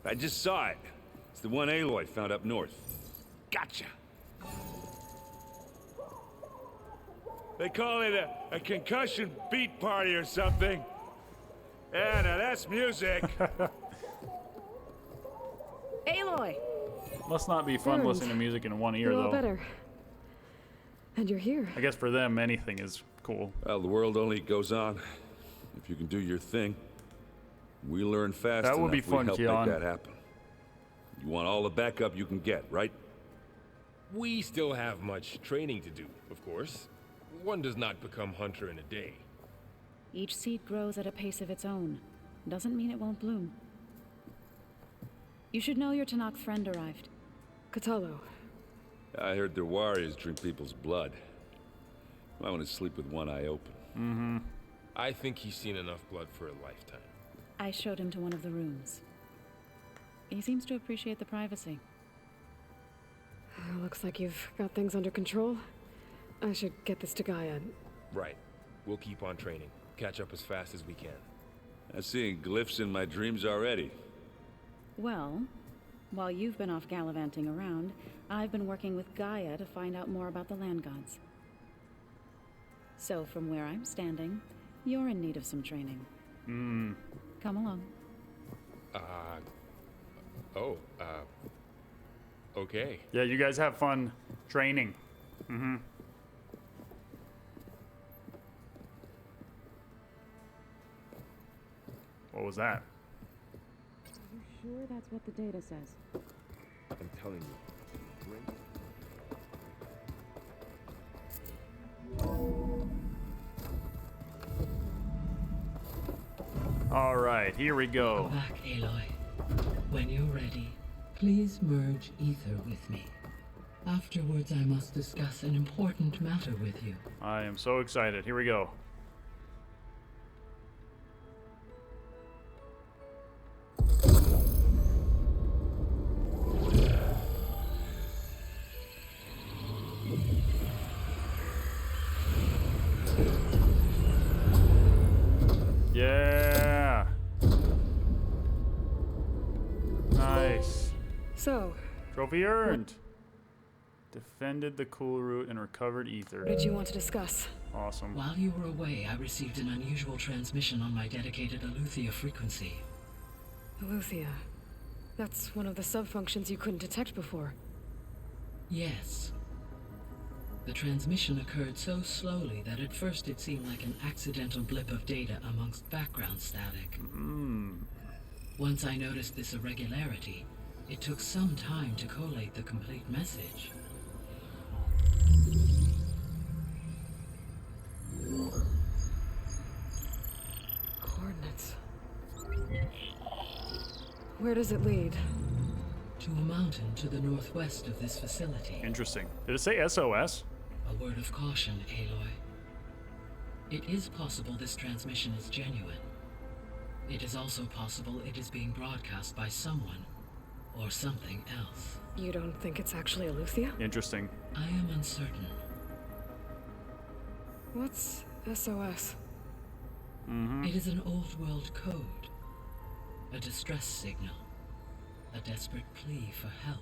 I just saw it. It's the one Aloy found up north. Gotcha. They call it a concussion beat party or something. Yeah, now that's music. Aloy! Must not be fun listening to music in one ear, You're all though. better. And you're here. I guess for them, anything is cool. Well, the world only goes on if you can do your thing. We learn fast That would enough, be fun, we help Keon. make that happen. You want all the backup you can get, right? We still have much training to do, of course. One does not become hunter in a day. Each seed grows at a pace of its own. Doesn't mean it won't bloom. You should know your Tanakh friend arrived. Katalo. I heard their warriors drink people's blood. I want to sleep with one eye open. Mm-hmm. I think he's seen enough blood for a lifetime. I showed him to one of the rooms. He seems to appreciate the privacy. Looks like you've got things under control. I should get this to Gaia. Right. We'll keep on training. Catch up as fast as we can. I'm seeing glyphs in my dreams already. Well, while you've been off gallivanting around, I've been working with Gaia to find out more about the land gods. So from where I'm standing, you're in need of some training. Come along. Okay. Yeah, you guys have fun training. Mm-hmm. What was that? Are you sure that's what the data says? I'm telling you. All right, here we go. Come back, Aloy. When you're ready, please merge ether with me. Afterwards, I must discuss an important matter with you. I am so excited. Here we go. Yeah. Nice. So. Trophy earned. Defended the cool route and recovered ether. What did you want to discuss? Awesome. While you were away, I received an unusual transmission on my dedicated Aletheia frequency. Aletheia. That's one of the subfunctions you couldn't detect before. Yes. The transmission occurred so slowly that at first it seemed like an accidental blip of data amongst background static. Once I noticed this irregularity, it took some time to collate the complete message. Coordinates. Where does it lead? To a mountain to the northwest of this facility. Interesting. Did it say SOS? A word of caution, Aloy. It is possible this transmission is genuine. It is also possible it is being broadcast by someone, or something else. You don't think it's actually Aletheia? Interesting. I am uncertain. What's SOS? It is an old world code. A distress signal. A desperate plea for help.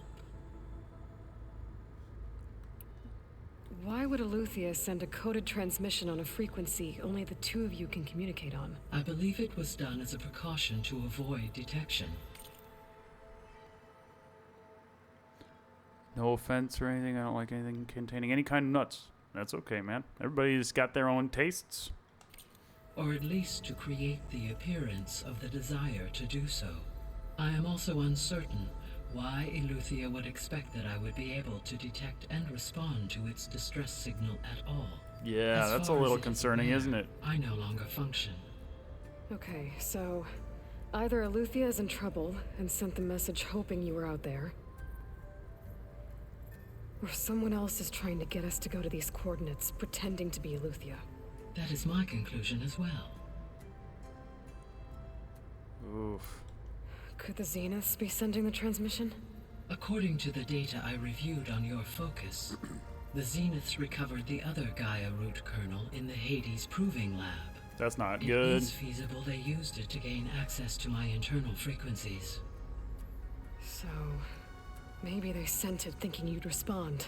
Why would Aletheia send a coded transmission on a frequency only the two of you can communicate on? I believe it was done as a precaution to avoid detection. No offense or anything. I don't like anything containing any kind of nuts. That's okay, man. Everybody's got their own tastes. Or at least to create the appearance of the desire to do so. I am also uncertain why Aletheia would expect that I would be able to detect and respond to its distress signal at all. Yeah, that's a little concerning, isn't it? I no longer function. Okay, so either Aletheia is in trouble and sent the message hoping you were out there, or someone else is trying to get us to go to these coordinates, pretending to be Aletheia. That is my conclusion as well. Oof. Could the Zeniths be sending the transmission? According to the data I reviewed on your focus, the Zeniths recovered the other Gaia root kernel in the Hades Proving Lab. That's not It good. is feasible they used it to gain access to my internal frequencies. So, maybe they sent it thinking you'd respond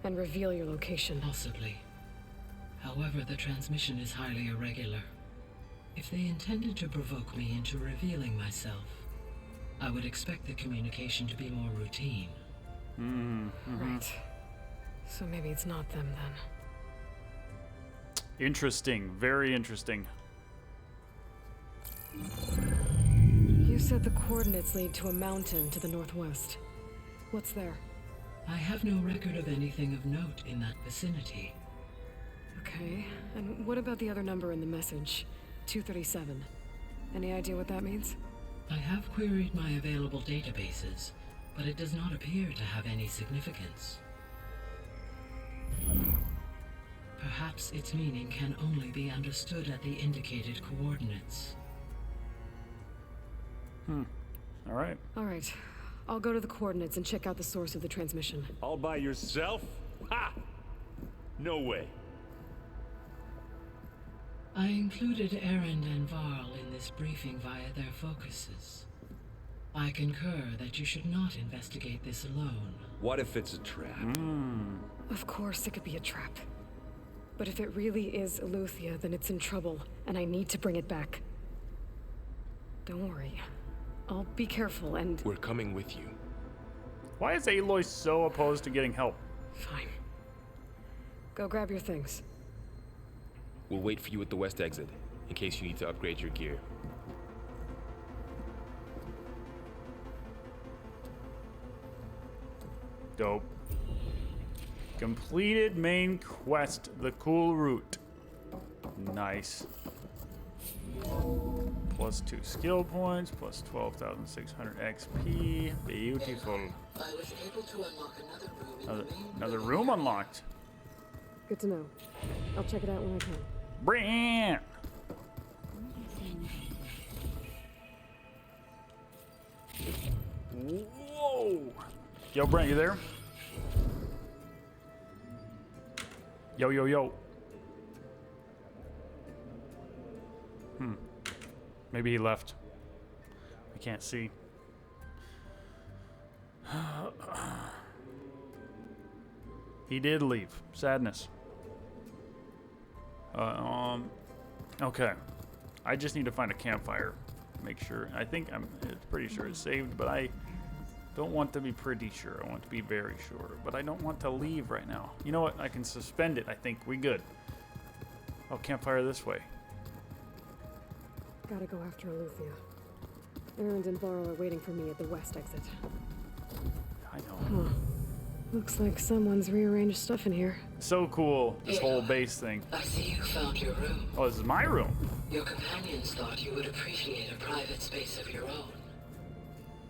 and reveal your location. Possibly. However, the transmission is highly irregular. If they intended to provoke me into revealing myself, I would expect the communication to be more routine. Right. So maybe it's not them then. Interesting. Very interesting. You said the coordinates lead to a mountain to the northwest. What's there? I have no record of anything of note in that vicinity. Okay, and what about the other number in the message? 237. Any idea what that means? I have queried my available databases, but it does not appear to have any significance. Perhaps its meaning can only be understood at the indicated coordinates. Alright. Alright. I'll go to the coordinates and check out the source of the transmission. All by yourself? Ha! No way. I included Erend and Varl in this briefing via their focuses. I concur that you should not investigate this alone. What if it's a trap? Of course it could be a trap. But if it really is Aletheia, then it's in trouble, and I need to bring it back. Don't worry. I'll be careful and... We're coming with you. Why is Aloy so opposed to getting help? Fine. Go grab your things. We'll wait for you at the west exit, in case you need to upgrade your gear. Dope. Completed main quest, the cool route. Nice. Plus 2 skill points, plus 12,600 XP. Beautiful. I was able to unlock another room Another room unlocked. Good to know. I'll check it out when I can. Brant! Whoa! Yo, Brent, you there? Yo, yo, yo. Maybe he left. I can't see. He did leave. Sadness. Okay. I just need to find a campfire. Make sure. I think I'm pretty sure it's saved, but I don't want to be pretty sure. I want to be very sure. But I don't want to leave right now. You know what? I can suspend it, I think. We good. Oh, campfire this way. Gotta go after Aletheia. Erend and Varl are waiting for me at the west exit. I know. Huh. Looks like someone's rearranged stuff in here. So cool, this whole base thing. I see you found your room. Oh, this is my room. Your companions thought you would appreciate a private space of your own.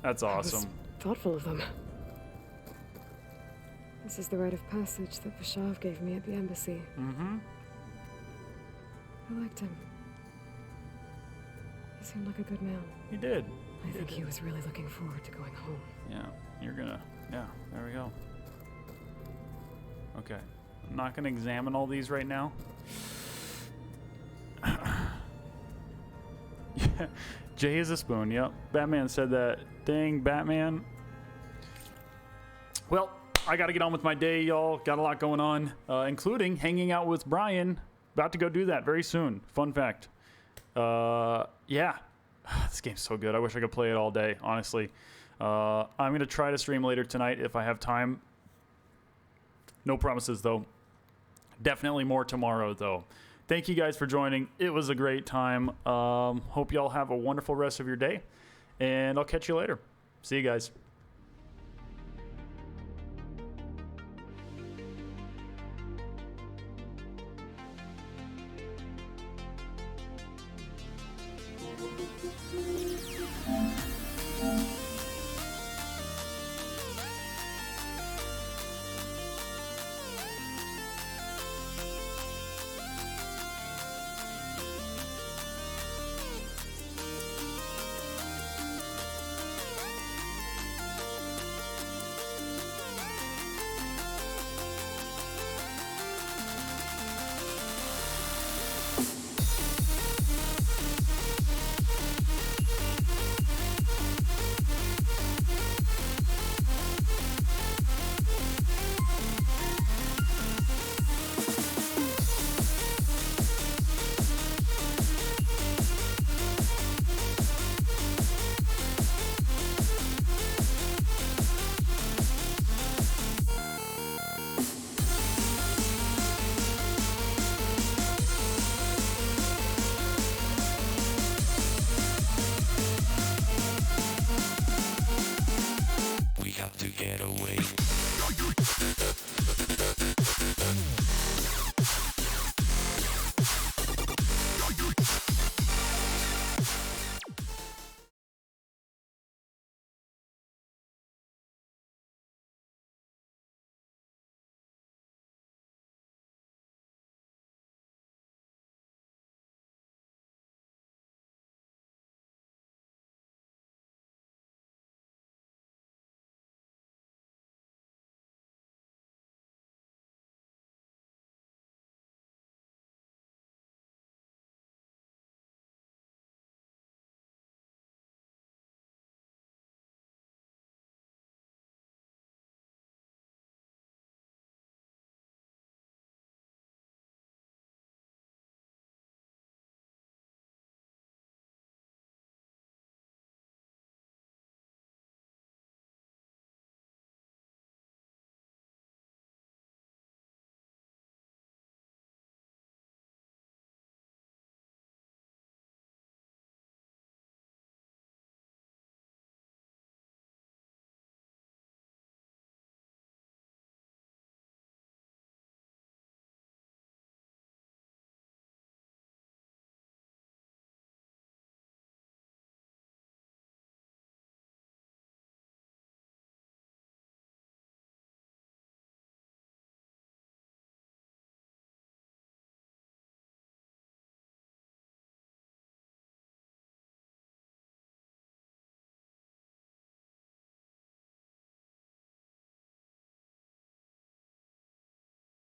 That's awesome. Thoughtful of them. This is the rite of passage that Vashav gave me at the embassy. Mm-hmm. I liked him. His Seemed like a good man. He did. I think he was really looking forward to going home. Yeah, you're gonna. Yeah, there we go. Okay. I'm not gonna examine all these right now. Yeah, Jay is a spoon. Yep. Batman said that. Dang, Batman. Well, I got to get on with my day, y'all. Got a lot going on, including hanging out with Brian. About to go do that very soon. Fun fact. Yeah. This game's so good. I wish I could play it all day, honestly. I'm going to try to stream later tonight if I have time. No promises, though. Definitely more tomorrow, though. Thank you guys for joining. It was a great time. Hope y'all have a wonderful rest of your day. And I'll catch you later. See you guys.